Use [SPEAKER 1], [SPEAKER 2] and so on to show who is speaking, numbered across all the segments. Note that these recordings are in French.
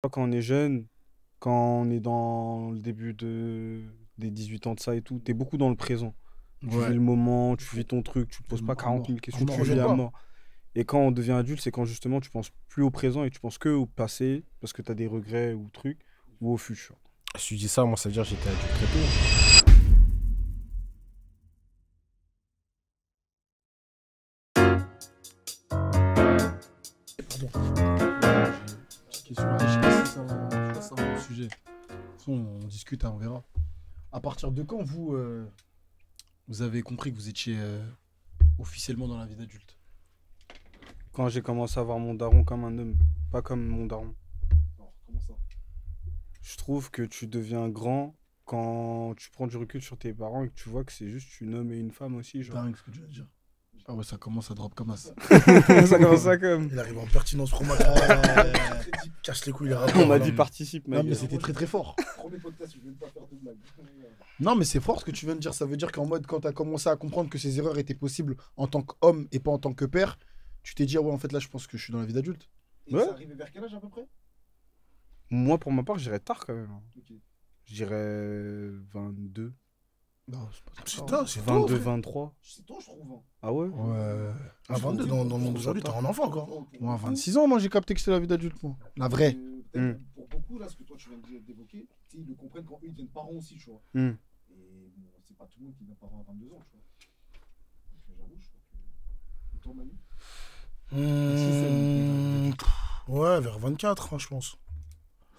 [SPEAKER 1] Quand on est jeune, quand on est dans le début des 18 ans de ça et tout, t'es beaucoup dans le présent. Tu vis
[SPEAKER 2] Ouais.
[SPEAKER 1] le moment, tu vis ton truc, tu te poses pas
[SPEAKER 2] À
[SPEAKER 1] 40
[SPEAKER 2] mort.
[SPEAKER 1] 000
[SPEAKER 2] À
[SPEAKER 1] questions,
[SPEAKER 2] mort,
[SPEAKER 1] tu
[SPEAKER 2] on
[SPEAKER 1] vis
[SPEAKER 2] gêne
[SPEAKER 1] à
[SPEAKER 2] pas.
[SPEAKER 1] mort. Et quand on devient adulte, c'est quand justement tu penses plus au présent et tu penses que au passé, parce que t'as des regrets ou trucs, ou au futur.
[SPEAKER 3] Si tu dis ça, moi, ça veut dire que j'étais adulte très tôt.
[SPEAKER 2] Pardon. J'ai une petite question. Je sais pas si ça va au sujet. De toute façon, on discute, hein, on verra. À partir de quand vous avez compris que vous étiez officiellement dans la vie d'adulte?
[SPEAKER 1] Quand j'ai commencé à voir mon daron comme un homme, pas comme mon daron.
[SPEAKER 2] Alors, comment ça?
[SPEAKER 1] Je trouve que tu deviens grand quand tu prends du recul sur tes parents et que tu vois que c'est juste une homme et une femme aussi, genre.
[SPEAKER 2] Dingue ce que tu vas dire. Ah ouais, ça commence à drop comme ça.
[SPEAKER 1] Ça commence ça comme.
[SPEAKER 4] Il arrive en pertinence chromatique. Cache les couilles, les
[SPEAKER 1] On m'a
[SPEAKER 4] rappeurs,
[SPEAKER 1] dit
[SPEAKER 4] là.
[SPEAKER 1] participe,
[SPEAKER 2] Non,
[SPEAKER 1] mec.
[SPEAKER 2] mais c'était très très fort.
[SPEAKER 4] Premier podcast, je viens de pas faire de blague.
[SPEAKER 2] Non, mais c'est fort ce que tu viens de dire. Ça veut dire qu'en mode, quand tu as commencé à comprendre que ces erreurs étaient possibles en tant qu'homme et pas en tant que père, tu t'es dit, ah ouais, en fait, là, je pense que je suis dans la vie d'adulte.
[SPEAKER 4] Et
[SPEAKER 1] Ouais.
[SPEAKER 4] c'est arrivé vers quel âge à peu près?
[SPEAKER 1] Moi, pour ma part, je dirais tard quand même.
[SPEAKER 4] Ok.
[SPEAKER 1] Je dirais 22.
[SPEAKER 2] Non, c'est pas
[SPEAKER 4] C'est
[SPEAKER 2] ça.
[SPEAKER 4] tôt, c'est tôt.
[SPEAKER 1] 22,
[SPEAKER 4] frère.
[SPEAKER 1] 23.
[SPEAKER 4] C'est tôt, je trouve. Hein.
[SPEAKER 1] Ah ouais?
[SPEAKER 2] Ouais.
[SPEAKER 4] À 22, dans le monde d'aujourd'hui, t'es un enfant encore.
[SPEAKER 2] Moi, à 26 ans, moi, j'ai capté que c'était la vie d'adulte, moi. La vraie.
[SPEAKER 4] Peut-être pour beaucoup, là, ce que toi tu viens d'évoquer, tu sais, ils le comprennent quand eux ils deviennent parents aussi, tu vois.
[SPEAKER 1] Hmm.
[SPEAKER 4] Et bon, c'est pas tout le monde qui devient parent à 22 ans, tu vois. Donc j'avoue, je crois que. Et toi, Manu? Ouais, vers 24, hein, je pense.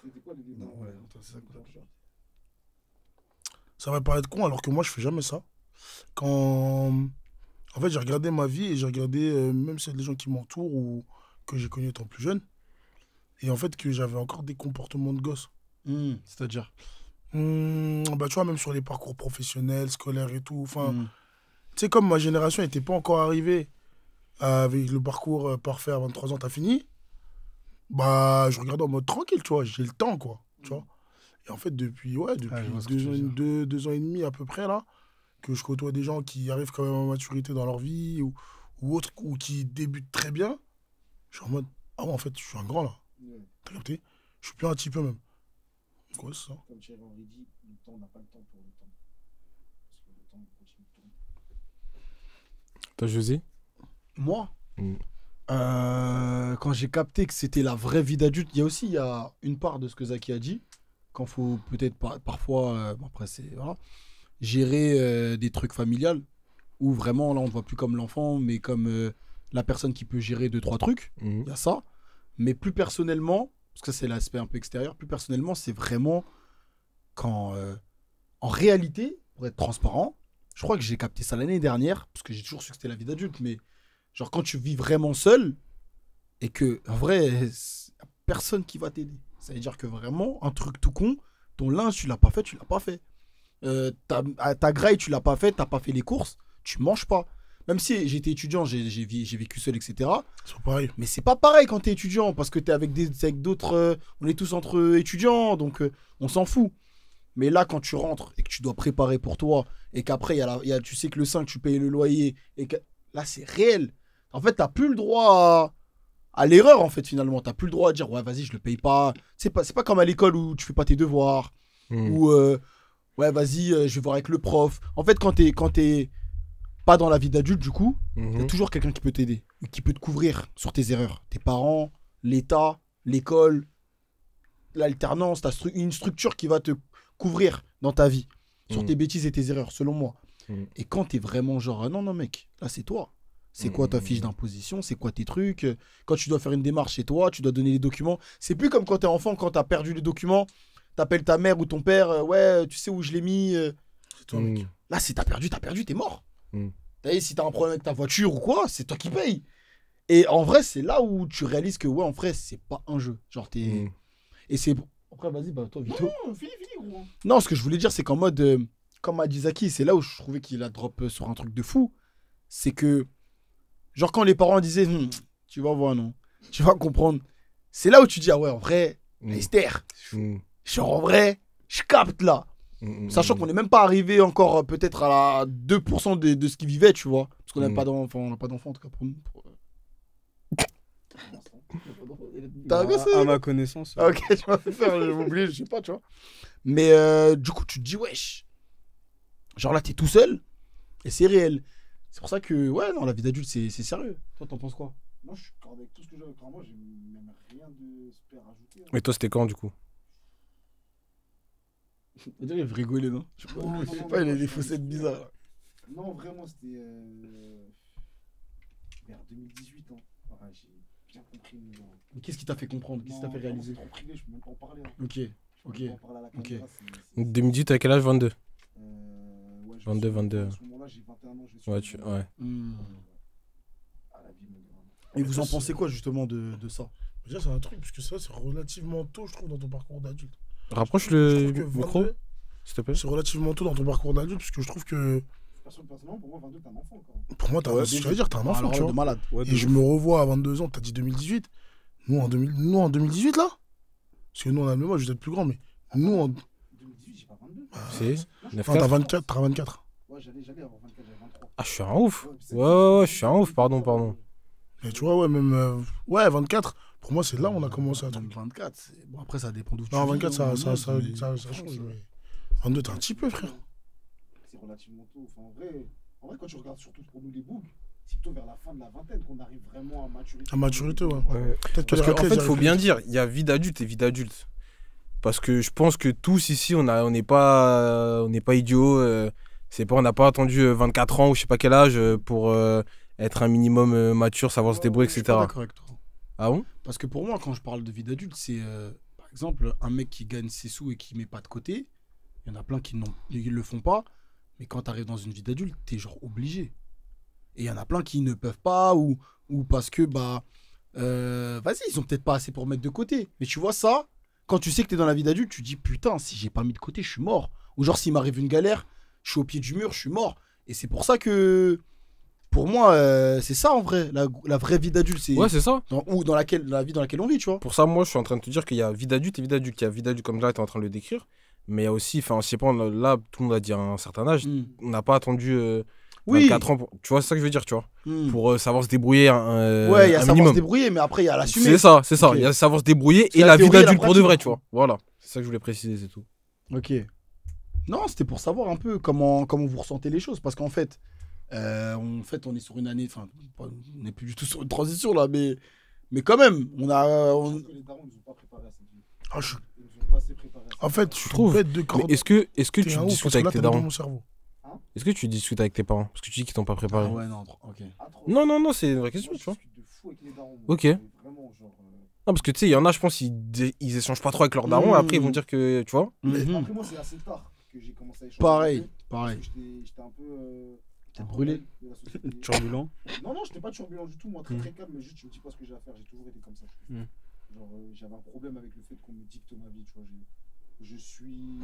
[SPEAKER 4] C'était quoi les débats?
[SPEAKER 2] Ouais, attends, c'est ça que
[SPEAKER 4] Ça va paraître con alors que moi je fais jamais ça. Quand. En fait, j'ai regardé ma vie et j'ai regardé même celle des gens qui m'entourent ou que j'ai connus étant plus jeune. Et en fait, que j'avais encore des comportements de gosse.
[SPEAKER 2] C'est-à-dire.
[SPEAKER 4] Bah, tu vois, même sur les parcours professionnels, scolaires et tout. Enfin,
[SPEAKER 2] Hmm.
[SPEAKER 4] tu sais, comme ma génération n'était pas encore arrivée avec le parcours parfait à 23 ans, t'as fini. Bah, je regarde en mode tranquille, tu vois, j'ai le temps, quoi. Tu vois. Et en fait, depuis, ouais, depuis
[SPEAKER 2] Ah, je vois ce que tu
[SPEAKER 4] deux,
[SPEAKER 2] veux dire.
[SPEAKER 4] deux ans et demi à peu près, là, que je côtoie des gens qui arrivent quand même à maturité dans leur vie ou autres, ou qui débutent très bien, je suis en mode, ah ouais, en fait, je suis un grand, là. T'as capté? Je suis plus un petit peu, même. Donc, ouais, c'est ça.
[SPEAKER 5] Comme Thierry Henry dit, le temps n'a pas le temps pour le temps. Parce que le temps continue de tourner.
[SPEAKER 3] Toi, José?
[SPEAKER 2] Moi
[SPEAKER 3] Hmm.
[SPEAKER 2] Quand j'ai capté que c'était la vraie vie d'adulte, il y a une part de ce que Zaki a dit, quand faut peut-être parfois, bon, après c'est voilà, gérer des trucs familiales, où vraiment là on ne voit plus comme l'enfant, mais comme la personne qui peut gérer deux, trois trucs, il y a ça. Mais plus personnellement, parce que ça, c'est l'aspect un peu extérieur, plus personnellement c'est vraiment quand, en réalité, pour être transparent, je crois que j'ai capté ça l'année dernière, parce que j'ai toujours su que c'était la vie d'adulte, mais genre quand tu vis vraiment seul, et que, en vrai, y a personne qui va t'aider. Ça veut dire que vraiment, un truc tout con, ton linge, tu l'as pas fait, tu l'as pas fait. Ta graille, tu l'as pas fait, t'as pas fait les courses, tu manges pas. Même si j'étais étudiant, j'ai vécu seul, etc.
[SPEAKER 4] C'est pas pareil.
[SPEAKER 2] Mais c'est pas pareil quand t'es étudiant, parce que t'es avec avec d'autres. On est tous entre étudiants, donc on s'en fout. Mais là, quand tu rentres et que tu dois préparer pour toi, et qu'après, tu sais que le 5, tu payes le loyer, et que là, c'est réel. En fait, t'as plus le droit à l'erreur, en fait, finalement. T'as plus le droit à dire, ouais, vas-y, je le paye pas. C'est pas comme à l'école où tu fais pas tes devoirs, ou, ouais, vas-y, je vais voir avec le prof. En fait, quand t'es pas dans la vie d'adulte, du coup, il y a toujours quelqu'un qui peut t'aider, ou qui peut te couvrir sur tes erreurs. Tes parents, l'État, l'école, l'alternance, une structure qui va te couvrir dans ta vie, sur tes bêtises et tes erreurs, selon moi. Et quand t'es vraiment genre, ah non, non, mec, là, c'est toi. C'est quoi ta fiche d'imposition? C'est quoi tes trucs? Quand tu dois faire une démarche chez toi, tu dois donner les documents. C'est plus comme quand t'es enfant, quand t'as perdu les documents, t'appelles ta mère ou ton père, ouais, tu sais où je l'ai mis.
[SPEAKER 4] C'est toi, mec.
[SPEAKER 2] Là, si t'as perdu, t'es mort.
[SPEAKER 3] Mm.
[SPEAKER 2] T'as vu, si t'as un problème avec ta voiture ou quoi, c'est toi qui payes. Et en vrai, c'est là où tu réalises que, ouais, en vrai, c'est pas un jeu. Genre, t'es. Et c'est. Après, vas-y, bah, toi, Vito.
[SPEAKER 5] Non, fini, gros.
[SPEAKER 2] Non, ce que je voulais dire, c'est qu'en mode, comme a dit Zaki, c'est là où je trouvais qu'il a drop sur un truc de fou. C'est que, genre, quand les parents disaient, tu vas voir, non, tu vas comprendre. C'est là où tu dis, ah ouais, en vrai, Esther, genre, en vrai, je capte là. Sachant qu'on n'est même pas arrivé encore peut-être à la 2% de ce qu'ils vivaient, tu vois. Parce qu'on n'a pas d'enfant, on n'a pas d'enfant en tout cas pour nous. T'as un gosse,
[SPEAKER 1] À ma connaissance.
[SPEAKER 2] Ah, ok, tu m'as fait faire, j'ai oublié, je sais pas, tu vois. Mais du coup, tu te dis, wesh. Genre là, t'es tout seul et c'est réel. C'est pour ça que, ouais, non, la vie d'adulte, c'est sérieux. Toi, t'en penses quoi?
[SPEAKER 5] Moi, je suis d'accord avec tout ce que j'ai avec moi, j'ai même rien de super ajouté.
[SPEAKER 3] Mais toi, c'était quand du coup?
[SPEAKER 2] On dirait qu'il veut rigoler, non? Je sais pas,
[SPEAKER 5] Non,
[SPEAKER 2] je
[SPEAKER 5] non,
[SPEAKER 2] sais
[SPEAKER 5] non,
[SPEAKER 2] pas, il a
[SPEAKER 5] moi,
[SPEAKER 2] des
[SPEAKER 5] je-
[SPEAKER 2] faussettes bizarres.
[SPEAKER 5] Non, vraiment, c'était vers 2018. Hein. Ouais, j'ai bien compris.
[SPEAKER 2] Mais qu'est-ce qui t'a fait comprendre? Qu'est-ce qui t'a fait réaliser?
[SPEAKER 5] C'est trop privé, je peux même pas en parler. Hein.
[SPEAKER 2] Ok,
[SPEAKER 5] Je peux
[SPEAKER 2] ok.
[SPEAKER 5] même pas en parler à la
[SPEAKER 2] ok.
[SPEAKER 5] caméra,
[SPEAKER 3] 2018, t'as quel âge? 22.
[SPEAKER 5] Ouais,
[SPEAKER 3] 22, 22.
[SPEAKER 5] À ce moment-là, j'ai 21 ans. Je vais
[SPEAKER 3] Ouais,
[SPEAKER 5] sur
[SPEAKER 3] ouais.
[SPEAKER 5] à la vie, mon gars.
[SPEAKER 2] Et vous en pensez quoi, justement, de ça?
[SPEAKER 4] Déjà, c'est un truc, parce que ça, c'est relativement tôt, je trouve, dans ton parcours d'adulte.
[SPEAKER 3] Rapproche
[SPEAKER 4] Je
[SPEAKER 3] le
[SPEAKER 4] trouve que
[SPEAKER 3] micro,
[SPEAKER 4] 22,
[SPEAKER 3] s'il te plaît.
[SPEAKER 4] c'est relativement tôt dans ton parcours d'adulte, parce que je trouve que,
[SPEAKER 5] Personnellement, pour moi, 22, t'es un enfant encore.
[SPEAKER 4] pour moi,
[SPEAKER 1] Ouais,
[SPEAKER 4] ce que je veux dire, t'es un enfant,
[SPEAKER 2] Alors,
[SPEAKER 4] tu
[SPEAKER 2] là,
[SPEAKER 4] vois.
[SPEAKER 2] de malade.
[SPEAKER 1] Ouais,
[SPEAKER 4] Et je me revois à 22 ans, t'as dit 2018. Nous, en 2018, là? Parce que nous, on a le même âge, vous êtes plus grands, mais nous, en.
[SPEAKER 5] 2018, j'ai pas 22.
[SPEAKER 3] C'est
[SPEAKER 4] Non, t'as
[SPEAKER 3] 9-4.
[SPEAKER 4] 24, t'as 24.
[SPEAKER 5] Ouais, j'allais avoir 24, j'avais 23.
[SPEAKER 3] Ah, je suis un ouf.
[SPEAKER 5] Ouais, c'est-
[SPEAKER 3] Ouais, je suis un ouf, pardon.
[SPEAKER 4] Et tu vois, ouais, même. Ouais, 24. Pour moi, c'est là où on a commencé à
[SPEAKER 2] Même
[SPEAKER 4] truc.
[SPEAKER 2] 24. Bon, après, ça dépend d'où tu
[SPEAKER 4] Non,
[SPEAKER 2] vis,
[SPEAKER 4] 24,
[SPEAKER 2] hein,
[SPEAKER 4] ça
[SPEAKER 2] mais-
[SPEAKER 4] change. Mais 22, t'es un petit peu, frère.
[SPEAKER 5] C'est relativement tôt. Enfin, en vrai, quand tu regardes surtout pour nous les bougs, c'est plutôt vers la fin de la vingtaine qu'on arrive vraiment à maturité.
[SPEAKER 4] À maturité, ouais.
[SPEAKER 1] Ouais.
[SPEAKER 4] Peut-être que
[SPEAKER 3] Parce
[SPEAKER 4] les
[SPEAKER 3] qu'en fait,
[SPEAKER 4] raclés,
[SPEAKER 3] il faut
[SPEAKER 4] ils
[SPEAKER 3] bien
[SPEAKER 4] arrivent
[SPEAKER 3] dire, il y a vie d'adulte et vie d'adulte. Parce que je pense que tous ici, on n'est pas idiots. On n'a pas attendu 24 ans ou je sais pas quel âge pour être un minimum mature, savoir se débrouiller,
[SPEAKER 2] Je suis pas
[SPEAKER 3] etc.
[SPEAKER 2] d'accord avec toi.
[SPEAKER 3] Ah bon?
[SPEAKER 2] Parce que pour moi, quand je parle de vie d'adulte, c'est par exemple un mec qui gagne ses sous et qui met pas de côté. Il y en a plein qui le font pas. Mais quand tu arrives dans une vie d'adulte, tu es genre obligé. Et il y en a plein qui ne peuvent pas ou parce que, vas-y, ils ont peut-être pas assez pour mettre de côté. Mais tu vois ça, quand tu sais que tu es dans la vie d'adulte, tu dis putain, si j'ai pas mis de côté, je suis mort. Ou genre, s'il m'arrive une galère, je suis au pied du mur, je suis mort. Et c'est pour ça que, pour moi, c'est ça en vrai. La vraie vie d'adulte, c'est
[SPEAKER 3] Ouais, c'est ça.
[SPEAKER 2] dans la vie dans laquelle on vit, tu vois.
[SPEAKER 3] Pour ça, moi, je suis en train de te dire qu'il y a vie d'adulte et vie d'adulte. Il y a vie d'adulte, comme là, tu es en train de le décrire. Mais il y a aussi, enfin, je sais pas, là, tout le monde a dit à un certain âge.
[SPEAKER 2] Mm.
[SPEAKER 3] On n'a pas attendu
[SPEAKER 2] Oui.
[SPEAKER 3] 24 ans. Tu vois, c'est ça que je veux dire, tu vois.
[SPEAKER 2] Mm.
[SPEAKER 3] Pour savoir se débrouiller
[SPEAKER 2] Ouais, il y a
[SPEAKER 3] un
[SPEAKER 2] savoir
[SPEAKER 3] minimum.
[SPEAKER 2] se débrouiller, mais après, il y a l'assumer.
[SPEAKER 3] C'est ça, c'est ça.
[SPEAKER 2] Ok.
[SPEAKER 3] Il y a savoir se débrouiller
[SPEAKER 2] C'est
[SPEAKER 3] et
[SPEAKER 2] la
[SPEAKER 3] la vie
[SPEAKER 2] théorie et la
[SPEAKER 3] d'adulte pour de
[SPEAKER 2] pratique,
[SPEAKER 3] vrai,
[SPEAKER 2] du
[SPEAKER 3] tu
[SPEAKER 2] coup.
[SPEAKER 3] vois. Voilà. C'est ça que je voulais préciser, c'est tout.
[SPEAKER 2] Ok. Non, c'était pour savoir un peu comment vous ressentez les choses. Parce qu'en fait, on est sur une année. Enfin, on n'est plus du tout sur une transition là, mais quand même,
[SPEAKER 5] Je trouve que les darons, ils nous ont pas préparé à cette vie.
[SPEAKER 4] Ah, je-
[SPEAKER 5] Ils nous ont pas assez préparé à cette
[SPEAKER 4] En fait, je suis
[SPEAKER 3] trouve.
[SPEAKER 4] bête de
[SPEAKER 3] Mais
[SPEAKER 4] corde.
[SPEAKER 3] est-ce que
[SPEAKER 4] T'es
[SPEAKER 3] tu
[SPEAKER 4] un ouf,
[SPEAKER 3] discutes
[SPEAKER 4] parce que
[SPEAKER 3] avec
[SPEAKER 4] là,
[SPEAKER 3] tes
[SPEAKER 4] t'as dans
[SPEAKER 3] darons?
[SPEAKER 4] mon cerveau.
[SPEAKER 3] Est-ce que tu discutes avec tes parents? Parce que tu dis qu'ils t'ont pas préparé.
[SPEAKER 2] Ah ouais, non, ok.
[SPEAKER 5] Ah, trop.
[SPEAKER 3] Non, c'est une vraie question,
[SPEAKER 5] Moi,
[SPEAKER 3] tu vois.
[SPEAKER 5] je discute de fou avec les darons. moi.
[SPEAKER 3] Ok.
[SPEAKER 5] Mais Vraiment, genre.
[SPEAKER 3] Non, parce que tu sais, il y en a, je pense, ils échangent pas trop avec leurs darons. Après, ils vont dire que, tu vois.
[SPEAKER 2] Mhm.
[SPEAKER 5] Après, moi, c'est assez tard que j'ai commencé à échanger.
[SPEAKER 2] Pareil,
[SPEAKER 5] avec eux,
[SPEAKER 2] pareil.
[SPEAKER 5] parce que J'étais un peu.
[SPEAKER 2] T'es
[SPEAKER 5] un
[SPEAKER 2] brûlé.
[SPEAKER 5] rebelle de la société.
[SPEAKER 1] Turbulent.
[SPEAKER 5] Non, j'étais pas turbulent du tout, moi, très
[SPEAKER 1] Mm.
[SPEAKER 5] très calme, mais juste, je me dis pas ce que j'ai à faire, j'ai toujours été comme ça.
[SPEAKER 1] Mm.
[SPEAKER 5] Genre, j'avais un problème avec le fait qu'on me dicte ma vie, tu vois. Je suis,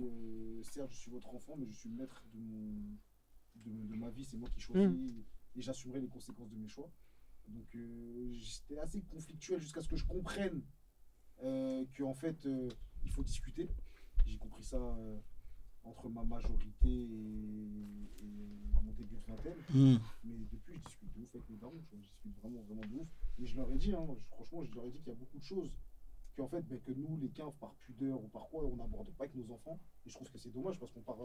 [SPEAKER 5] certes, je suis votre enfant, mais je suis maître de ma vie, c'est moi qui choisis et j'assumerai les conséquences de mes choix. Donc, j'étais assez conflictuel jusqu'à ce que je comprenne qu'en fait, il faut discuter. J'ai compris ça entre ma majorité et mon début de vingtaine.
[SPEAKER 2] Mhm.
[SPEAKER 5] Mais depuis, je discute de ouf avec mes darons, tu vois, je discute vraiment de ouf. Et je leur ai dit, franchement, je leur ai dit qu'il y a beaucoup de choses qu'en fait, que nous, les quinfs, par pudeur ou par quoi, on n'aborde pas avec nos enfants. Et je trouve que c'est dommage parce qu'on part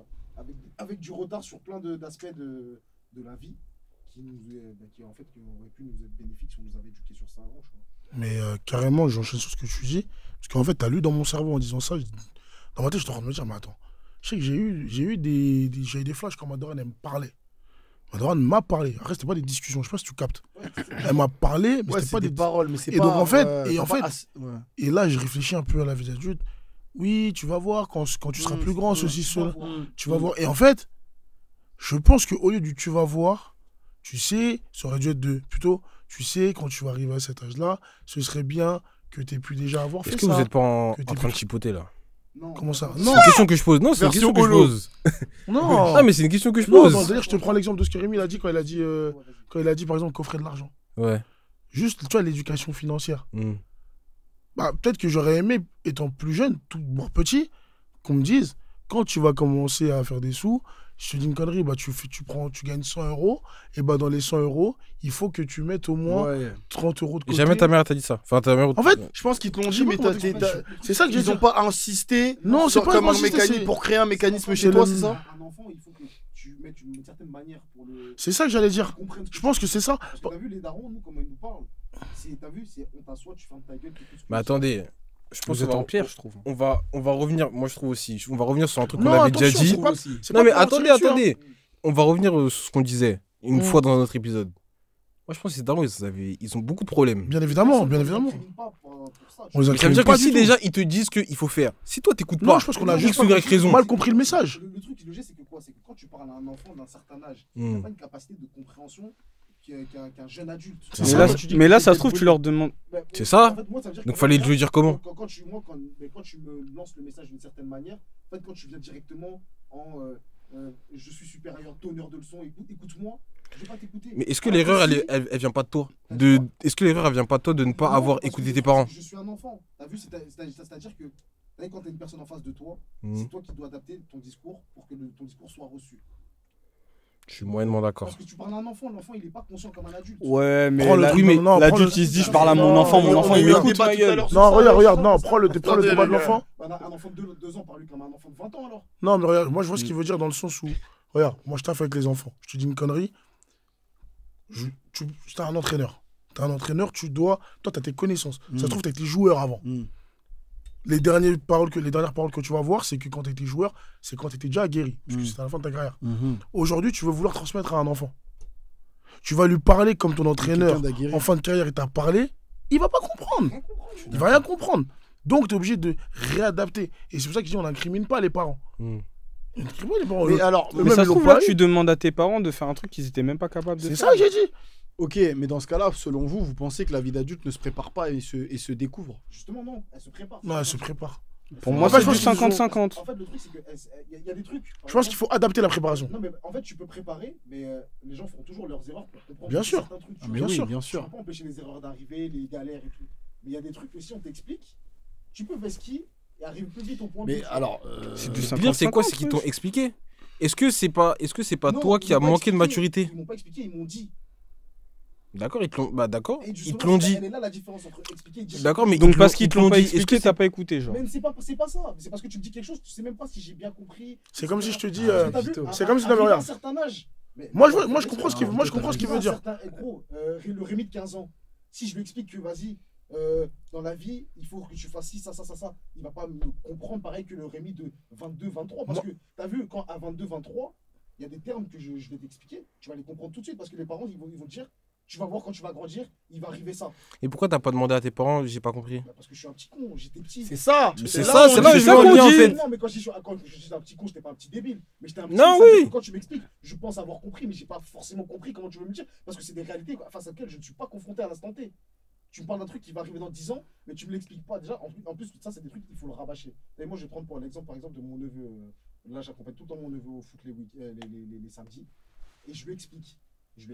[SPEAKER 5] avec du retard sur plein d'aspects de la vie qui en fait, qui auraient pu nous être bénéfiques si on nous avait éduqués sur ça avant, tu vois.
[SPEAKER 4] Mais carrément, j'enchaîne sur ce que tu dis. Parce qu'en fait, t'as lu dans mon cerveau en disant ça. Dans ma tête, je suis en train de me dire, mais attends. Je sais que j'ai eu des flashs quand ma daronne, elle me parlait. Ma daronne m'a parlé. Après, c'était pas des discussions. Je sais pas si tu captes. Elle m'a parlé, mais
[SPEAKER 2] Ouais,
[SPEAKER 4] c'était
[SPEAKER 2] c'est
[SPEAKER 4] pas
[SPEAKER 2] des
[SPEAKER 4] des
[SPEAKER 2] paroles, mais c'est
[SPEAKER 4] Et
[SPEAKER 2] pas.
[SPEAKER 4] donc, en fait,
[SPEAKER 2] t'as pas ouais.
[SPEAKER 4] Et là, je réfléchis un peu à la vie d'adulte. Oui, tu vas voir quand tu seras plus grand, ceci, cela. Tu vas voir. Et en fait, je pense qu'au lieu du tu vas voir, tu sais, ça aurait dû être plutôt, tu sais, quand tu vas arriver à cet âge-là, ce serait bien que tu aies pu déjà avoir fait
[SPEAKER 3] Est-ce que
[SPEAKER 4] ça.
[SPEAKER 3] vous êtes pas en
[SPEAKER 4] Que t'es
[SPEAKER 3] train de
[SPEAKER 4] plus-
[SPEAKER 3] chipoter là?
[SPEAKER 5] Non,
[SPEAKER 4] Comment ça?
[SPEAKER 3] C'est
[SPEAKER 4] Non,
[SPEAKER 3] une question que je pose. Non, c'est une
[SPEAKER 2] Version
[SPEAKER 3] question que je
[SPEAKER 2] holo.
[SPEAKER 3] pose.
[SPEAKER 4] non.
[SPEAKER 3] Ah, mais c'est une question que je
[SPEAKER 4] Non,
[SPEAKER 3] pose.
[SPEAKER 4] non, d'ailleurs, je te prends l'exemple de ce que Rémi a dit quand il a dit, par exemple, coffret de l'argent.
[SPEAKER 3] Ouais.
[SPEAKER 4] Juste, tu vois, l'éducation financière.
[SPEAKER 3] Hmm.
[SPEAKER 4] Bah, peut-être que j'aurais aimé, étant plus jeune, tout petit, qu'on me dise, quand tu vas commencer à faire des sous, je te dis une connerie, bah, tu gagnes 100 euros, et bah, dans les 100 euros, il faut que tu mettes au moins
[SPEAKER 2] Ouais.
[SPEAKER 4] 30 euros de côté.
[SPEAKER 3] Jamais ta mère t'a dit ça. Enfin, ta mère.
[SPEAKER 4] En fait,
[SPEAKER 2] Je pense qu'ils te l'ont
[SPEAKER 4] Je
[SPEAKER 2] dit,
[SPEAKER 4] sais
[SPEAKER 2] mais
[SPEAKER 4] pas comment t'expliquer. C'est ça que j'ai
[SPEAKER 2] ils
[SPEAKER 4] dit.
[SPEAKER 2] ont pas insisté
[SPEAKER 4] Non, c'est
[SPEAKER 2] sur
[SPEAKER 4] pas
[SPEAKER 2] comme un
[SPEAKER 4] insisté,
[SPEAKER 2] mécanisme
[SPEAKER 4] c'est-
[SPEAKER 2] pour créer un mécanisme
[SPEAKER 4] c'est
[SPEAKER 2] chez toi,
[SPEAKER 4] le-
[SPEAKER 2] c'est ça?
[SPEAKER 5] Un enfant, il faut que tu mettes une certaine manière pour le.
[SPEAKER 4] C'est ça que j'allais dire.
[SPEAKER 5] comprenne ce
[SPEAKER 4] Je pense que c'est ça.
[SPEAKER 5] Parce que t'as vu les darons, nous, comment ils nous parlent. T'as vu, c'est on t'assoit, tu fermes ta gueule, tu fais ce que
[SPEAKER 3] Mais
[SPEAKER 5] tu
[SPEAKER 3] attendez, je pense
[SPEAKER 1] Vous êtes
[SPEAKER 3] qu'on
[SPEAKER 1] en
[SPEAKER 3] va-
[SPEAKER 1] pierre, je trouve.
[SPEAKER 3] on va revenir, moi je trouve aussi, on va revenir sur un truc qu'on
[SPEAKER 4] Non,
[SPEAKER 3] avait déjà
[SPEAKER 4] attention,
[SPEAKER 3] dit.
[SPEAKER 4] c'est pas-
[SPEAKER 2] aussi.
[SPEAKER 4] c'est
[SPEAKER 3] Non
[SPEAKER 4] pas
[SPEAKER 3] mais
[SPEAKER 4] pour
[SPEAKER 3] attendez,
[SPEAKER 4] tirer dessus, hein.
[SPEAKER 3] attendez. On va revenir sur ce qu'on disait une
[SPEAKER 4] Mm.
[SPEAKER 3] fois dans notre épisode. Moi je pense que ces darons, ils ont beaucoup de problèmes.
[SPEAKER 4] Bien évidemment, bien
[SPEAKER 5] On
[SPEAKER 4] évidemment.
[SPEAKER 5] t'incrimine pas pour ça, tu
[SPEAKER 4] On les
[SPEAKER 5] vois.
[SPEAKER 3] Mais ça veut
[SPEAKER 4] incrimine
[SPEAKER 3] dire
[SPEAKER 4] pas
[SPEAKER 3] que
[SPEAKER 4] du
[SPEAKER 3] si
[SPEAKER 4] tout.
[SPEAKER 3] déjà ils te disent qu'il faut faire, si toi t'écoutes
[SPEAKER 4] Non,
[SPEAKER 3] pas,
[SPEAKER 4] je pense qu'on a
[SPEAKER 5] Non,
[SPEAKER 4] juste
[SPEAKER 3] X ou Y raison.
[SPEAKER 4] mal compris le message.
[SPEAKER 5] Le truc qui est logique, c'est que quoi? C'est que quand tu parles à un enfant d'un certain âge,
[SPEAKER 3] Mm.
[SPEAKER 5] t'as pas une capacité de compréhension qu'un jeune adulte.
[SPEAKER 4] C'est
[SPEAKER 1] Mais
[SPEAKER 4] ça.
[SPEAKER 1] là,
[SPEAKER 2] Moi, tu dis
[SPEAKER 1] mais
[SPEAKER 2] que
[SPEAKER 1] là,
[SPEAKER 2] c'est
[SPEAKER 1] ça se
[SPEAKER 2] des
[SPEAKER 1] trouve, tu leur demandes.
[SPEAKER 3] C'est ça.
[SPEAKER 5] En fait, moi, ça veut dire
[SPEAKER 3] Donc
[SPEAKER 5] qu'en
[SPEAKER 3] fallait
[SPEAKER 5] fait,
[SPEAKER 3] le dire comment?
[SPEAKER 5] quand tu me lances le message d'une certaine manière, en fait, quand tu viens directement en je suis supérieur, donneur de leçons, écoute-moi, je vais pas t'écouter.
[SPEAKER 3] Mais est-ce que
[SPEAKER 5] Alors
[SPEAKER 3] l'erreur
[SPEAKER 5] si-
[SPEAKER 3] elle vient pas de toi
[SPEAKER 5] de quoi
[SPEAKER 3] Est-ce que l'erreur elle vient pas de toi de ne pas
[SPEAKER 5] Non,
[SPEAKER 3] avoir
[SPEAKER 5] parce
[SPEAKER 3] écouté
[SPEAKER 5] que
[SPEAKER 3] tes parents?
[SPEAKER 5] Je suis un enfant. T'as vu, c'est-à-dire que t'as vu, quand t'as une personne en face de toi,
[SPEAKER 3] Mm.
[SPEAKER 5] c'est toi qui dois adapter ton discours pour que ton discours soit reçu.
[SPEAKER 3] Je suis moyennement d'accord.
[SPEAKER 5] Parce que tu parles à un enfant, l'enfant il est pas conscient comme un adulte.
[SPEAKER 1] Ouais, mais
[SPEAKER 4] Prends le truc, non, prends
[SPEAKER 1] l'adulte,
[SPEAKER 4] le-
[SPEAKER 1] il se dit, je parle à mon enfant, mon
[SPEAKER 4] Non,
[SPEAKER 1] enfant,
[SPEAKER 4] mais
[SPEAKER 1] il
[SPEAKER 4] il y a un
[SPEAKER 1] m'écoute,
[SPEAKER 2] débat
[SPEAKER 1] ma
[SPEAKER 2] tout à
[SPEAKER 1] gueule.
[SPEAKER 2] l'heure.
[SPEAKER 4] Non,
[SPEAKER 2] Ça,
[SPEAKER 4] regarde,
[SPEAKER 2] ça,
[SPEAKER 4] non,
[SPEAKER 2] ça,
[SPEAKER 4] prends le
[SPEAKER 2] attendez,
[SPEAKER 4] débat de
[SPEAKER 2] les gars.
[SPEAKER 4] l'enfant.
[SPEAKER 5] Un enfant de 2 ans parle comme un enfant de 20 ans alors.
[SPEAKER 4] Non, mais regarde, moi je vois ce qu'il veut dire dans le sens où, regarde, moi je taffe avec les enfants. Je te dis une connerie. T'as un entraîneur. T'as un entraîneur, toi, t'as tes connaissances. Ça se trouve, t'as été joueur avant.
[SPEAKER 2] Mm.
[SPEAKER 4] Les dernières paroles que tu vas voir, c'est que quand t'étais joueur, c'est quand t'étais déjà aguerri. Parce que
[SPEAKER 2] Mm.
[SPEAKER 4] c'était à la fin de ta carrière.
[SPEAKER 2] Mhm.
[SPEAKER 4] Aujourd'hui, tu veux vouloir transmettre à un enfant. Tu vas lui parler comme ton entraîneur
[SPEAKER 2] Quelqu'un d'aguerri.
[SPEAKER 4] en fin de carrière il t'a parlé, il va pas comprendre. Il va rien comprendre. Donc, tu es obligé de réadapter. Et c'est pour ça que je dis on n'incrimine pas les parents.
[SPEAKER 3] Mm.
[SPEAKER 4] On n'incrimine pas les parents.
[SPEAKER 2] Mais alors,
[SPEAKER 4] Eux-mêmes,
[SPEAKER 1] Mais ça
[SPEAKER 4] ils
[SPEAKER 1] se
[SPEAKER 4] l'ont
[SPEAKER 1] trouve,
[SPEAKER 4] pas
[SPEAKER 1] là,
[SPEAKER 4] eu.
[SPEAKER 1] tu demandes à tes parents de faire un truc qu'ils étaient même pas capables de
[SPEAKER 4] C'est
[SPEAKER 1] faire.
[SPEAKER 4] ça que j'ai dit.
[SPEAKER 2] ok, mais dans ce cas-là, selon vous, vous pensez que la vie d'adulte ne se prépare pas et se découvre?
[SPEAKER 5] Justement non, elle se prépare.
[SPEAKER 4] Non, elle se prépare.
[SPEAKER 1] Pour
[SPEAKER 5] En
[SPEAKER 1] moi,
[SPEAKER 4] fait,
[SPEAKER 1] c'est
[SPEAKER 4] je
[SPEAKER 1] du
[SPEAKER 4] pense qu'ils ont-
[SPEAKER 1] 50-50.
[SPEAKER 5] En fait, le truc, c'est qu'il y a des trucs.
[SPEAKER 4] Je pense qu'il faut adapter la préparation.
[SPEAKER 5] Non, mais en fait, tu peux préparer, mais les gens feront toujours leurs erreurs pour comprendre
[SPEAKER 4] Bien sûr.
[SPEAKER 5] certains trucs. tu
[SPEAKER 2] Ah, mais
[SPEAKER 5] vois.
[SPEAKER 4] Bien
[SPEAKER 2] oui,
[SPEAKER 4] sûr.
[SPEAKER 2] bien
[SPEAKER 5] Tu
[SPEAKER 2] sûr.
[SPEAKER 5] peux pas empêcher les erreurs d'arriver, les galères et tout. Mais il y a des trucs que si on t'explique, tu peux vesquiller et arriver plus vite au point.
[SPEAKER 2] Mais
[SPEAKER 5] but.
[SPEAKER 2] alors,
[SPEAKER 1] C'est du
[SPEAKER 3] Le pire c'est quoi?
[SPEAKER 1] 50-50,
[SPEAKER 3] C'est qu'ils t'ont
[SPEAKER 1] wesh.
[SPEAKER 3] expliqué. Est-ce que c'est pas
[SPEAKER 5] Non,
[SPEAKER 3] toi
[SPEAKER 5] ils
[SPEAKER 3] qui as
[SPEAKER 5] m'ont pas
[SPEAKER 3] manqué de
[SPEAKER 5] expliqué,
[SPEAKER 3] maturité?
[SPEAKER 5] Ils m'ont pas expliqué, ils m'ont dit.
[SPEAKER 3] D'accord, ils te l'ont. Bah d'accord,
[SPEAKER 5] Et
[SPEAKER 3] ils
[SPEAKER 5] justement,
[SPEAKER 3] te l'ont dit.
[SPEAKER 5] Elle est là la différence entre expliquer et dire.
[SPEAKER 3] D'accord, mais
[SPEAKER 1] Donc,
[SPEAKER 3] ils
[SPEAKER 1] parce
[SPEAKER 3] te
[SPEAKER 1] qu'ils te
[SPEAKER 3] l'ont
[SPEAKER 1] l'ont pas
[SPEAKER 3] dit. Est-ce que
[SPEAKER 1] expliqué,
[SPEAKER 3] c'est-
[SPEAKER 1] t'as pas écouté, genre.
[SPEAKER 5] Mais c'est pas ça. C'est parce que tu me dis quelque chose, tu sais même pas si j'ai bien compris.
[SPEAKER 4] C'est comme si je te dis.
[SPEAKER 5] Parce que t'as vu,
[SPEAKER 2] Vito.
[SPEAKER 5] à-
[SPEAKER 4] C'est comme si-
[SPEAKER 5] à-
[SPEAKER 4] non, mais
[SPEAKER 5] arrivé à
[SPEAKER 4] regarde.
[SPEAKER 5] un certain âge. Mais-
[SPEAKER 4] Moi, je comprends ce qu'il
[SPEAKER 2] Non,
[SPEAKER 4] moi, je comprends ce qu'il veut dire.
[SPEAKER 5] Gros, le Rémi de 15 ans, si je lui explique que vas-y, dans la vie, il faut que tu fasses ci, ça, il va pas me comprendre pareil que le Rémi de 22, 23. Parce que t'as vu, quand à 22, 23, il y a des termes que je vais t'expliquer, tu vas les comprendre tout de suite parce que les parents, ils vont te dire, tu vas voir quand tu vas grandir, il va arriver ça.
[SPEAKER 3] Et pourquoi t'as pas demandé à tes parents? J'ai pas compris.
[SPEAKER 5] Bah, parce que je suis un petit con, j'étais petit.
[SPEAKER 2] c'est ça.
[SPEAKER 3] C'est
[SPEAKER 2] là
[SPEAKER 3] ça,
[SPEAKER 2] où
[SPEAKER 3] c'est
[SPEAKER 2] on
[SPEAKER 3] là où
[SPEAKER 2] dit-
[SPEAKER 3] je veux en venir en fait.
[SPEAKER 5] Non, mais quand je dis un petit con, j'étais pas un petit débile. Mais j'étais un petit
[SPEAKER 3] Non,
[SPEAKER 5] con, ça veut
[SPEAKER 3] oui.
[SPEAKER 5] dire que quand tu m'expliques, je pense avoir compris, mais j'ai pas forcément compris comment tu veux me dire. Parce que c'est des réalités face à lesquelles je ne suis pas confronté à l'instant T. Tu me parles d'un truc qui va arriver dans 10 ans, mais tu me l'expliques pas déjà. En plus, ça, c'est des trucs qu'il faut le rabâcher. Et moi, je vais prendre pour l'exemple, par exemple, de mon neveu. Là, j'accompagne tout le temps mon neveu au foot les samedis. Et je lui explique. Je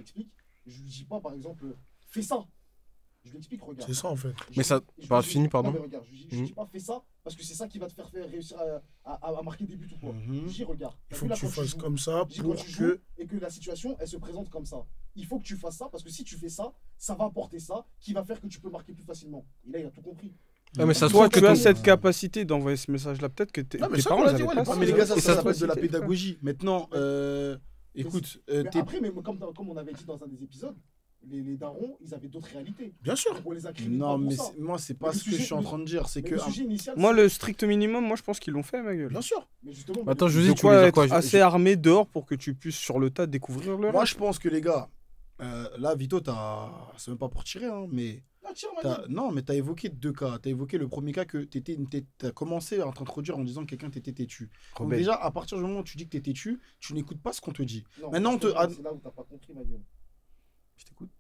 [SPEAKER 5] lui dis pas, par exemple, fais ça. Je lui explique, regarde.
[SPEAKER 4] C'est ça en fait.
[SPEAKER 3] Mais ça.
[SPEAKER 5] Je
[SPEAKER 3] Bah,
[SPEAKER 5] lui dis-
[SPEAKER 3] fini, pardon.
[SPEAKER 5] Non, mais regarde, je dis pas fais ça parce que c'est ça qui va te faire réussir à marquer des buts ou quoi. Je
[SPEAKER 2] Mhm.
[SPEAKER 5] dis regarde.
[SPEAKER 4] Il
[SPEAKER 5] t'as
[SPEAKER 4] faut
[SPEAKER 5] vu
[SPEAKER 4] que
[SPEAKER 5] là
[SPEAKER 4] tu
[SPEAKER 5] quand
[SPEAKER 4] fasses
[SPEAKER 5] joues,
[SPEAKER 4] comme ça
[SPEAKER 5] je dis
[SPEAKER 4] pour
[SPEAKER 5] quand tu joues
[SPEAKER 4] que.
[SPEAKER 5] et que la situation elle se présente comme ça. Il faut que tu fasses ça parce que si tu fais ça, ça va apporter ça qui va faire que tu peux marquer plus facilement. Et là il a tout compris.
[SPEAKER 3] Ah, mais ça se
[SPEAKER 1] Toi,
[SPEAKER 3] trouve que
[SPEAKER 1] tu as
[SPEAKER 3] ton-
[SPEAKER 1] cette capacité d'envoyer ce message-là. Peut-être que tes
[SPEAKER 4] Non, mais
[SPEAKER 1] tes
[SPEAKER 4] ça,
[SPEAKER 1] parents,
[SPEAKER 4] on l'a
[SPEAKER 1] ils
[SPEAKER 4] dit,
[SPEAKER 1] avaient
[SPEAKER 4] ouais,
[SPEAKER 1] pas
[SPEAKER 4] les
[SPEAKER 2] Ah,
[SPEAKER 4] parents,
[SPEAKER 2] mais les gars, ça,
[SPEAKER 3] Et
[SPEAKER 2] ça
[SPEAKER 3] ça
[SPEAKER 2] s'appelle de la
[SPEAKER 1] capacité, frère.
[SPEAKER 2] pédagogie. Maintenant, écoute,
[SPEAKER 5] Mais
[SPEAKER 2] t'es-
[SPEAKER 5] après, mais comme on avait dit dans un des épisodes, les darons, ils avaient d'autres réalités.
[SPEAKER 4] Bien sûr.
[SPEAKER 5] Donc on les incrimine
[SPEAKER 2] non,
[SPEAKER 5] pas pour
[SPEAKER 2] mais
[SPEAKER 5] ça.
[SPEAKER 2] moi, c'est pas
[SPEAKER 5] Mais le
[SPEAKER 2] ce que je
[SPEAKER 5] sujet-
[SPEAKER 2] suis en train de dire. C'est
[SPEAKER 5] Mais
[SPEAKER 2] que
[SPEAKER 5] le sujet initial,
[SPEAKER 1] Moi,
[SPEAKER 5] c'est-
[SPEAKER 1] le strict minimum, moi, je pense qu'ils l'ont fait, ma gueule.
[SPEAKER 4] Bien sûr.
[SPEAKER 5] mais justement,
[SPEAKER 3] Attends, je vous
[SPEAKER 1] De
[SPEAKER 3] dis, tu voulais
[SPEAKER 1] quoi
[SPEAKER 3] dire
[SPEAKER 1] être
[SPEAKER 3] quoi?
[SPEAKER 1] assez armé dehors pour que tu puisses, sur le tas, découvrir le
[SPEAKER 2] moi,
[SPEAKER 1] reste.
[SPEAKER 2] je pense que les gars, là, Vito, c'est même pas pour tirer, hein, mais
[SPEAKER 5] Ah, tiens, ma gueule.
[SPEAKER 2] non, mais t'as évoqué deux cas. T'as évoqué le premier cas que t'as commencé à t'introduire en disant que quelqu'un t'était têtu. Donc
[SPEAKER 1] Rebelle.
[SPEAKER 2] déjà, à partir du moment où tu dis que t'es têtu, tu n'écoutes pas ce qu'on te dit.
[SPEAKER 5] Non,
[SPEAKER 2] Maintenant, on te-
[SPEAKER 5] justement, c'est là où t'as pas compris, ma gueule.
[SPEAKER 2] Je t'écoute.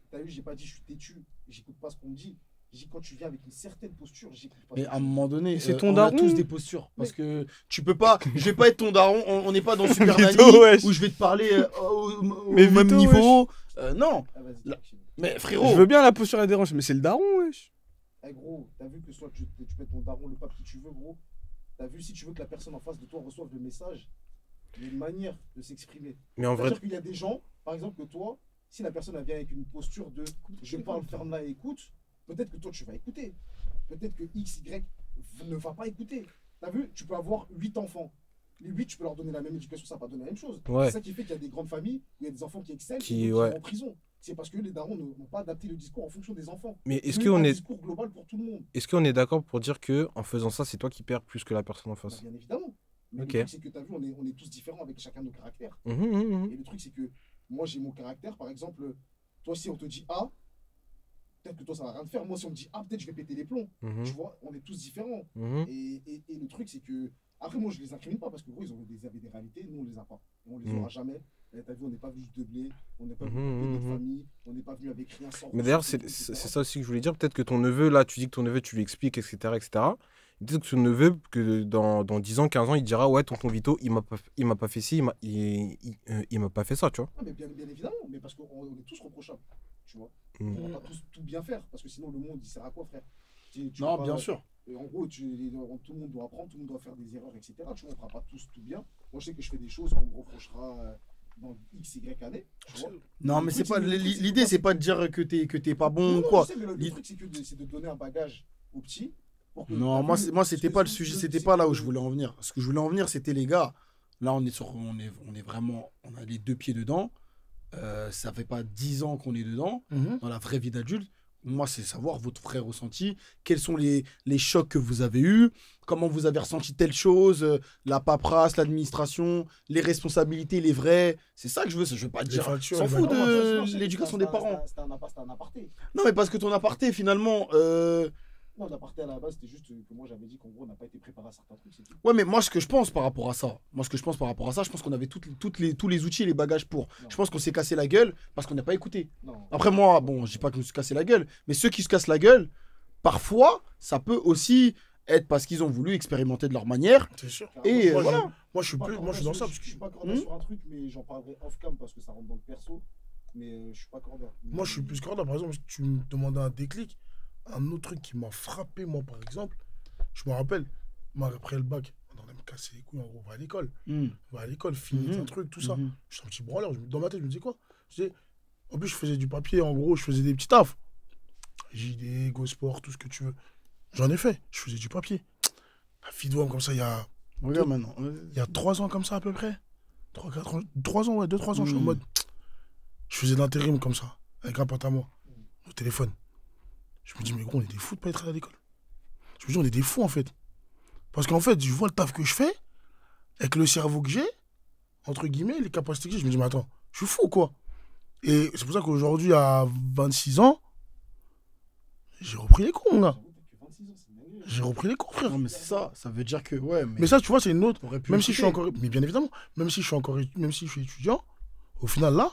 [SPEAKER 5] T'as vu, j'ai pas dit je suis têtu, j'écoute pas ce qu'on me dit. J'ai dit quand tu viens avec une certaine posture, j'écoute pas.
[SPEAKER 2] Mais
[SPEAKER 5] ce que
[SPEAKER 2] à un
[SPEAKER 5] tu dis.
[SPEAKER 2] moment donné,
[SPEAKER 1] c'est ton
[SPEAKER 2] on a
[SPEAKER 1] daron.
[SPEAKER 2] tous des postures. Parce que tu peux pas, je vais pas être ton daron, on n'est pas dans Super
[SPEAKER 1] Vito,
[SPEAKER 2] Nanny
[SPEAKER 1] wesh.
[SPEAKER 2] où je vais te parler au
[SPEAKER 1] Mais
[SPEAKER 2] même
[SPEAKER 1] Vito,
[SPEAKER 2] niveau. Non,
[SPEAKER 5] Ah, vas-y,
[SPEAKER 2] Là-
[SPEAKER 5] tranquille.
[SPEAKER 2] mais
[SPEAKER 1] Je
[SPEAKER 2] frérot,
[SPEAKER 1] veux bien la posture à dérange, mais c'est le daron, wesh.
[SPEAKER 5] Eh gros, t'as vu que soit tu peux être ton daron, le pape qui tu veux, gros. T'as vu si tu veux que la personne en face de toi reçoive le message, Il y a une manière de s'exprimer.
[SPEAKER 3] Mais en vrai,
[SPEAKER 5] C'est-à-dire qu'il y a des gens, par exemple, que toi, si la personne elle vient avec une posture de je parle, ferme-la et écoute, peut-être que toi tu vas écouter. Peut-être que X, Y ne va pas écouter. T'as vu, tu peux avoir 8 enfants. Les 8, tu peux leur donner la même éducation, ça va pas donner la même chose.
[SPEAKER 3] Ouais.
[SPEAKER 5] C'est ça qui fait qu'il y a des grandes familles où il y a des enfants qui excellent
[SPEAKER 3] Qui-
[SPEAKER 5] et qui
[SPEAKER 3] ouais.
[SPEAKER 5] vont en prison. C'est parce que les darons n'ont pas adapté le discours en fonction des enfants.
[SPEAKER 3] mais est-ce
[SPEAKER 5] Mais
[SPEAKER 3] qu'on
[SPEAKER 5] un
[SPEAKER 3] est,
[SPEAKER 5] discours global pour tout le monde.
[SPEAKER 3] est-ce qu'on est d'accord pour dire que en faisant ça, c'est toi qui perds plus que la personne en
[SPEAKER 5] Bah,
[SPEAKER 3] face?
[SPEAKER 5] bien évidemment. Mais
[SPEAKER 3] Ok.
[SPEAKER 5] le truc, c'est que tu as vu, on est tous différents avec chacun nos caractères. Et le truc, c'est que moi, j'ai mon caractère. Par exemple, toi, si on te dit A, peut-être que toi, ça va rien te faire. Moi, si on me dit A, peut-être je vais péter les plombs. Tu vois, on est tous différents. Et le truc, c'est que. Après, moi, je les incrimine pas parce que gros, ils avaient des réalités, nous, on les a pas. Et on les aura jamais. Et t'as vu, on n'est pas venu juste de blé, on n'est pas venu de notre famille, on n'est pas venu avec rien sans.
[SPEAKER 3] Mais d'ailleurs, c'est ça aussi que je voulais dire. Peut-être que ton neveu, là, tu dis que ton neveu, tu lui expliques, etc. etc. Peut-être que ton neveu, que dans 10 ans, 15 ans, il dira ouais, tonton Vito, il m'a pas fait ci, il m'a pas fait ça, tu vois.
[SPEAKER 5] Ah, mais bien évidemment, mais parce qu'on est tous reprochables. Tu vois.
[SPEAKER 3] Mm.
[SPEAKER 5] On va pas tous tout bien faire parce que sinon, le monde, il sert à quoi, frère? Tu
[SPEAKER 2] Non,
[SPEAKER 5] vas
[SPEAKER 2] bien
[SPEAKER 5] pas-
[SPEAKER 2] sûr.
[SPEAKER 5] Et en gros, tout le monde doit apprendre, tout le monde doit faire des erreurs, etc. Tu vois, on fera pas tous tout bien. Moi, je sais que je fais des choses qu'on me reprochera dans X, Y années. Tu vois.
[SPEAKER 2] Non,
[SPEAKER 5] Le
[SPEAKER 2] mais
[SPEAKER 5] truc,
[SPEAKER 2] c'est pas
[SPEAKER 5] le truc,
[SPEAKER 2] l'idée, c'est pas de dire que t'es pas bon ou
[SPEAKER 5] Non,
[SPEAKER 2] quoi.
[SPEAKER 5] je sais, mais le
[SPEAKER 2] L'idée-
[SPEAKER 5] truc, c'est de donner un bagage aux petits. Pour que,
[SPEAKER 2] Non,
[SPEAKER 5] t'as
[SPEAKER 2] moi,
[SPEAKER 5] vu,
[SPEAKER 2] moi c'était pas le sujet, c'était pas là où je
[SPEAKER 5] voulais.
[SPEAKER 2] voulais en venir. Ce que je voulais en venir, c'était les gars. Là, on est vraiment, on a les deux pieds dedans. Ça fait pas 10 ans qu'on est dedans, dans la vraie vie d'adulte. Moi, c'est savoir votre vrai ressenti, quels sont les chocs que vous avez eus, comment vous avez ressenti telle chose, la paperasse, l'administration, les responsabilités, les vrais. C'est ça que je veux. Je veux pas dire.
[SPEAKER 4] factures,
[SPEAKER 2] S'en
[SPEAKER 4] les
[SPEAKER 2] fout
[SPEAKER 4] valeurs.
[SPEAKER 2] de l'éducation des parents.
[SPEAKER 5] C'était un aparté.
[SPEAKER 2] Non, mais parce que ton aparté, finalement.
[SPEAKER 5] Non, l'aparté à la base, c'était juste que moi, j'avais dit qu'en gros, on n'a pas été préparé à certains trucs. C'est tout.
[SPEAKER 2] Ouais, mais moi, ce que je pense par rapport à ça, je pense qu'on avait tous les outils et les bagages pour.
[SPEAKER 5] Non.
[SPEAKER 2] Je pense qu'on s'est cassé la gueule parce qu'on n'a pas écouté.
[SPEAKER 5] Non.
[SPEAKER 2] Après, moi, bon, je dis pas que je me suis cassé la gueule, mais ceux qui se cassent la gueule, parfois, ça peut aussi être parce qu'ils ont voulu expérimenter de leur manière.
[SPEAKER 4] C'est sûr.
[SPEAKER 2] Et
[SPEAKER 4] Moi,
[SPEAKER 2] voilà.
[SPEAKER 4] moi, je suis dans ça.
[SPEAKER 5] Je
[SPEAKER 4] Parce que
[SPEAKER 5] suis pas corda sur un truc, mais j'en parlerai off-cam parce que ça rentre dans le perso. Mais je suis pas corda.
[SPEAKER 4] moi, je suis plus corda. Par exemple, si tu me demandais un déclic, un autre truc qui m'a frappé, moi, par exemple, je me rappelle, moi, après le bac, on allait me casser les couilles, en gros, va à l'école. Va à l'école, finis un truc, tout ça. Je suis un petit branleur. Dans ma tête, je me disais quoi? En plus, je faisais du papier, en gros, je faisais des petits tafs. JD, Go Sport, tout ce que tu veux. J'en ai fait. Je faisais du papier. La fille de Wam, comme ça, il y a
[SPEAKER 2] Regarde maintenant.
[SPEAKER 4] 3 ans comme ça à peu près. 3-4 ans. 3 ans, ouais, 2-3 ans, je suis en mode. Je faisais de l'intérim comme ça, avec un pote à moi, au téléphone. Je me dis, mais gros, on est des fous de pas être à l'école. Je me dis, on est des fous en fait. Parce qu'en fait, je vois le taf que je fais, avec le cerveau que j'ai, entre guillemets, les capacités que j'ai. Je me dis, mais attends, je suis fou quoi. Et c'est pour ça qu'aujourd'hui, à 26 ans, j'ai repris les cours, mon gars. J'ai repris les cours, frère.
[SPEAKER 2] Non, mais c'est ça. Ça veut dire que, ouais.
[SPEAKER 4] Mais ça, tu vois, c'est une autre.
[SPEAKER 2] T'aurais pu
[SPEAKER 4] Même si je suis
[SPEAKER 2] écouter.
[SPEAKER 4] encore. Mais bien évidemment, même si je suis étudiant, au final, là,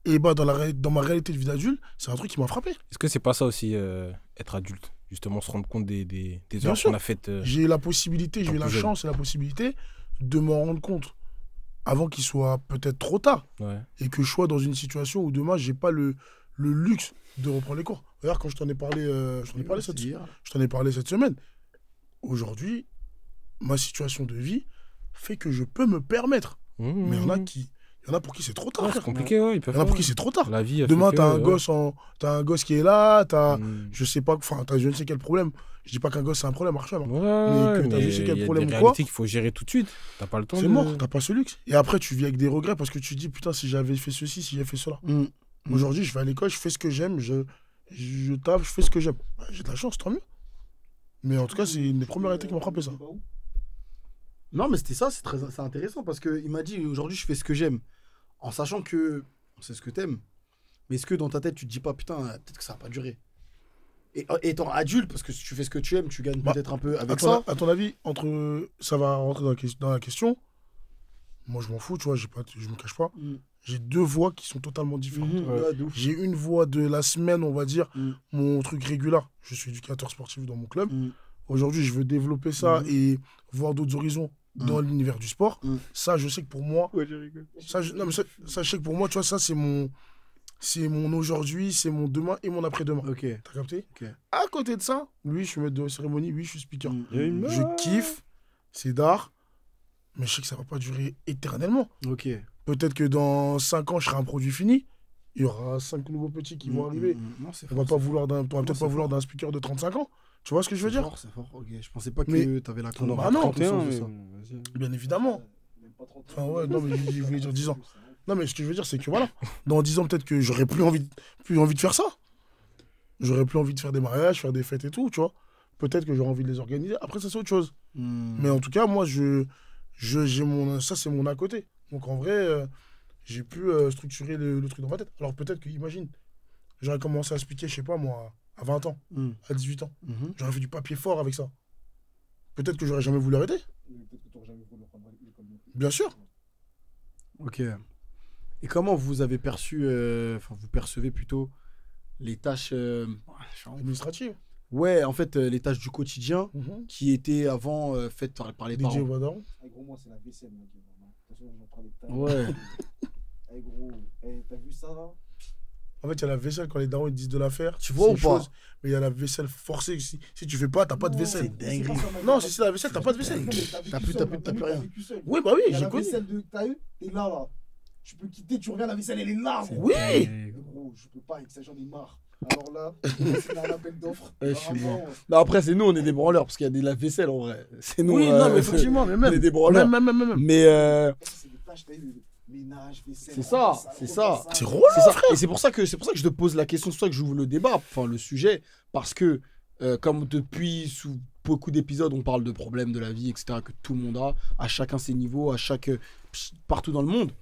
[SPEAKER 4] et bah, dans ma réalité de vie d'adulte, c'est un truc qui m'a frappé.
[SPEAKER 3] Est-ce que c'est pas ça aussi, être adulte? Justement, se rendre compte des
[SPEAKER 4] Bien
[SPEAKER 3] erreurs
[SPEAKER 4] sûr.
[SPEAKER 3] qu'on a faites.
[SPEAKER 4] J'ai eu la possibilité, j'ai eu la
[SPEAKER 3] plus jeune.
[SPEAKER 4] chance et la possibilité de m'en rendre compte avant qu'il soit peut-être trop tard
[SPEAKER 3] Ouais.
[SPEAKER 4] et que je sois dans une situation où demain, j'ai pas le luxe de reprendre les cours. Regarde, quand je t'en ai parlé, je t'en ai parlé cette semaine. Aujourd'hui, ma situation de vie fait que je peux me permettre. Mais il y en a pour qui c'est trop tard.
[SPEAKER 3] Ouais, c'est
[SPEAKER 4] frère.
[SPEAKER 3] compliqué, ouais.
[SPEAKER 4] Il y en a pour qui c'est trop tard.
[SPEAKER 3] La vie.
[SPEAKER 4] Demain, t'as
[SPEAKER 3] ouais.
[SPEAKER 4] t'as un gosse qui est là,
[SPEAKER 3] Mm.
[SPEAKER 4] je sais pas, enfin, t'as je ne sais quel problème. Je dis pas qu'un gosse c'est un problème, Archel.
[SPEAKER 3] Ouais,
[SPEAKER 4] que t'as
[SPEAKER 3] mais
[SPEAKER 4] vu c'est quel
[SPEAKER 3] il y a
[SPEAKER 4] problème
[SPEAKER 3] des
[SPEAKER 4] ou quoi.
[SPEAKER 3] réalités qu'il faut gérer tout de suite. T'as pas le temps.
[SPEAKER 4] C'est
[SPEAKER 3] de-
[SPEAKER 4] mort, t'as pas ce luxe. Et après, tu vis avec des regrets parce que tu te dis, putain, si j'avais fait ceci, si j'avais fait cela. Aujourd'hui, je vais à l'école, je fais ce que j'aime, je taffe, je fais ce que j'aime. Bah, j'ai de la chance, tant mieux. Mais en tout cas, c'est une des premières réalités qui m'a frappé, ça.
[SPEAKER 2] Non, mais c'était ça, c'est intéressant parce qu'il m'a dit aujourd'hui je fais ce que j'aime. En sachant que c'est ce que t'aimes. Mais est-ce que dans ta tête tu te dis pas putain, peut-être que ça va pas durer. Et étant adulte, parce que si tu fais ce que tu aimes, tu gagnes
[SPEAKER 4] Bah,
[SPEAKER 2] peut-être un peu avec
[SPEAKER 4] À
[SPEAKER 2] ça.
[SPEAKER 4] ton avis, ça va rentrer dans la question. Moi, je m'en fous, tu vois, je me cache pas. J'ai deux voix qui sont totalement différentes.
[SPEAKER 2] Ouais, de ouf.
[SPEAKER 4] J'ai une voix de la semaine, on va dire, mon truc régulier. Je suis éducateur sportif dans mon club. Aujourd'hui, je veux développer ça et voir d'autres horizons dans l'univers du sport. Ça, je sais que pour moi, ça, je sais que pour moi, tu vois, ça, c'est mon aujourd'hui, c'est mon demain et mon après-demain.
[SPEAKER 2] Ok.
[SPEAKER 4] T'as capté?
[SPEAKER 2] Ok.
[SPEAKER 4] À côté de ça, oui, je suis maître de cérémonie, oui, je suis speaker.
[SPEAKER 1] Il y a une
[SPEAKER 4] Je kiffe, c'est d'art. mais je sais que ça va pas durer éternellement.
[SPEAKER 2] Ok.
[SPEAKER 4] Peut-être que dans 5 ans, je serai un produit fini. Il y aura 5 nouveaux petits qui vont arriver.
[SPEAKER 2] Non, c'est
[SPEAKER 4] On
[SPEAKER 2] fort.
[SPEAKER 4] va pas vouloir d'un, on va
[SPEAKER 2] Non,
[SPEAKER 4] peut-être
[SPEAKER 2] c'est
[SPEAKER 4] pas vouloir
[SPEAKER 2] fort.
[SPEAKER 4] d'un speaker de 35 ans. Tu vois ce que je veux dire?
[SPEAKER 2] C'est fort, ok. Je pensais pas
[SPEAKER 4] Mais-
[SPEAKER 2] que t'avais la
[SPEAKER 1] On aura
[SPEAKER 4] Ah non,
[SPEAKER 1] 31,
[SPEAKER 2] conscience de
[SPEAKER 1] mais
[SPEAKER 2] ça.
[SPEAKER 1] bon, vas-y.
[SPEAKER 4] Bien évidemment.
[SPEAKER 5] Même pas 30
[SPEAKER 4] Enfin, ouais, non, mais il voulait dire 10 ans. Non, mais ce que je veux dire, c'est que voilà, dans 10 ans, peut-être que j'aurais plus envie de faire ça. J'aurais plus envie de faire des mariages, faire des fêtes et tout, tu vois. Peut-être que j'aurais envie de les organiser. Après, ça, c'est autre chose. Mais en tout cas, moi, ça, c'est mon à côté. Donc, en vrai, j'ai pu structurer le truc dans ma tête. Alors, peut-être que, imagine, j'aurais commencé à expliquer, je sais pas, moi, à 20 ans, à 18 ans. J'aurais fait du papier fort avec ça. Peut-être que j'aurais jamais voulu arrêter.
[SPEAKER 5] Peut-être que tu n'aurais jamais voulu reprendre l'école.
[SPEAKER 4] Bien sûr.
[SPEAKER 2] Ok. Et comment vous avez perçu, enfin vous percevez plutôt les tâches,
[SPEAKER 4] Administrative.
[SPEAKER 2] ouais, en fait les tâches du quotidien qui étaient avant faites par les
[SPEAKER 4] DJ
[SPEAKER 2] parents.
[SPEAKER 4] Vadon.
[SPEAKER 5] Hey, gros, moi, c'est la vaisselle, moi, qui est vraiment. De toute façon, j'en prends des tas.
[SPEAKER 2] Ouais.
[SPEAKER 5] Hey, gros, hey, t'as vu ça, là?
[SPEAKER 4] En fait, il y a la vaisselle quand les darons ils te disent de la faire.
[SPEAKER 2] Tu vois
[SPEAKER 4] c'est
[SPEAKER 2] ou
[SPEAKER 4] une
[SPEAKER 2] pas?
[SPEAKER 4] chose, mais il y a la vaisselle forcée. Si tu fais pas, t'as pas de vaisselle.
[SPEAKER 2] c'est dingue.
[SPEAKER 4] Non, si c'est la vaisselle, t'as pas de vaisselle.
[SPEAKER 2] T'as plus rien.
[SPEAKER 4] Oui, bah oui,
[SPEAKER 5] Il y a
[SPEAKER 4] j'ai
[SPEAKER 5] la
[SPEAKER 4] connu.
[SPEAKER 5] vaisselle de. T'as eu? T'es là, là. Tu peux quitter, tu regardes la vaisselle, elle est là. gros.
[SPEAKER 4] Oui.
[SPEAKER 5] Mais gros, je peux pas avec ça, j'en ai marre. Alors là, c'est un appel d'offres.
[SPEAKER 2] Ouais, je suis
[SPEAKER 5] Vraiment,
[SPEAKER 2] Non, après c'est nous on est des branleurs parce qu'il y a des lave-vaisselle en vrai. C'est nous.
[SPEAKER 4] Oui, non, mais effectivement, mais
[SPEAKER 2] on est
[SPEAKER 4] même.
[SPEAKER 2] des branleurs.
[SPEAKER 4] Même.
[SPEAKER 2] Mais
[SPEAKER 5] c'est des tâches, t'as eu ménage, vaisselle.
[SPEAKER 2] C'est ça,
[SPEAKER 5] repassage,
[SPEAKER 2] c'est ça.
[SPEAKER 5] repassage.
[SPEAKER 4] C'est relou.
[SPEAKER 2] c'est ça. Et c'est pour ça que je te pose la question, c'est pour ça que j'ouvre le débat, enfin le sujet, parce que comme depuis sous beaucoup d'épisodes on parle de problèmes de la vie, etc. que tout le monde a, à chacun ses niveaux, à chaque partout dans le monde,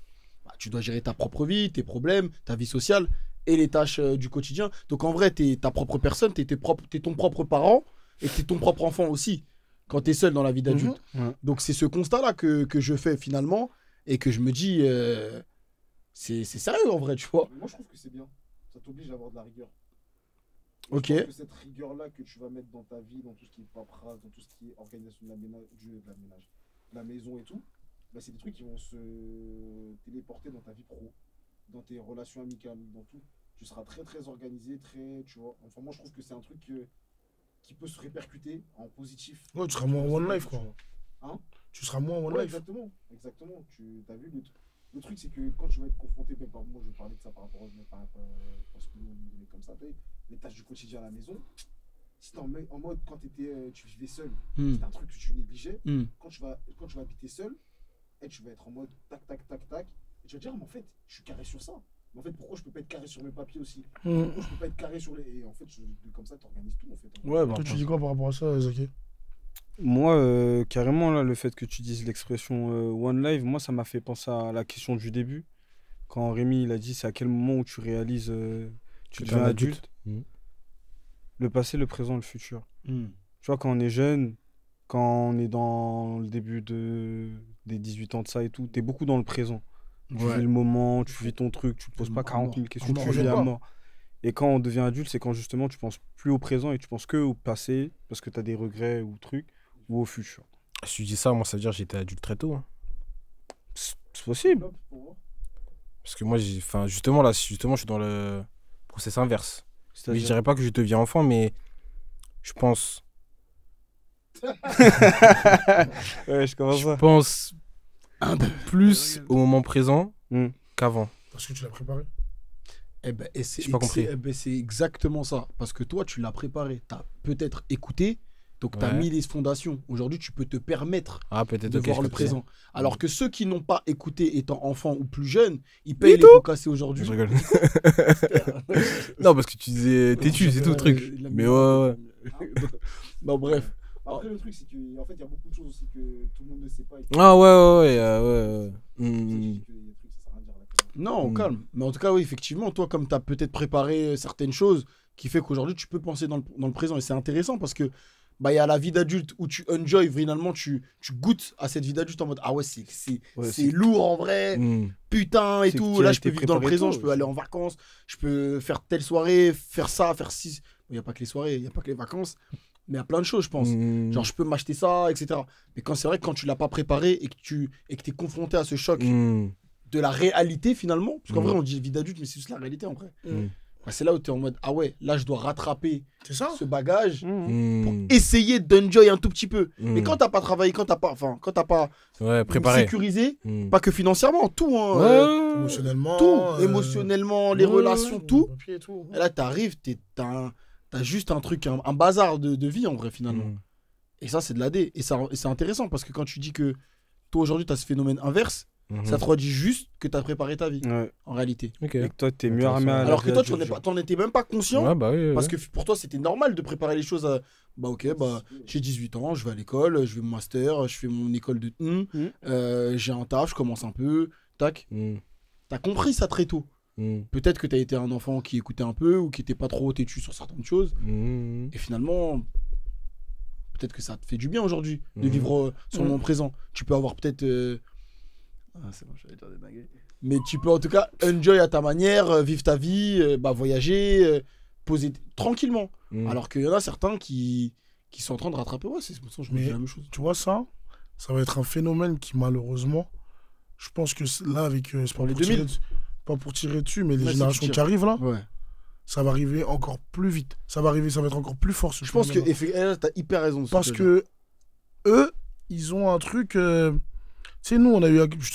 [SPEAKER 2] bah, tu dois gérer ta propre vie, tes problèmes, ta vie sociale et les tâches du quotidien. Donc en vrai t'es ta propre personne, t'es ton propre parent et t'es ton propre enfant aussi quand t'es seul dans la vie d'adulte.
[SPEAKER 1] Ouais.
[SPEAKER 2] Donc c'est ce constat-là que je fais finalement et que je me dis c'est sérieux en vrai, tu vois.
[SPEAKER 5] Mais moi, je trouve que c'est bien. Ça t'oblige à avoir de la rigueur.
[SPEAKER 2] Ok.
[SPEAKER 5] Je pense que cette rigueur-là que tu vas mettre dans ta vie, dans tout ce qui est paperasse, dans tout ce qui est organisation de la maison et tout, bah, c'est des trucs qui vont se téléporter dans ta vie pro, dans tes relations amicales, dans tout. Tu seras très très organisé, très, tu vois. Enfin, moi, je trouve que c'est un truc qui peut se répercuter en positif.
[SPEAKER 4] Ouais, tu seras moins one life, quoi.
[SPEAKER 5] Hein?
[SPEAKER 4] Tu seras moins one
[SPEAKER 5] Ouais,
[SPEAKER 4] life.
[SPEAKER 5] exactement. Tu as vu le truc, c'est que quand tu vas être confronté, même par moi, je vais parler de ça par rapport parce que nous, on est comme ça, les tâches du quotidien à la maison. Si t'es en mode quand tu vivais seul, c'est un truc que tu négligeais. Quand tu vas habiter seul, tu vas être en mode tac, tac, tac, tac. Et tu vas te dire, mais en fait, je suis carré sur ça. Mais en fait, pourquoi je peux pas être carré sur mes papiers aussi? Pourquoi je peux pas être carré sur les. Et en fait, comme ça, tu organises tout. En fait.
[SPEAKER 2] Ouais, bah,
[SPEAKER 4] Toi, tu dis quoi par rapport à ça, Zaki?
[SPEAKER 1] Moi, carrément, là, le fait que tu dises l'expression One Life, moi, ça m'a fait penser à la question du début. Quand Rémi, il a dit, c'est à quel moment où tu réalises, tu
[SPEAKER 3] Que t'es
[SPEAKER 1] deviens
[SPEAKER 3] un
[SPEAKER 1] adulte.
[SPEAKER 3] adulte.
[SPEAKER 1] Le passé, le présent, le futur. Tu vois, quand on est jeune, quand on est dans le début des 18 ans de ça et tout, t'es beaucoup dans le présent. Tu vis le moment, tu vis ton truc, tu te poses pas 40 000 questions,
[SPEAKER 4] À
[SPEAKER 1] tu
[SPEAKER 4] mort,
[SPEAKER 1] vis à
[SPEAKER 4] pas.
[SPEAKER 1] mort. Et quand on devient adulte, c'est quand justement tu penses plus au présent et tu penses que au passé, parce que tu as des regrets ou trucs, ou au futur.
[SPEAKER 3] Si tu dis ça, moi, ça veut dire que j'étais adulte très tôt. Hein.
[SPEAKER 1] C'est possible.
[SPEAKER 3] Parce que moi, justement, là, je suis dans le process inverse. Mais je
[SPEAKER 1] C'est-à-dire-
[SPEAKER 3] dirais pas que je deviens enfant, mais je pense.
[SPEAKER 1] Ouais, je commence
[SPEAKER 3] Je
[SPEAKER 1] ça.
[SPEAKER 3] pense un peu plus au moment présent
[SPEAKER 1] Hmm.
[SPEAKER 3] qu'avant.
[SPEAKER 4] Parce que tu l'as préparé.
[SPEAKER 2] Eh ben, et c'est
[SPEAKER 3] J'ai pas compris.
[SPEAKER 2] c'est exactement ça. Parce que toi, tu l'as préparé. Tu as peut-être écouté. Donc, tu as
[SPEAKER 3] Ouais.
[SPEAKER 2] mis les fondations. Aujourd'hui, tu peux te permettre
[SPEAKER 3] Ah, peut-être.
[SPEAKER 2] de
[SPEAKER 3] ok,
[SPEAKER 2] voir
[SPEAKER 3] je
[SPEAKER 2] le
[SPEAKER 3] capte ça.
[SPEAKER 2] présent. Alors que ceux qui n'ont pas écouté étant enfants ou plus jeunes, ils payent les pots cassés aujourd'hui.
[SPEAKER 3] Je rigole. Non, parce que tu disais têtu, c'est tout le truc. Mais ouais.
[SPEAKER 2] Non, bref.
[SPEAKER 5] Après, le truc, c'est qu'en fait, il y a beaucoup de choses aussi que tout le monde ne sait pas.
[SPEAKER 3] Ah, ouais.
[SPEAKER 2] Non, on
[SPEAKER 3] Hmm.
[SPEAKER 2] calme. Mais en tout cas, oui, effectivement, toi, comme tu as peut-être préparé certaines choses qui fait qu'aujourd'hui, tu peux penser dans le présent. Et c'est intéressant parce que bah, il y a la vie d'adulte où tu enjoy, finalement, tu goûtes à cette vie d'adulte en mode ah ouais,
[SPEAKER 1] Ouais,
[SPEAKER 2] c'est lourd en vrai, putain et
[SPEAKER 1] c'est
[SPEAKER 2] tout.
[SPEAKER 1] qui a
[SPEAKER 2] Là, je
[SPEAKER 1] été
[SPEAKER 2] peux vivre dans le
[SPEAKER 1] préparé
[SPEAKER 2] présent,
[SPEAKER 1] tôt
[SPEAKER 2] je peux
[SPEAKER 1] aussi.
[SPEAKER 2] aller en vacances, je peux faire telle soirée, faire ça, faire ci. Il n'y a pas que les soirées, il n'y a pas que les vacances, mais il y a plein de choses, je pense. Genre, je peux m'acheter ça, etc. Mais quand c'est vrai que quand tu l'as pas préparé et que tu es confronté à ce choc de la réalité, finalement, parce qu'en vrai, on dit vie d'adulte, mais c'est juste la réalité en vrai. bah, c'est là où tu es en mode, ah ouais, là, je dois rattraper
[SPEAKER 4] C'est ça.
[SPEAKER 2] ce bagage pour
[SPEAKER 3] Mm.
[SPEAKER 2] essayer d'enjoy un tout petit peu.
[SPEAKER 3] Mm.
[SPEAKER 2] Mais quand t'as pas travaillé, quand t'as pas
[SPEAKER 3] Ouais, préparé.
[SPEAKER 2] sécurisé,
[SPEAKER 3] Mm.
[SPEAKER 2] pas que financièrement, tout, hein,
[SPEAKER 3] Ouais.
[SPEAKER 4] Émotionnellement.
[SPEAKER 2] tout, émotionnellement, les relations, tout.
[SPEAKER 4] Papier et tout.
[SPEAKER 2] Et là, t'arrives, t'as juste un truc, un bazar de vie en vrai, finalement.
[SPEAKER 3] Mm.
[SPEAKER 2] Et ça, c'est de l'AD. Et c'est intéressant parce que quand tu dis que toi, aujourd'hui, t'as ce phénomène inverse,
[SPEAKER 3] Mhm.
[SPEAKER 2] ça te redit juste que t'as préparé ta vie,
[SPEAKER 1] Ouais.
[SPEAKER 2] en réalité.
[SPEAKER 3] Ok.
[SPEAKER 1] Et que toi, t'es mieux armé à la
[SPEAKER 2] Alors que
[SPEAKER 1] vie
[SPEAKER 2] toi,
[SPEAKER 1] adulte,
[SPEAKER 2] t'en étais même pas conscient.
[SPEAKER 3] Ouais, bah oui.
[SPEAKER 2] Parce que pour toi, c'était normal de préparer les choses à. Bah, ok, bah, j'ai 18 ans, je vais à l'école, je vais mon master, je fais mon école de. J'ai un taf, je commence un peu. Tac.
[SPEAKER 3] Mm.
[SPEAKER 2] T'as compris ça très tôt.
[SPEAKER 3] Mm.
[SPEAKER 2] Peut-être que t'as été un enfant qui écoutait un peu ou qui était pas trop têtu sur certaines choses.
[SPEAKER 3] Mm.
[SPEAKER 2] Et finalement, peut-être que ça te fait du bien aujourd'hui de
[SPEAKER 3] Mhm.
[SPEAKER 2] vivre sur le moment présent. Tu peux avoir peut-être. Ah, c'est bon, j'allais dire des dingueries. Mais tu peux en tout cas enjoy à ta manière, vivre ta vie, bah, voyager, poser tranquillement.
[SPEAKER 3] Mm.
[SPEAKER 2] Alors qu'il y en a certains qui sont en train de rattraper. Ouais, c'est pour ça que je me dis
[SPEAKER 4] Mais
[SPEAKER 2] la même chose.
[SPEAKER 4] tu vois, ça va être un phénomène qui, malheureusement, je pense que là, avec. C'est
[SPEAKER 2] Pour les 2000.
[SPEAKER 4] pas pour tirer dessus, mais les
[SPEAKER 2] Ouais, si
[SPEAKER 4] générations
[SPEAKER 2] tu tires.
[SPEAKER 4] qui arrivent là,
[SPEAKER 2] Ouais.
[SPEAKER 4] ça va arriver encore plus vite. Ça va être encore plus fort. Ce
[SPEAKER 2] Je pense que
[SPEAKER 4] phénomène-là.
[SPEAKER 2] t'as hyper raison. de ce
[SPEAKER 4] Parce
[SPEAKER 2] que tu veux dire.
[SPEAKER 4] que eux, ils ont un truc. Tu sais, nous, on a eu. Je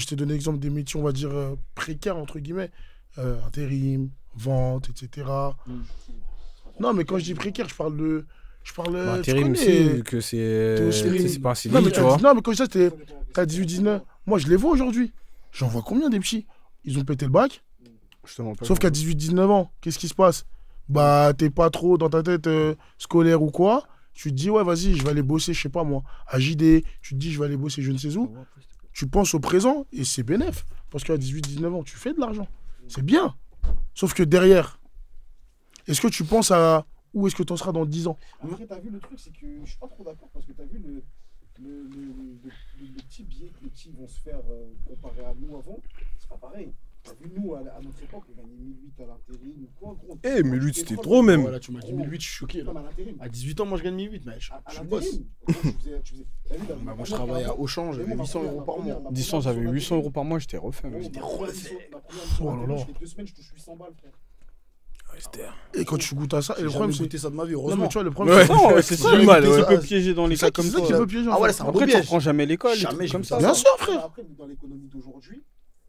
[SPEAKER 4] t'ai donné l'exemple des métiers, on va dire, précaires, entre guillemets. Intérim, vente, etc. Non, mais quand je dis précaire, je parle de.
[SPEAKER 3] Bah,
[SPEAKER 4] tu
[SPEAKER 3] intérim aussi,
[SPEAKER 4] connais.
[SPEAKER 3] vu que
[SPEAKER 4] T'es
[SPEAKER 3] c'est
[SPEAKER 4] aussi-
[SPEAKER 3] c'est pas un
[SPEAKER 4] Non,
[SPEAKER 3] CDI,
[SPEAKER 4] mais
[SPEAKER 3] tu vois.
[SPEAKER 4] non, mais quand je dis ça, t'as 18-19. Moi, je les vois aujourd'hui. J'en vois combien des petits? Ils ont pété le bac.
[SPEAKER 1] Justement, pas
[SPEAKER 4] Sauf qu'à
[SPEAKER 1] grand-chose.
[SPEAKER 4] 18-19 ans, qu'est-ce qui se passe? Bah, t'es pas trop dans ta tête scolaire ou quoi. Tu te dis, ouais, vas-y, je vais aller bosser, je sais pas moi, à JD. Tu te dis, je vais aller bosser, je ne sais où. Tu penses au présent et c'est bénéf. Parce qu'à 18-19 ans, tu fais de l'argent. C'est bien. Sauf que derrière, est-ce que tu penses à où est-ce que tu en seras dans 10 ans?
[SPEAKER 5] Après, t'as vu le truc, c'est que je suis pas trop d'accord parce que t'as vu le petit biais que les petits vont se faire comparé à nous avant, c'est pas pareil. T'as vu, nous, à notre époque, on gagnait 1008 à l'intérim ou quoi, gros.
[SPEAKER 3] Eh, 1008, c'était trop même.
[SPEAKER 2] Voilà, tu m'as dit 1008, je suis choqué. Là.
[SPEAKER 5] Comme à l'intérim.
[SPEAKER 2] À 18 ans, moi, je gagne 1008, mais je
[SPEAKER 5] À
[SPEAKER 2] suis boss.
[SPEAKER 5] l'intérim, tu faisais. T'as vu,
[SPEAKER 2] Bah, moi, je travaille à Auchan, j'avais 800 € par mois.
[SPEAKER 1] 10 ans, j'avais 800 € par mois, j'étais refait.
[SPEAKER 5] Ouais,
[SPEAKER 1] mec.
[SPEAKER 5] j'étais refait.
[SPEAKER 4] Oh là là.
[SPEAKER 5] Je fais 2 semaines, je touche 800 balles, frère.
[SPEAKER 4] Et quand tu goûtes à ça, et
[SPEAKER 2] J'ai
[SPEAKER 4] le
[SPEAKER 2] jamais
[SPEAKER 4] problème, c'est.
[SPEAKER 2] goûté ça de ma vie,
[SPEAKER 4] Non,
[SPEAKER 2] heureusement.
[SPEAKER 4] mais tu vois, le problème,
[SPEAKER 3] Ouais.
[SPEAKER 4] c'est.
[SPEAKER 1] Non, ouais, c'est ça,
[SPEAKER 3] du mal,
[SPEAKER 1] tu
[SPEAKER 3] ouais.
[SPEAKER 1] peux piéger dans les
[SPEAKER 4] C'est
[SPEAKER 1] cas
[SPEAKER 4] ça
[SPEAKER 1] comme
[SPEAKER 4] qui
[SPEAKER 1] ça.
[SPEAKER 4] peut piéger. en
[SPEAKER 2] Ah ouais,
[SPEAKER 4] fait.
[SPEAKER 2] c'est un
[SPEAKER 1] Après,
[SPEAKER 2] beau
[SPEAKER 1] tu
[SPEAKER 2] piège.
[SPEAKER 1] reprends jamais l'école,
[SPEAKER 2] Jamais,
[SPEAKER 1] des trucs
[SPEAKER 2] je
[SPEAKER 1] comme
[SPEAKER 2] fais
[SPEAKER 1] ça.
[SPEAKER 2] ça.
[SPEAKER 4] Bien sûr, frère.
[SPEAKER 5] Après, dans l'économie d'aujourd'hui,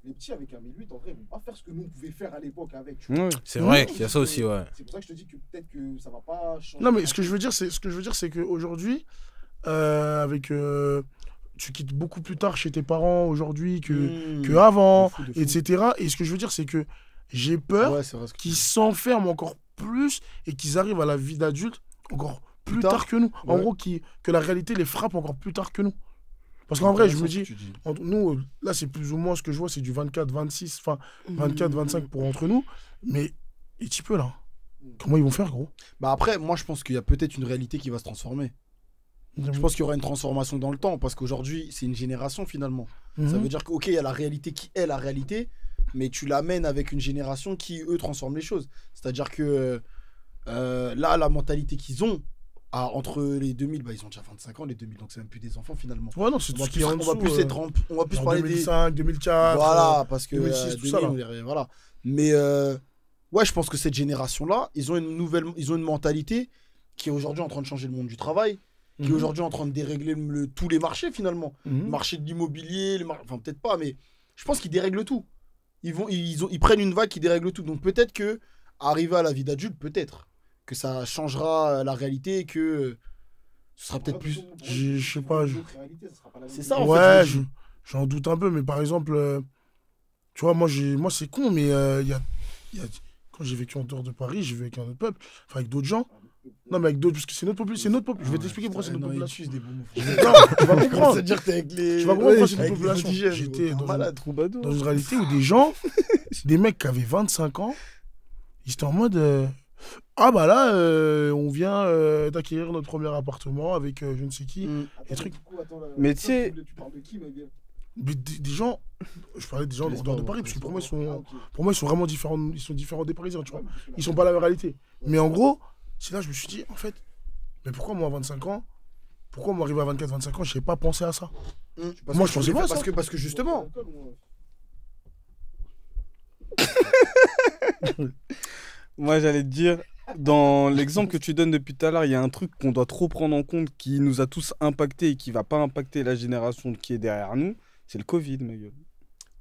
[SPEAKER 5] les petits avec un 1008, en vrai, ils vont pas faire ce que nous, on pouvait faire à l'époque avec. Tu vois.
[SPEAKER 1] Ouais.
[SPEAKER 3] C'est vrai qu'il y a ça aussi, ouais.
[SPEAKER 5] C'est pour ça que je te dis que peut-être que ça va pas changer.
[SPEAKER 4] Non, mais ce que je veux dire, c'est qu'aujourd'hui, avec. Tu quittes beaucoup plus tard chez tes parents aujourd'hui que avant,
[SPEAKER 2] De fou, de fou.
[SPEAKER 4] etc. Et ce que je veux dire, c'est que j'ai peur
[SPEAKER 2] Ouais, c'est vrai. ce que tu
[SPEAKER 4] qu'ils
[SPEAKER 2] dis.
[SPEAKER 4] s'enferment encore plus et qu'ils arrivent à la vie d'adulte encore plus tard que nous. En
[SPEAKER 2] Ouais.
[SPEAKER 4] gros, que la réalité les frappe encore plus tard que nous. Parce qu'en vrai, je me dis, nous, là, c'est plus ou moins ce que je vois, c'est du 24-26, enfin 24-25 pour entre nous. Mais les petits peu là, comment ils vont faire, gros?
[SPEAKER 2] Bah après, moi, je pense qu'il y a peut-être une réalité qui va se transformer. Je pense qu'il y aura une transformation dans le temps parce qu'aujourd'hui, c'est une génération finalement. Ça
[SPEAKER 4] Mhm.
[SPEAKER 2] veut dire qu'ok, il y a la réalité qui est la réalité, mais tu l'amènes avec une génération qui, eux, transforme les choses. C'est-à-dire que là, la mentalité qu'ils ont, entre les 2000, bah, ils ont déjà 25 ans, les 2000, donc c'est même plus des enfants finalement.
[SPEAKER 4] Ouais, non, c'est
[SPEAKER 2] On
[SPEAKER 4] tout
[SPEAKER 2] va
[SPEAKER 4] ce qui
[SPEAKER 2] plus,
[SPEAKER 4] est en
[SPEAKER 2] on va
[SPEAKER 4] dessous,
[SPEAKER 2] plus être on va plus
[SPEAKER 4] genre
[SPEAKER 2] parler des...
[SPEAKER 4] 2005, 2004.
[SPEAKER 2] Voilà, parce que
[SPEAKER 4] 2006, tout ça, là.
[SPEAKER 2] voilà. Mais ouais, je pense que cette génération-là, ils ont une mentalité qui est aujourd'hui en train de changer le monde du travail, qui est
[SPEAKER 4] Mhm.
[SPEAKER 2] aujourd'hui en train de dérégler tous les marchés finalement.
[SPEAKER 4] Mhm.
[SPEAKER 2] Le marché de l'immobilier, enfin peut-être pas, mais je pense qu'ils dérèglent tout. Ils prennent une vague qui dérègle tout. Donc peut-être que, arrivé à la vie d'adulte, peut-être que ça changera la réalité et que ce sera peut-être plus...
[SPEAKER 4] Je sais pas,
[SPEAKER 2] C'est ça en
[SPEAKER 4] Ouais,
[SPEAKER 2] fait. je me dis.
[SPEAKER 4] j'en doute un peu, mais par exemple, tu vois, moi c'est con, mais quand j'ai vécu en dehors de Paris, j'ai vécu avec un autre peuple, enfin avec d'autres gens. Non, mais avec d'autres, parce que c'est notre population. Je vais t'expliquer pourquoi c'est notre population.
[SPEAKER 2] des bons mots.
[SPEAKER 4] Non, tu vas comprendre.
[SPEAKER 2] C'est-à-dire que t'es avec les...
[SPEAKER 4] Tu vas comprendre pourquoi c'est
[SPEAKER 2] avec
[SPEAKER 4] une
[SPEAKER 2] les
[SPEAKER 4] population.
[SPEAKER 2] indigènes,
[SPEAKER 4] J'étais
[SPEAKER 2] gros,
[SPEAKER 4] dans
[SPEAKER 2] malade.
[SPEAKER 1] Troubadour.
[SPEAKER 4] Dans une réalité où des gens, des mecs qui avaient 25 ans, ils étaient en mode ah bah là, on vient d'acquérir notre premier appartement avec je ne sais qui. Les trucs.
[SPEAKER 1] Mais tu sais-
[SPEAKER 5] Tu parles de qui, ma gueule?
[SPEAKER 4] Mais des gens, je parlais des gens en dehors de Paris, parce que pour moi, ils sont vraiment différents, ils sont différents des Parisiens, tu vois. Ils sont pas la même réalité. Mais en gros, c'est là que je me suis dit, en fait, mais pourquoi moi à 25 ans, pourquoi moi arrivé à 24-25 ans, je n'avais pas pensé à ça? Moi, je pensais pas à ça.
[SPEAKER 2] Parce que justement,
[SPEAKER 1] Moi, j'allais te dire, dans l'exemple que tu donnes depuis tout à l'heure, il y a un truc qu'on doit trop prendre en compte qui nous a tous impactés et qui va pas impacter la génération qui est derrière nous. C'est le Covid, ma gueule.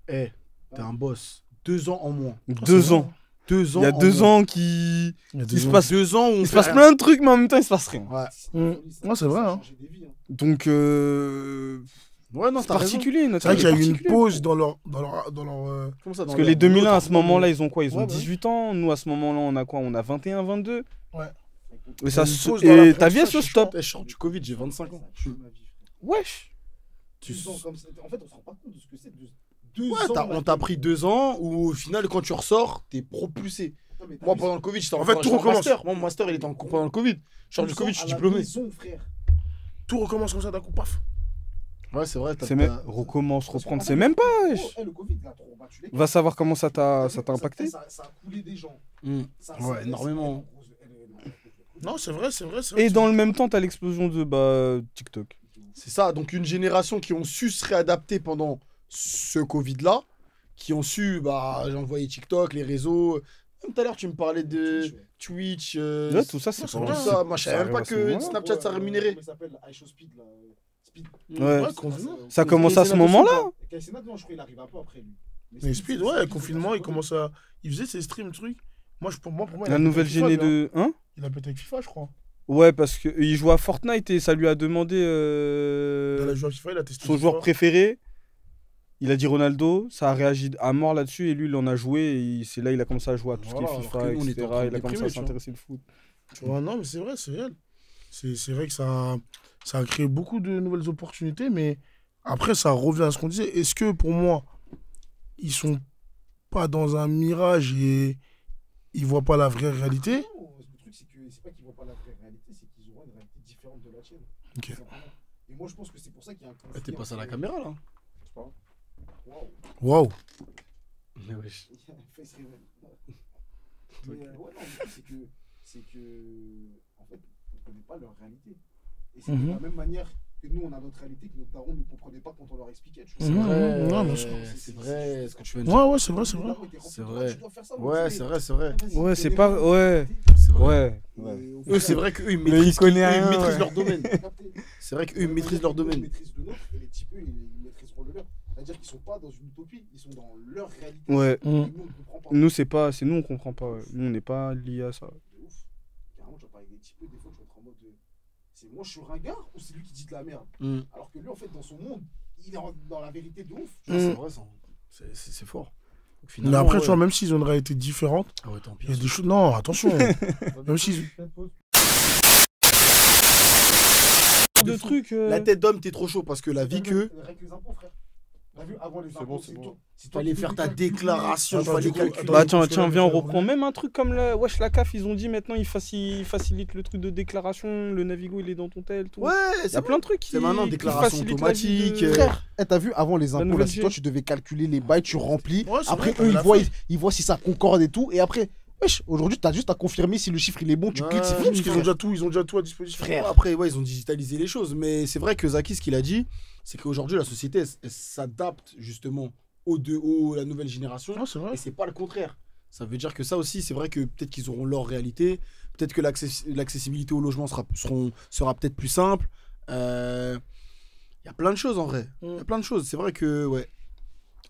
[SPEAKER 2] Eh, t'es un boss. 2 ans en moins.
[SPEAKER 1] 2 ans.
[SPEAKER 2] 2 ans.
[SPEAKER 1] Il y a
[SPEAKER 2] en
[SPEAKER 1] 2
[SPEAKER 2] moins.
[SPEAKER 1] ans qui.
[SPEAKER 4] Il y a
[SPEAKER 1] Il se
[SPEAKER 4] ans.
[SPEAKER 1] passe
[SPEAKER 2] 2 ans où on
[SPEAKER 1] Il se
[SPEAKER 2] fait
[SPEAKER 1] passe
[SPEAKER 2] rien.
[SPEAKER 1] plein de trucs, mais en même temps, il se passe rien.
[SPEAKER 2] Ouais.
[SPEAKER 4] Ouais, c'est vrai, hein.
[SPEAKER 1] Donc,
[SPEAKER 2] Ouais, non,
[SPEAKER 1] c'est
[SPEAKER 2] t'as raison.
[SPEAKER 1] particulier.
[SPEAKER 4] C'est vrai qu'il y a eu une
[SPEAKER 1] particulier.
[SPEAKER 4] pause dans leur.
[SPEAKER 2] Comment ça,
[SPEAKER 1] Parce que les 2001, à ce moment-là, ils ont quoi? Ils ont
[SPEAKER 2] Ouais, bah
[SPEAKER 1] 18 ans. Nous, à ce moment-là, on a quoi? On a 21, 22.
[SPEAKER 4] Ouais.
[SPEAKER 1] Et ça
[SPEAKER 4] Il y a une
[SPEAKER 1] se...
[SPEAKER 4] pause dans la
[SPEAKER 1] Et ta vie, elle se
[SPEAKER 4] presse, ça,
[SPEAKER 1] stoppe.
[SPEAKER 2] Je sors du Covid, j'ai 25 ans.
[SPEAKER 1] Wesh.
[SPEAKER 5] 2 ans comme ça. En fait, on se rend pas compte de ce que c'est. 2
[SPEAKER 2] Ouais,
[SPEAKER 5] ans.
[SPEAKER 2] on t'a pris 2 ans où au final, quand tu ressors, t'es propulsé. Moi, pendant le Covid, j'étais
[SPEAKER 4] En fait, tout recommence.
[SPEAKER 2] master. Moi, mon master, il était pendant le Covid. Je sors du Covid, je suis diplômé.
[SPEAKER 4] Tout recommence comme ça d'un coup, paf.
[SPEAKER 2] Ouais, c'est vrai.
[SPEAKER 1] C'est même... Recommence, reprendre. C'est même pas, wesh.
[SPEAKER 5] Le Covid, là, trop battu les
[SPEAKER 1] Va savoir comment ça t'a impacté.
[SPEAKER 5] Ça a coulé des gens.
[SPEAKER 2] Ouais, énormément.
[SPEAKER 4] Non, c'est vrai.
[SPEAKER 1] Et dans le même temps, t'as l'explosion de TikTok.
[SPEAKER 2] C'est ça, donc une génération qui ont su se réadapter pendant ce Covid-là, qui ont su, j'ai envoyé TikTok, les réseaux. Même tout à l'heure, tu me parlais de Twitch.
[SPEAKER 1] Ouais, tout ça, c'est
[SPEAKER 4] ça,
[SPEAKER 1] pas
[SPEAKER 4] ouais.
[SPEAKER 2] Tout ça. Moi, je savais
[SPEAKER 1] Ça
[SPEAKER 2] même pas
[SPEAKER 1] arrive à ce
[SPEAKER 2] que
[SPEAKER 1] moment-là.
[SPEAKER 2] Snapchat, ça rémunérait.
[SPEAKER 5] Ça s'appelle iShow Speed, là. Speed.
[SPEAKER 1] Ouais.
[SPEAKER 4] confinement.
[SPEAKER 1] Ça commence à ce moment-là.
[SPEAKER 5] Kaysenat, non, je crois qu'il arrive un peu après lui.
[SPEAKER 4] Mais Speed, ouais, confinement, il commence à. Il faisait ses streams, trucs. Pour moi, il a
[SPEAKER 1] La
[SPEAKER 4] pété
[SPEAKER 1] nouvelle
[SPEAKER 4] avec FIFA,
[SPEAKER 1] génée
[SPEAKER 4] lui, hein.
[SPEAKER 1] de... Hein?
[SPEAKER 4] Il a pété avec FIFA, je crois.
[SPEAKER 1] Ouais, parce qu'il joue à Fortnite et ça lui a demandé
[SPEAKER 4] Il a joué à FIFA, il a testé
[SPEAKER 1] son
[SPEAKER 4] FIFA.
[SPEAKER 1] joueur préféré. Il a dit Ronaldo, ça a réagi à mort là-dessus et lui il en a joué et c'est là il a commencé à jouer à tout ce qui
[SPEAKER 2] Voilà,
[SPEAKER 1] est
[SPEAKER 2] alors
[SPEAKER 1] FIFA,
[SPEAKER 2] que nous, on était
[SPEAKER 1] etc.
[SPEAKER 2] en train de
[SPEAKER 1] Il a commencé à
[SPEAKER 2] déprimer, tu vois.
[SPEAKER 1] s'intéresser au foot.
[SPEAKER 4] Tu vois, non, mais c'est vrai, c'est réel. C'est vrai que ça a créé beaucoup de nouvelles opportunités, mais après, ça revient à ce qu'on disait. Est-ce que pour moi, ils sont pas dans un mirage et ils voient pas la vraie réalité?
[SPEAKER 5] Non, le truc, c'est que c'est pas qu'ils voient pas la vraie réalité, c'est qu'ils auront une réalité différente de la tienne.
[SPEAKER 4] Ok.
[SPEAKER 5] Simplement. Et moi, je pense que c'est pour ça qu'il y a un conflit.
[SPEAKER 2] T'es passé à la caméra, là.
[SPEAKER 5] Waouh.
[SPEAKER 4] Waouh.
[SPEAKER 2] Mais wesh.
[SPEAKER 5] Il y a un face reveal. Mais ouais, non, le truc, c'est que, en fait, on ne connaît pas leur réalité. Et c'est de la même manière que nous, on a notre réalité que nos darons ne comprenaient pas quand on leur expliquait. Tu vois.
[SPEAKER 2] C'est vrai,
[SPEAKER 4] Non, bien sûr.
[SPEAKER 2] c'est vrai ce que tu veux dire.
[SPEAKER 4] Ouais, c'est vrai, c'est vrai.
[SPEAKER 2] C'est vrai.
[SPEAKER 5] Tu dois faire ça,
[SPEAKER 2] Ouais, c'est vrai, c'est vrai.
[SPEAKER 5] Vas-y,
[SPEAKER 1] Ouais, c'est
[SPEAKER 5] connais
[SPEAKER 1] pas...
[SPEAKER 5] pas.
[SPEAKER 1] Ouais,
[SPEAKER 2] C'est vrai.
[SPEAKER 1] ouais.
[SPEAKER 5] Et au
[SPEAKER 2] Eux,
[SPEAKER 5] final,
[SPEAKER 2] c'est vrai qu'eux, ils
[SPEAKER 1] Mais
[SPEAKER 2] maîtrisent,
[SPEAKER 1] ils connaissent
[SPEAKER 2] eux, ils
[SPEAKER 1] rien,
[SPEAKER 2] maîtrisent
[SPEAKER 1] ouais.
[SPEAKER 2] leur domaine. C'est vrai qu'eux, ils maîtrisent leur
[SPEAKER 5] Ils
[SPEAKER 2] domaine.
[SPEAKER 5] maîtrisent le nôtre et les types, eux, ils maîtriseront le leur. C'est-à-dire qu'ils sont pas dans une utopie, ils sont dans leur réalité.
[SPEAKER 1] Ouais.
[SPEAKER 5] Et nous, on ne comprend pas.
[SPEAKER 1] Nous c'est pas... C'est nous on comprend pas. Ouais. Nous on n'est pas liés à ça.
[SPEAKER 5] De ouf. Carrément, tu vas parler avec des types, des fois, tu vas être en mode de... C'est moi, je suis ringard ou c'est lui qui dit de la merde? Alors que lui, en fait, dans son monde, il est dans la vérité de ouf. Tu vois,
[SPEAKER 2] C'est vrai, ça. C'est fort. Donc,
[SPEAKER 4] Mais
[SPEAKER 2] finalement,
[SPEAKER 4] après,
[SPEAKER 2] ouais.
[SPEAKER 4] tu vois, même s'ils ont une réalité différente,
[SPEAKER 2] Ah ouais, tant pis.
[SPEAKER 4] il y a des choses. Non, attention. Même s'ils.
[SPEAKER 1] De trucs...
[SPEAKER 2] La tête d'homme, t'es trop chaud parce que la vie que.
[SPEAKER 5] Rien que les impôts, frère. T'as vu, avant les impôts,
[SPEAKER 2] c'est bon.
[SPEAKER 5] toi- c'est toi
[SPEAKER 2] Fallait
[SPEAKER 5] qui
[SPEAKER 2] faire
[SPEAKER 5] devais
[SPEAKER 2] ta
[SPEAKER 5] calculer.
[SPEAKER 2] déclaration,
[SPEAKER 4] Attends,
[SPEAKER 2] fallait
[SPEAKER 4] du coup,
[SPEAKER 2] calculer.
[SPEAKER 4] attends,
[SPEAKER 1] Bah
[SPEAKER 4] du coup,
[SPEAKER 1] tiens,
[SPEAKER 4] parce que
[SPEAKER 1] viens, on
[SPEAKER 4] là,
[SPEAKER 1] reprend même un truc comme la... Wesh, la CAF, ils ont dit maintenant ils facilitent le truc de déclaration, le Navigo il est dans ton tel, tout.
[SPEAKER 2] Ouais,
[SPEAKER 1] Il y
[SPEAKER 2] c'est
[SPEAKER 1] a plein de trucs qui...
[SPEAKER 2] C'est maintenant
[SPEAKER 1] qui
[SPEAKER 2] déclaration
[SPEAKER 1] facilitent la vie
[SPEAKER 2] automatique.
[SPEAKER 1] de-
[SPEAKER 6] Frère, t'as vu, avant les impôts,
[SPEAKER 1] nouvelle
[SPEAKER 6] là, c'est toi,
[SPEAKER 1] G.
[SPEAKER 6] tu devais calculer les bails, tu remplis.
[SPEAKER 4] Ouais, c'est
[SPEAKER 6] Après,
[SPEAKER 4] vrai,
[SPEAKER 6] eux,
[SPEAKER 4] on
[SPEAKER 6] ils
[SPEAKER 4] l'a
[SPEAKER 6] voient,
[SPEAKER 4] fait.
[SPEAKER 6] ils voient si ça concorde et tout. Et après, wesh, aujourd'hui, t'as juste à confirmer si le chiffre il est bon, tu cliques, c'est
[SPEAKER 2] Ouais,
[SPEAKER 6] fini.
[SPEAKER 4] Parce qu'ils ont déjà tout à disposition.
[SPEAKER 6] Frère.
[SPEAKER 2] Après, ouais, ils ont digitalisé les choses. Mais c'est vrai que Zaki, ce qu'il a dit, c'est qu'aujourd'hui, la société, elle s'adapte justement la nouvelle génération.
[SPEAKER 4] Ouais, c'est vrai.
[SPEAKER 2] Et c'est pas le contraire. Ça veut dire que ça aussi, c'est vrai que peut-être qu'ils auront leur réalité. Peut-être que l'accessibilité au logement sera peut-être plus simple. Il y a plein de choses en vrai. Il y a plein de choses. C'est vrai que, ouais.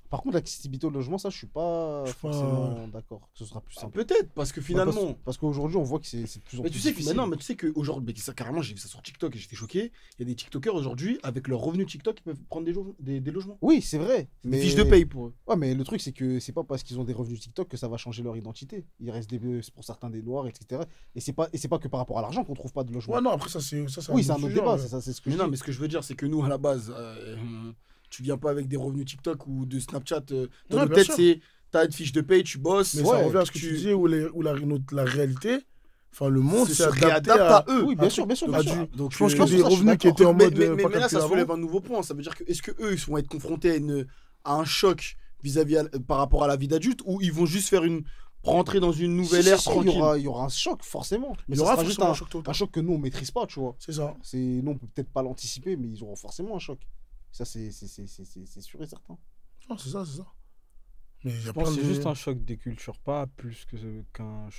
[SPEAKER 6] Par contre, l'accessibilité au logement, ça, je suis pas
[SPEAKER 4] Je suis pas-
[SPEAKER 6] forcément d'accord que ce sera plus simple.
[SPEAKER 2] Peut-être, parce que finalement.
[SPEAKER 6] Parce qu'aujourd'hui, on voit que c'est de plus en
[SPEAKER 2] Mais
[SPEAKER 6] plus
[SPEAKER 2] tu sais que
[SPEAKER 6] difficile.
[SPEAKER 2] maintenant, mais tu sais qu'aujourd'hui, ça carrément, j'ai vu ça sur TikTok et j'étais choqué. Il y a des TikTokers aujourd'hui, avec leur revenu TikTok, ils peuvent prendre des logements.
[SPEAKER 6] Oui, c'est vrai.
[SPEAKER 2] Des
[SPEAKER 6] Mais...
[SPEAKER 2] fiches de paye pour eux.
[SPEAKER 6] Ouais, mais le truc, c'est que c'est pas parce qu'ils ont des revenus TikTok que ça va changer leur identité. Il reste pour certains des noirs, etc. Et c'est pas que par rapport à l'argent qu'on trouve pas de logement.
[SPEAKER 4] Ouais, non, après, ça, c'est
[SPEAKER 6] Oui, c'est un
[SPEAKER 4] autre
[SPEAKER 6] autre
[SPEAKER 4] sujet,
[SPEAKER 6] débat,
[SPEAKER 4] ouais.
[SPEAKER 6] c'est ça, c'est ce que
[SPEAKER 2] Mais
[SPEAKER 6] je
[SPEAKER 2] non,
[SPEAKER 6] dis.
[SPEAKER 2] mais ce que je veux dire, c'est que nous, à la base, tu viens pas avec des revenus TikTok ou de Snapchat. Dans
[SPEAKER 4] Ouais,
[SPEAKER 2] notre
[SPEAKER 4] bien
[SPEAKER 2] tête,
[SPEAKER 4] sûr.
[SPEAKER 2] c'est t'as une fiche de paye, tu bosses.
[SPEAKER 4] Mais
[SPEAKER 2] ouais,
[SPEAKER 4] ça revient à ce que tu disais, où la réalité, enfin, le monde
[SPEAKER 2] se
[SPEAKER 4] s'est adapté
[SPEAKER 2] réadapte à eux.
[SPEAKER 6] Oui, bien sûr, bien sûr, bien
[SPEAKER 2] Donc,
[SPEAKER 6] sûr.
[SPEAKER 2] donc,
[SPEAKER 4] Je pense
[SPEAKER 2] euh,
[SPEAKER 4] que
[SPEAKER 6] ça,
[SPEAKER 4] des
[SPEAKER 6] je suis
[SPEAKER 4] revenus qui
[SPEAKER 6] d'accord.
[SPEAKER 4] étaient en mode.
[SPEAKER 2] mais
[SPEAKER 4] pas
[SPEAKER 2] là,
[SPEAKER 4] calculés
[SPEAKER 2] ça
[SPEAKER 4] avant.
[SPEAKER 2] soulève un nouveau point. Ça veut dire que est-ce que eux, ils vont être confrontés à un choc par rapport à la vie d'adulte, ou ils vont juste faire rentrer dans une nouvelle ère
[SPEAKER 6] Si,
[SPEAKER 2] tranquille.
[SPEAKER 6] il y aura un choc, forcément. Mais
[SPEAKER 4] Il y
[SPEAKER 6] ça
[SPEAKER 4] aura
[SPEAKER 6] sera juste
[SPEAKER 4] forcément
[SPEAKER 6] un,
[SPEAKER 4] un choc tôt ou tard.
[SPEAKER 6] un choc que nous, on maîtrise pas, tu vois.
[SPEAKER 4] C'est ça.
[SPEAKER 6] Nous, on peut peut-être pas l'anticiper, mais ils auront forcément un choc. Ça, c'est sûr et certain.
[SPEAKER 4] Non, c'est ça. Mais il y a
[SPEAKER 1] Je pense
[SPEAKER 4] plein
[SPEAKER 1] que
[SPEAKER 4] de.
[SPEAKER 1] c'est juste un choc des cultures, pas plus qu'un...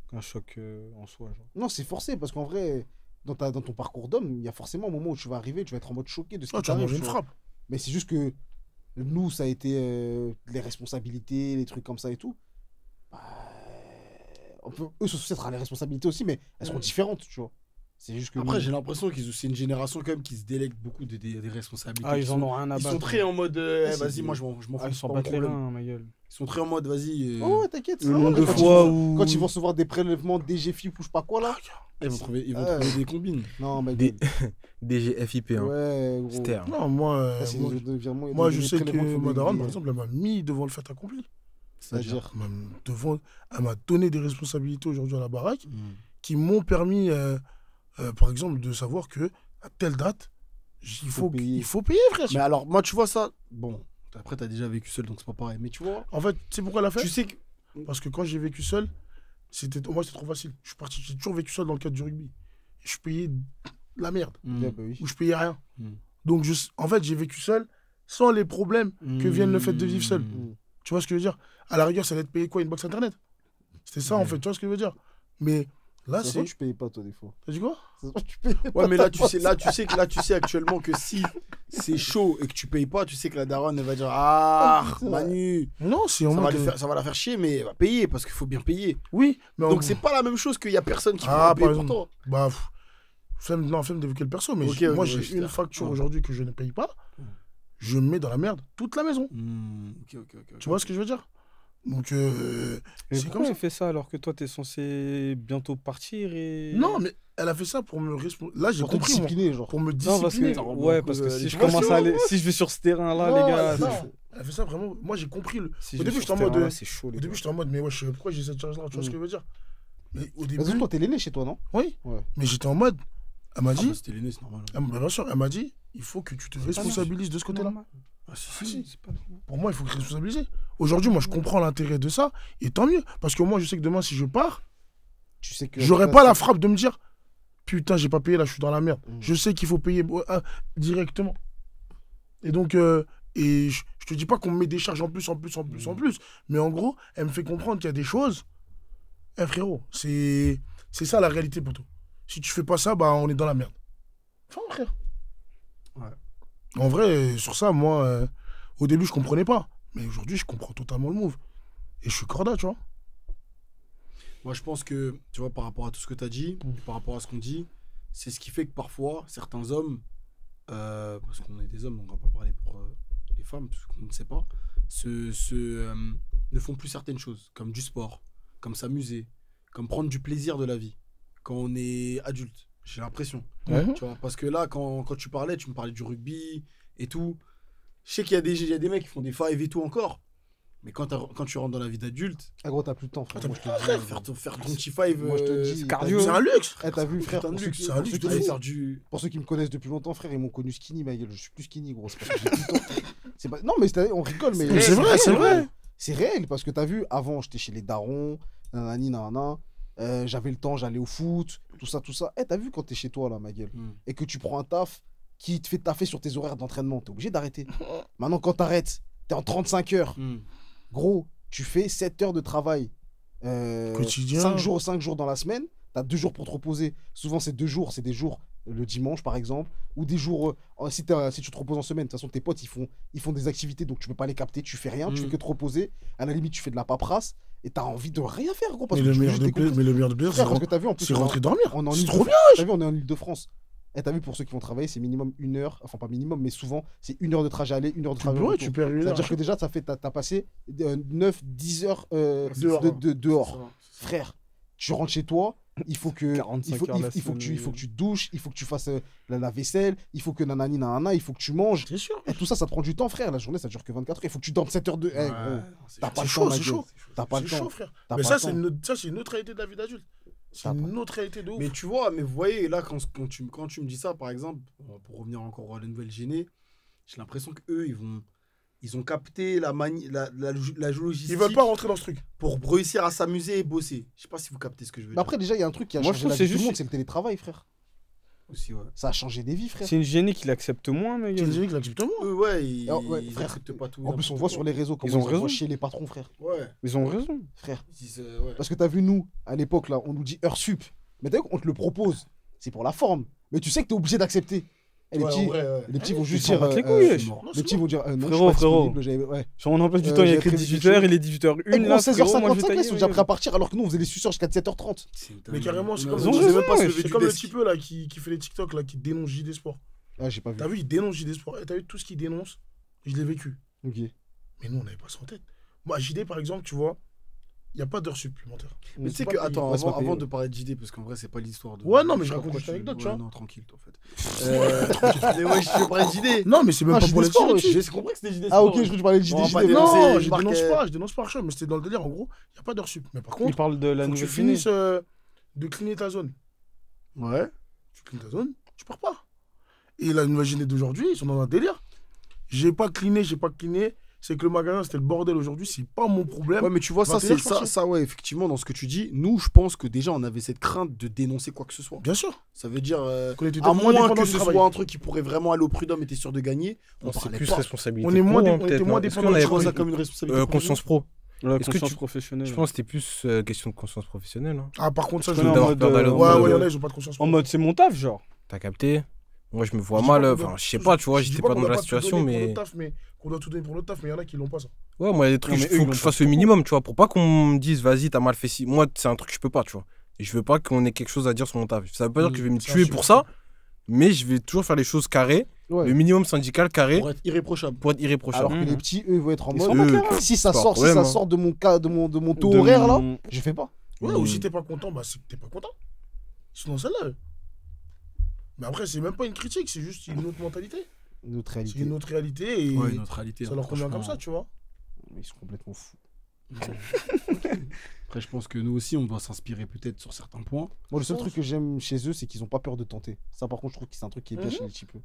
[SPEAKER 1] qu'un choc en soi. Genre.
[SPEAKER 6] Non, c'est forcé parce qu'en vrai, dans ton parcours d'homme, il y a forcément un moment où tu vas arriver, tu vas être en mode choqué de ce qui
[SPEAKER 4] tu vas
[SPEAKER 6] t'arrive.
[SPEAKER 4] manger une
[SPEAKER 6] tu vois.
[SPEAKER 4] frappe.
[SPEAKER 6] Mais c'est juste que nous, ça a été les responsabilités, les trucs comme ça et tout. Bah, eux, ce sera les responsabilités aussi, mais elles seront différentes, tu vois. C'est juste que
[SPEAKER 2] Après,
[SPEAKER 6] nous-
[SPEAKER 2] j'ai l'impression que c'est une génération quand même qui se délègue beaucoup des responsabilités.
[SPEAKER 1] Ah, ils en ont rien à
[SPEAKER 2] Ils
[SPEAKER 1] battre.
[SPEAKER 2] sont très en mode
[SPEAKER 6] c'est
[SPEAKER 2] vas-y,
[SPEAKER 6] des-
[SPEAKER 2] moi je m'en fous.
[SPEAKER 1] Ah, ils
[SPEAKER 2] c'est
[SPEAKER 1] s'en
[SPEAKER 2] pas mon
[SPEAKER 1] battent les
[SPEAKER 2] problème.
[SPEAKER 1] reins, ma gueule.
[SPEAKER 2] Ils sont très en mode vas-y.
[SPEAKER 6] Oh, ouais, t'inquiète.
[SPEAKER 1] Le
[SPEAKER 6] ça
[SPEAKER 1] nombre
[SPEAKER 6] va.
[SPEAKER 1] de
[SPEAKER 6] Quand
[SPEAKER 1] fois
[SPEAKER 6] ils vont-
[SPEAKER 1] où.
[SPEAKER 6] Quand ils vont recevoir des prélèvements DGFI ou je sais pas quoi là.
[SPEAKER 2] Ils vont trouver des combines.
[SPEAKER 6] Non, mais
[SPEAKER 3] Des- DGFIP. Hein.
[SPEAKER 6] ouais, gros.
[SPEAKER 3] C'était.
[SPEAKER 4] Non, moi,
[SPEAKER 6] Là, c'est
[SPEAKER 4] moi,
[SPEAKER 6] des virements-
[SPEAKER 4] moi,
[SPEAKER 6] des-
[SPEAKER 4] je
[SPEAKER 6] des
[SPEAKER 4] sais que
[SPEAKER 6] prélèvements qui font
[SPEAKER 4] ma daronne,
[SPEAKER 6] des-
[SPEAKER 4] par exemple, elle m'a mis devant le fait accompli.
[SPEAKER 6] C'est-à-dire.
[SPEAKER 4] Elle m'a donné des responsabilités aujourd'hui à la baraque
[SPEAKER 2] Mm.
[SPEAKER 4] qui m'ont permis, par exemple, de savoir que à telle date, il faut
[SPEAKER 6] payer.
[SPEAKER 4] payer, frère.
[SPEAKER 2] Mais alors, moi, tu vois ça. Bon, après, t'as déjà vécu seul, donc c'est pas pareil. Mais tu vois,
[SPEAKER 4] En fait, tu sais pourquoi elle a fait
[SPEAKER 2] tu sais que.
[SPEAKER 4] Parce que quand j'ai vécu seul, moi, c'était trop facile. J'ai toujours vécu seul dans le cadre du rugby. Je payais la merde,
[SPEAKER 6] Ouais, bah oui.
[SPEAKER 4] ou je payais rien.
[SPEAKER 2] Mm.
[SPEAKER 4] Donc, en fait, j'ai vécu seul sans les problèmes que viennent le fait de vivre seul.
[SPEAKER 2] Mm.
[SPEAKER 4] Tu vois ce que je veux dire? À la rigueur, ça allait te payer quoi? Une box internet? C'était ça, en fait. Tu vois ce que je veux dire? Mais là,
[SPEAKER 6] Ça se
[SPEAKER 4] c'est.
[SPEAKER 6] voit, tu payes pas toi des fois.
[SPEAKER 4] T'as dit quoi?
[SPEAKER 6] Ça se voit, tu payes pas.
[SPEAKER 2] Ouais, mais là, tu sais actuellement que si c'est chaud et que tu payes pas, tu sais que la daronne, elle va dire ah, Manu,
[SPEAKER 4] Non, c'est en mode.
[SPEAKER 2] ça va la faire chier, mais elle va payer parce qu'il faut bien payer.
[SPEAKER 4] Oui, mais en
[SPEAKER 2] Donc,
[SPEAKER 4] gros-
[SPEAKER 2] c'est pas la même chose qu'il y a personne qui
[SPEAKER 4] Ah,
[SPEAKER 2] va payer
[SPEAKER 4] par
[SPEAKER 2] pour
[SPEAKER 4] exemple.
[SPEAKER 2] toi.
[SPEAKER 4] Bah, flemme d'évoquer le perso, mais
[SPEAKER 2] Ok,
[SPEAKER 4] moi,
[SPEAKER 2] ouais,
[SPEAKER 4] j'ai
[SPEAKER 2] je
[SPEAKER 4] une
[SPEAKER 2] t'ai-
[SPEAKER 4] facture
[SPEAKER 2] ouais.
[SPEAKER 4] aujourd'hui que je ne paye pas. Je mets dans la merde toute la maison.
[SPEAKER 2] Ok.
[SPEAKER 4] Tu vois ce que je veux dire? Donc,
[SPEAKER 1] Mais
[SPEAKER 4] c'est
[SPEAKER 1] pourquoi
[SPEAKER 4] comme ça.
[SPEAKER 1] elle fait ça alors que toi, t'es censé bientôt partir et.
[SPEAKER 4] Non, mais elle a fait ça pour me Là, j'ai
[SPEAKER 6] Pour te
[SPEAKER 4] compris, moi.
[SPEAKER 6] discipliner, genre.
[SPEAKER 4] Pour me
[SPEAKER 1] Non, parce
[SPEAKER 4] discipliner.
[SPEAKER 1] que,
[SPEAKER 2] remet
[SPEAKER 1] ouais,
[SPEAKER 2] en
[SPEAKER 1] parce que
[SPEAKER 2] cause,
[SPEAKER 1] si
[SPEAKER 2] les
[SPEAKER 1] je
[SPEAKER 2] passions,
[SPEAKER 1] commence à aller, si je vais sur ce terrain-là,
[SPEAKER 4] Non,
[SPEAKER 1] les gars,
[SPEAKER 4] non.
[SPEAKER 1] c'est chaud.
[SPEAKER 4] Elle a fait ça vraiment. Moi, j'ai compris.
[SPEAKER 1] Si
[SPEAKER 4] Au
[SPEAKER 1] je vais
[SPEAKER 4] début,
[SPEAKER 1] sur
[SPEAKER 4] j'étais
[SPEAKER 1] ce
[SPEAKER 4] en mode.
[SPEAKER 1] terrain-là, c'est chaud, les
[SPEAKER 4] Au début,
[SPEAKER 1] gars.
[SPEAKER 4] j'étais en mode, mais ouais, pourquoi j'ai cette charge-là? Tu vois ce que je veux dire? Mais au
[SPEAKER 6] Mais
[SPEAKER 4] début.
[SPEAKER 6] surtout, toi, t'es l'aîné chez toi, non?
[SPEAKER 4] Oui.
[SPEAKER 6] Ouais.
[SPEAKER 4] Mais j'étais en mode. Elle m'a dit.
[SPEAKER 2] C'était l'aîné, c'est normal.
[SPEAKER 4] Bien sûr, elle m'a dit, il faut que tu te responsabilises de ce côté-là.
[SPEAKER 2] Ah,
[SPEAKER 1] C'est pas normal.
[SPEAKER 4] Pour moi, il faut te responsabiliser. Aujourd'hui, moi, je comprends l'intérêt de ça, et tant mieux. Parce que moi, je sais que demain, si je pars,
[SPEAKER 6] Tu sais que.
[SPEAKER 4] j'aurai pas la frappe de me dire, putain, j'ai pas payé, là, je suis dans la merde.
[SPEAKER 6] Mm.
[SPEAKER 4] Je sais qu'il faut payer directement. Et donc, je te dis pas qu'on me met des charges en plus, en plus. Mais en gros, elle me fait comprendre qu'il y a des choses. Eh frérot, c'est ça la réalité pour toi. Si tu fais pas ça, bah, on est dans la merde. Enfin, frère.
[SPEAKER 2] Ouais.
[SPEAKER 4] En vrai, sur ça, moi, au début, je comprenais pas. Mais aujourd'hui, je comprends totalement le move. Et je suis corda, tu vois.
[SPEAKER 2] Moi, je pense que, tu vois, par rapport à tout ce que tu as dit, par rapport à ce qu'on dit, c'est ce qui fait que parfois, certains hommes, parce qu'on est des hommes, donc on va pas parler pour les femmes, parce qu'on ne sait pas, ne font plus certaines choses, comme du sport, comme s'amuser, comme prendre du plaisir de la vie, quand on est adulte, j'ai l'impression.
[SPEAKER 4] Ouais.
[SPEAKER 2] Tu vois, parce que là, quand tu me parlais du rugby et tout, je sais qu'il y a des mecs qui font des fives et tout encore, mais quand tu rentres dans la vie d'adulte,
[SPEAKER 6] Ah, gros, t'as plus de temps, frère.
[SPEAKER 4] Attends,
[SPEAKER 6] Moi, je te
[SPEAKER 4] frère,
[SPEAKER 6] dis.
[SPEAKER 2] faire ton petit five,
[SPEAKER 6] Moi, je te dis.
[SPEAKER 1] cardio.
[SPEAKER 4] C'est un luxe.
[SPEAKER 6] Eh, t'as vu, frère,
[SPEAKER 2] putain de
[SPEAKER 6] pour ceux
[SPEAKER 2] luxe,
[SPEAKER 6] qui-
[SPEAKER 4] c'est un
[SPEAKER 6] pour
[SPEAKER 4] luxe
[SPEAKER 6] ceux
[SPEAKER 4] de
[SPEAKER 6] qui-
[SPEAKER 2] aller
[SPEAKER 4] fou.
[SPEAKER 2] faire du...
[SPEAKER 6] Pour ceux qui me connaissent depuis longtemps, frère, ils m'ont connu skinny, ma gueule. Je suis plus skinny, gros. C'est parce que j'ai plus le temps. C'est pas... Non, mais on rigole, mais.
[SPEAKER 4] Mais c'est vrai, c'est vrai.
[SPEAKER 6] gros. C'est réel, parce que t'as vu, avant, j'étais chez les darons, nanani, nanana. J'avais le temps, j'allais au foot, tout ça, tout ça. Eh, t'as vu quand t'es chez toi, là, ma gueule, et que tu prends un taf qui te fait taffer sur tes horaires d'entraînement, t'es obligé d'arrêter. Maintenant, quand t'arrêtes, t'es en 35 heures. Gros, tu fais 7 heures de travail.
[SPEAKER 4] Quotidien.
[SPEAKER 6] 5 jours dans la semaine. T'as 2 jours pour te reposer. Souvent, c'est 2 jours. C'est des jours le dimanche, par exemple. Ou des jours. Si tu te reposes en semaine, de toute façon, tes potes, ils font des activités. Donc, tu peux pas les capter. Tu fais rien. Tu fais que te reposer. À la limite, tu fais de la paperasse. Et t'as envie de rien faire, gros. Parce
[SPEAKER 4] Mais
[SPEAKER 6] que
[SPEAKER 4] le
[SPEAKER 6] tu veux
[SPEAKER 4] meilleur
[SPEAKER 6] juste
[SPEAKER 4] de
[SPEAKER 6] découvrir.
[SPEAKER 4] plaisir, mais le meilleur de plaisir,
[SPEAKER 6] Frère, parce que t'as vu, en plus,
[SPEAKER 4] c'est rentrer dormir.
[SPEAKER 6] on est en
[SPEAKER 4] C'est
[SPEAKER 6] Ile-
[SPEAKER 4] trop bien.
[SPEAKER 6] T'as vu, on est en Ile-de-France. Et t'as vu, pour ceux qui vont travailler, c'est minimum 1 heure. Enfin, pas minimum, mais souvent, c'est 1 heure de trajet aller, 1 heure de trajet
[SPEAKER 4] Ouais,
[SPEAKER 6] retour.
[SPEAKER 4] tu perds une heure.
[SPEAKER 6] C'est-à-dire que déjà, t'as passé 9-10 heures
[SPEAKER 4] Dehors.
[SPEAKER 6] dehors. Frère, tu rentres chez toi, il faut que
[SPEAKER 1] 45 heures la
[SPEAKER 6] il faut que
[SPEAKER 1] semaine,
[SPEAKER 6] tu te douches, il faut que tu fasses la vaisselle, il faut que nanani nanana, il faut que tu manges.
[SPEAKER 4] C'est sûr.
[SPEAKER 6] Et tout ça, ça te prend du temps, frère. La journée, ça dure que 24 heures. Il faut que tu dormes 7 heures de. Eh, gros, t'as pas
[SPEAKER 4] C'est
[SPEAKER 6] le
[SPEAKER 4] chaud,
[SPEAKER 6] temps, ma
[SPEAKER 4] c'est
[SPEAKER 6] gueule.
[SPEAKER 4] chaud.
[SPEAKER 6] T'as pas le
[SPEAKER 4] C'est
[SPEAKER 6] temps.
[SPEAKER 4] chaud, frère.
[SPEAKER 6] T'as
[SPEAKER 4] Mais
[SPEAKER 6] pas
[SPEAKER 4] ça,
[SPEAKER 6] le temps.
[SPEAKER 4] c'est une autre réalité de la vie d'adulte. C'est
[SPEAKER 6] T'as
[SPEAKER 4] une autre réalité de ouf.
[SPEAKER 2] Mais tu vois, mais vous voyez, là, quand tu me dis ça, par exemple, pour revenir encore à la nouvelle génée, j'ai l'impression qu'eux, ils ont capté la logistique
[SPEAKER 4] Ils veulent pas rentrer dans ce truc.
[SPEAKER 2] pour réussir à s'amuser et bosser. Je sais pas si vous captez ce que je veux
[SPEAKER 6] Mais
[SPEAKER 2] dire.
[SPEAKER 6] après, déjà, il y a un truc qui a
[SPEAKER 1] Moi,
[SPEAKER 6] changé
[SPEAKER 1] je trouve
[SPEAKER 6] la
[SPEAKER 1] que c'est
[SPEAKER 6] vie de tout le
[SPEAKER 1] juste-
[SPEAKER 6] monde, c'est le télétravail, frère.
[SPEAKER 2] Aussi, ouais.
[SPEAKER 6] Ça a changé des vies, frère.
[SPEAKER 1] C'est une gênée qui l'accepte moins, mec.
[SPEAKER 4] C'est une génie qui l'accepte moins.
[SPEAKER 2] Ouais,
[SPEAKER 6] Alors, ouais,
[SPEAKER 2] ils
[SPEAKER 6] frère,
[SPEAKER 2] acceptent pas tout.
[SPEAKER 6] En plus, on voit sur les réseaux comment
[SPEAKER 1] ont
[SPEAKER 6] ils
[SPEAKER 1] raison.
[SPEAKER 6] envoient chier les patrons, frère.
[SPEAKER 2] Ouais.
[SPEAKER 1] Ils ont raison.
[SPEAKER 6] Frère.
[SPEAKER 2] Ils disent, ouais.
[SPEAKER 6] Parce que t'as vu, nous, à l'époque, là, on nous dit heure sup. Mais t'as vu qu'on te le propose. C'est pour la forme. Mais tu sais que t'es obligé d'accepter. Et les
[SPEAKER 2] Ouais,
[SPEAKER 6] petits,
[SPEAKER 2] en vrai, ouais.
[SPEAKER 6] les petits vont
[SPEAKER 1] Ils
[SPEAKER 6] juste
[SPEAKER 1] s'en
[SPEAKER 6] dire.
[SPEAKER 1] battent les couilles, wesh.
[SPEAKER 6] Les petits vont dire non,
[SPEAKER 1] Frérot,
[SPEAKER 6] je suis pas
[SPEAKER 1] frérot.
[SPEAKER 6] disponible, ouais.
[SPEAKER 1] Sur mon emploi du
[SPEAKER 6] Euh,
[SPEAKER 1] temps, il y a
[SPEAKER 6] j'ai
[SPEAKER 1] écrit
[SPEAKER 6] prévu
[SPEAKER 1] 18h,
[SPEAKER 6] quelque
[SPEAKER 1] il est 18h01.
[SPEAKER 6] Et gros,
[SPEAKER 1] là, frérot, moi, je vais
[SPEAKER 6] 16h55,
[SPEAKER 1] tailler,
[SPEAKER 6] ils sont déjà
[SPEAKER 1] ouais.
[SPEAKER 6] prêts à partir alors que nous, on faisait les suceurs jusqu'à 17h30.
[SPEAKER 4] Mais carrément, c'est
[SPEAKER 2] Ils
[SPEAKER 4] comme
[SPEAKER 2] ont
[SPEAKER 4] le-
[SPEAKER 1] raison,
[SPEAKER 4] même pas se
[SPEAKER 1] ouais,
[SPEAKER 4] lever
[SPEAKER 2] c'est
[SPEAKER 4] du
[SPEAKER 2] comme
[SPEAKER 4] le
[SPEAKER 2] desk.
[SPEAKER 4] petit peu là qui fait les TikTok là, qui dénonce JD Sport.
[SPEAKER 6] Ah, j'ai pas vu.
[SPEAKER 4] T'as vu, il dénonce JD Sport. Et t'as vu tout ce qu'il dénonce, je l'ai vécu.
[SPEAKER 6] Ok.
[SPEAKER 4] Mais nous, on n'avait pas ça en tête. Moi, JD, par exemple, tu vois, il n'y a pas d'heures supplémentaires.
[SPEAKER 2] Mais tu sais
[SPEAKER 4] pas
[SPEAKER 2] que,
[SPEAKER 4] payé.
[SPEAKER 2] attends,
[SPEAKER 6] Ouais, c'est pas
[SPEAKER 2] avant
[SPEAKER 6] payé,
[SPEAKER 2] de parler de JD, parce qu'en vrai, c'est pas l'histoire de.
[SPEAKER 4] Ouais, non, mais je
[SPEAKER 2] sais pas
[SPEAKER 4] raconte
[SPEAKER 2] pourquoi
[SPEAKER 4] juste une anecdote, tu vois.
[SPEAKER 2] Non, tranquille, en fait. Mais ouais, je veux parler de JD.
[SPEAKER 4] Non, mais c'est même
[SPEAKER 6] Ah,
[SPEAKER 4] pas
[SPEAKER 6] JD
[SPEAKER 4] pour les
[SPEAKER 6] Sport,
[SPEAKER 4] tirer
[SPEAKER 6] ouais.
[SPEAKER 4] dessus.
[SPEAKER 2] J'ai compris que c'était JD
[SPEAKER 6] Ah, ok,
[SPEAKER 2] Sport.
[SPEAKER 6] je crois que tu parlais de JD.
[SPEAKER 2] On va pas
[SPEAKER 6] JD.
[SPEAKER 2] dénoncer.
[SPEAKER 4] Non,
[SPEAKER 2] je
[SPEAKER 4] je
[SPEAKER 2] marque,
[SPEAKER 4] dénonce pas Archer, mais c'était dans le délire. En gros, il n'y a pas d'heures sup. Mais par
[SPEAKER 1] Il
[SPEAKER 4] contre,
[SPEAKER 1] parle de la
[SPEAKER 4] faut que tu
[SPEAKER 1] nouvelle Guinée.
[SPEAKER 4] finisses de cleaner ta zone.
[SPEAKER 2] Ouais.
[SPEAKER 4] Tu cleanes ta zone, tu pars pas. Et la nouvelle Guinée d'aujourd'hui, ils sont dans un délire. J'ai pas cleané. C'est que le magasin, c'était le bordel aujourd'hui. C'est pas mon problème.
[SPEAKER 2] Ouais, mais tu vois, ça,
[SPEAKER 4] 21,
[SPEAKER 2] c'est
[SPEAKER 4] je pense.
[SPEAKER 2] ça, ouais, effectivement, dans ce que tu dis, nous, je pense que déjà, on avait cette crainte de dénoncer quoi que ce soit.
[SPEAKER 4] Bien sûr.
[SPEAKER 2] Ça veut dire,
[SPEAKER 4] Qu'on était
[SPEAKER 2] à moins
[SPEAKER 4] dépendant
[SPEAKER 2] que
[SPEAKER 4] du
[SPEAKER 2] ce
[SPEAKER 4] travail.
[SPEAKER 2] soit un truc qui pourrait vraiment aller au prud'homme et t'es sûr de gagner, on
[SPEAKER 3] C'est
[SPEAKER 2] parlait
[SPEAKER 3] plus
[SPEAKER 2] pas.
[SPEAKER 3] responsabilité.
[SPEAKER 4] On est moins
[SPEAKER 3] pro,
[SPEAKER 4] dé-
[SPEAKER 3] hein,
[SPEAKER 4] on était
[SPEAKER 3] peut-être,
[SPEAKER 4] moins
[SPEAKER 3] non. Est-ce
[SPEAKER 4] dépendant
[SPEAKER 3] qu'on
[SPEAKER 4] du
[SPEAKER 3] avait
[SPEAKER 2] Je vois
[SPEAKER 4] travail.
[SPEAKER 2] ça comme une responsabilité.
[SPEAKER 3] conscience pro.
[SPEAKER 1] La
[SPEAKER 3] Est-ce que
[SPEAKER 1] conscience
[SPEAKER 3] tu-
[SPEAKER 1] professionnelle.
[SPEAKER 3] Je pense que c'était plus question de conscience professionnelle. Hein.
[SPEAKER 4] Ah, par contre, ça, je
[SPEAKER 1] connais
[SPEAKER 4] veux
[SPEAKER 1] en
[SPEAKER 3] D'avoir
[SPEAKER 1] mode,
[SPEAKER 3] peur d'aller au
[SPEAKER 4] Ouais,
[SPEAKER 3] boulot.
[SPEAKER 4] ouais, il y en a, ils ont pas de conscience.
[SPEAKER 1] En mode, c'est mon taf, genre.
[SPEAKER 3] T'as capté? Moi, je me vois
[SPEAKER 4] Je dis
[SPEAKER 3] mal.
[SPEAKER 4] pas qu'on
[SPEAKER 3] Enfin,
[SPEAKER 4] doit-
[SPEAKER 3] je sais pas, tu vois,
[SPEAKER 4] je dis
[SPEAKER 3] j'étais
[SPEAKER 4] pas
[SPEAKER 3] pas
[SPEAKER 4] qu'on
[SPEAKER 3] dans
[SPEAKER 4] doit
[SPEAKER 3] la
[SPEAKER 4] tout
[SPEAKER 3] situation,
[SPEAKER 4] donner pour
[SPEAKER 3] mais.
[SPEAKER 4] notre taf, mais qu'on doit tout donner pour notre taf, mais il y en a qui l'ont pas, ça.
[SPEAKER 3] Ouais, moi, il y a des trucs,
[SPEAKER 1] Non, mais
[SPEAKER 3] il
[SPEAKER 1] eux,
[SPEAKER 3] faut
[SPEAKER 1] ils
[SPEAKER 3] que je
[SPEAKER 1] l'ont
[SPEAKER 3] fasse
[SPEAKER 1] pas
[SPEAKER 3] le
[SPEAKER 1] trop.
[SPEAKER 3] minimum, tu vois, pour pas qu'on me dise, vas-y, t'as mal fait ci. Moi, c'est un truc que je peux pas, tu vois. Et je veux pas qu'on ait quelque chose à dire sur mon taf. Ça veut pas dire que je vais me
[SPEAKER 4] ça,
[SPEAKER 3] tuer
[SPEAKER 4] je
[SPEAKER 3] pour
[SPEAKER 4] suis
[SPEAKER 3] ça, mais je vais toujours faire les choses carrées,
[SPEAKER 6] Ouais.
[SPEAKER 3] le minimum syndical carré,
[SPEAKER 2] Pour être irréprochable.
[SPEAKER 3] pour être irréprochable.
[SPEAKER 6] Alors que les petits, eux, ils vont être en
[SPEAKER 1] Ils
[SPEAKER 6] mode.
[SPEAKER 1] sont pas
[SPEAKER 3] Eux,
[SPEAKER 1] carrés.
[SPEAKER 6] Si ça
[SPEAKER 3] c'est pas un
[SPEAKER 6] sort,
[SPEAKER 3] problème, hein.
[SPEAKER 6] de mon cas, de mon taux
[SPEAKER 1] De
[SPEAKER 6] horaire là,
[SPEAKER 1] mon-
[SPEAKER 6] je fais pas.
[SPEAKER 4] Ouais, ou si t'es pas content, bah c'est que t'es pas content. Ils sont dans celle-là. Mais après, c'est même pas une critique, c'est juste une autre mentalité.
[SPEAKER 6] Notre
[SPEAKER 4] C'est
[SPEAKER 6] réalité.
[SPEAKER 4] une autre réalité et
[SPEAKER 2] Ouais, notre réalité.
[SPEAKER 4] ça
[SPEAKER 2] hein,
[SPEAKER 4] leur convient comme
[SPEAKER 2] franchement.
[SPEAKER 4] ça, tu vois.
[SPEAKER 6] Ils sont complètement fous.
[SPEAKER 2] Après, je pense que nous aussi, on doit s'inspirer peut-être sur certains points.
[SPEAKER 6] Moi, le seul truc que j'aime chez eux, c'est qu'ils ont pas peur de tenter. Ça, par contre, je trouve que c'est un truc qui est bien chez les petits peu.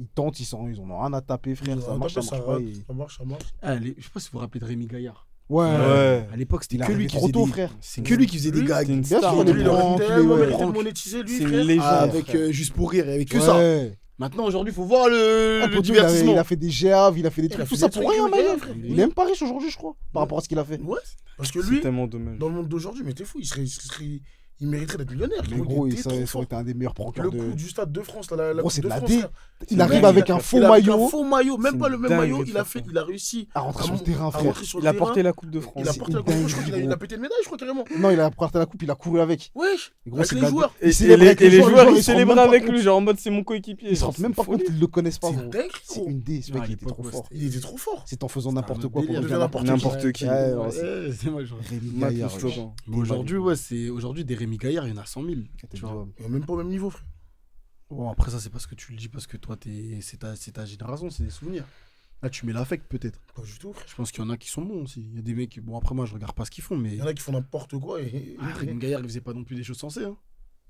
[SPEAKER 6] Ils tentent, ils en ont rien à taper, frère. Ça marche, ça marche pas. et-
[SPEAKER 4] Ça marche, ça marche.
[SPEAKER 2] Ah, je sais pas si vous vous rappelez de Rémi Gaillard.
[SPEAKER 6] Ouais.
[SPEAKER 1] Ouais.
[SPEAKER 2] À l'époque, c'était
[SPEAKER 6] Il a
[SPEAKER 2] que lui
[SPEAKER 6] arrivé
[SPEAKER 2] qui
[SPEAKER 6] trop
[SPEAKER 2] faisait
[SPEAKER 6] tôt,
[SPEAKER 2] des...
[SPEAKER 6] frère.
[SPEAKER 2] C'est que lui qui faisait des
[SPEAKER 1] Lui,
[SPEAKER 2] gags.
[SPEAKER 1] c'était une
[SPEAKER 6] Bien
[SPEAKER 1] star.
[SPEAKER 6] sûr,
[SPEAKER 1] Lui,
[SPEAKER 6] les
[SPEAKER 4] Lui, il aurait
[SPEAKER 6] pranks,
[SPEAKER 4] tellement
[SPEAKER 6] les-
[SPEAKER 4] mérité
[SPEAKER 6] ouais.
[SPEAKER 4] de monétiser, lui,
[SPEAKER 1] C'est une
[SPEAKER 4] frère.
[SPEAKER 1] légende.
[SPEAKER 2] Avec
[SPEAKER 1] frère.
[SPEAKER 2] juste pour rire, et avec que
[SPEAKER 6] Ouais.
[SPEAKER 2] ça. Maintenant, aujourd'hui, il faut voir le
[SPEAKER 6] Ah, Poto,
[SPEAKER 2] divertissement.
[SPEAKER 6] il a fait des GAV, il a fait des
[SPEAKER 4] Il a
[SPEAKER 6] trucs,
[SPEAKER 4] fait
[SPEAKER 6] tout ça
[SPEAKER 4] des
[SPEAKER 6] pour
[SPEAKER 4] trucs,
[SPEAKER 6] rien,
[SPEAKER 4] ouais,
[SPEAKER 6] mec.
[SPEAKER 4] frère.
[SPEAKER 6] Il est même pas riche aujourd'hui, je crois, par rapport à ce qu'il a fait.
[SPEAKER 4] Ouais, parce que
[SPEAKER 1] C'est
[SPEAKER 4] lui,
[SPEAKER 1] tellement dommage.
[SPEAKER 4] dans le monde d'aujourd'hui, mais t'es fou, il mériterait d'être millionnaire.
[SPEAKER 6] Mais
[SPEAKER 4] frérot,
[SPEAKER 6] gros,
[SPEAKER 4] était
[SPEAKER 6] ça
[SPEAKER 4] trop
[SPEAKER 6] aurait
[SPEAKER 4] fort.
[SPEAKER 6] été un des meilleurs prankers
[SPEAKER 4] Le
[SPEAKER 6] de.
[SPEAKER 4] coup du Stade de France, la
[SPEAKER 6] Gros,
[SPEAKER 4] Coupe
[SPEAKER 6] c'est
[SPEAKER 4] de
[SPEAKER 6] de la
[SPEAKER 4] France,
[SPEAKER 6] D.
[SPEAKER 4] frère.
[SPEAKER 6] Il
[SPEAKER 4] Le
[SPEAKER 6] arrive
[SPEAKER 4] mec,
[SPEAKER 6] avec
[SPEAKER 4] il a-
[SPEAKER 6] un faux
[SPEAKER 4] il a- avec
[SPEAKER 6] maillot
[SPEAKER 4] un faux maillot, même
[SPEAKER 1] C'est
[SPEAKER 4] pas
[SPEAKER 1] une
[SPEAKER 4] le même
[SPEAKER 1] dinguerie,
[SPEAKER 4] maillot,
[SPEAKER 1] frère.
[SPEAKER 4] il a réussi
[SPEAKER 6] à rentrer sur le
[SPEAKER 4] mon-
[SPEAKER 6] terrain,
[SPEAKER 4] à
[SPEAKER 6] frère.
[SPEAKER 4] rentrer sur le
[SPEAKER 1] Il a
[SPEAKER 4] terrain.
[SPEAKER 1] porté la Coupe de France.
[SPEAKER 4] Il a
[SPEAKER 6] C'est
[SPEAKER 4] porté
[SPEAKER 6] une
[SPEAKER 4] la coupe, je crois
[SPEAKER 6] dinguerie,
[SPEAKER 4] qu'il a, il
[SPEAKER 6] gros.
[SPEAKER 4] a pété une médaille, je crois, carrément.
[SPEAKER 6] Non, il a porté la coupe, il a couru avec.
[SPEAKER 4] Wesh,
[SPEAKER 6] Et gros,
[SPEAKER 4] avec
[SPEAKER 6] c'est
[SPEAKER 4] les
[SPEAKER 6] de la-
[SPEAKER 4] joueurs.
[SPEAKER 1] Et
[SPEAKER 6] Il
[SPEAKER 1] les
[SPEAKER 6] célèbre avec les
[SPEAKER 1] joueurs,
[SPEAKER 6] joueurs,
[SPEAKER 1] ils
[SPEAKER 6] ils se rendent
[SPEAKER 1] célébraient
[SPEAKER 6] même pas
[SPEAKER 1] avec
[SPEAKER 6] compte.
[SPEAKER 1] lui, genre en mode c'est mon coéquipier.
[SPEAKER 6] Ils se rendent même pas compte qu'ils le connaissent pas,
[SPEAKER 4] C'est
[SPEAKER 6] gros.
[SPEAKER 4] dingue,
[SPEAKER 6] C'est
[SPEAKER 4] gros.
[SPEAKER 6] une D, ce mec,
[SPEAKER 2] Ah,
[SPEAKER 6] il était trop
[SPEAKER 2] l'époque,
[SPEAKER 6] fort.
[SPEAKER 4] Il était trop fort.
[SPEAKER 6] C'est en faisant
[SPEAKER 2] C'était
[SPEAKER 6] n'importe
[SPEAKER 2] un
[SPEAKER 6] quoi
[SPEAKER 2] délire.
[SPEAKER 6] qu'on
[SPEAKER 4] Il
[SPEAKER 6] devient
[SPEAKER 4] devient
[SPEAKER 6] n'importe
[SPEAKER 1] n'importe qui.
[SPEAKER 6] Ouais, ouais, c'est-
[SPEAKER 2] Ouais, c'est moi, genre.
[SPEAKER 6] Rémi
[SPEAKER 1] Mat le
[SPEAKER 6] Gaillard, wesh.
[SPEAKER 1] slogan.
[SPEAKER 2] Mais aujourd'hui, ouais, c'est aujourd'hui des Rémi Gaillard, il y en a 100 000.
[SPEAKER 6] C'était
[SPEAKER 2] Tu vois.
[SPEAKER 6] dur.
[SPEAKER 4] Il est même pas au même niveau, frère.
[SPEAKER 2] Bon, après, ça, c'est parce que tu le dis, parce que toi, c'est ta génération, c'est des souvenirs. Là, tu mets l'affect, peut-être.
[SPEAKER 4] Pas du tout, frère.
[SPEAKER 2] Je pense qu'il y en a qui sont bons aussi. Il y a des mecs, bon, après, moi, je regarde pas ce qu'ils font, mais.
[SPEAKER 4] Il y en a qui font n'importe quoi et.
[SPEAKER 2] Ah, Rémi Gaillard, il faisait pas non plus des choses sensées. Hein.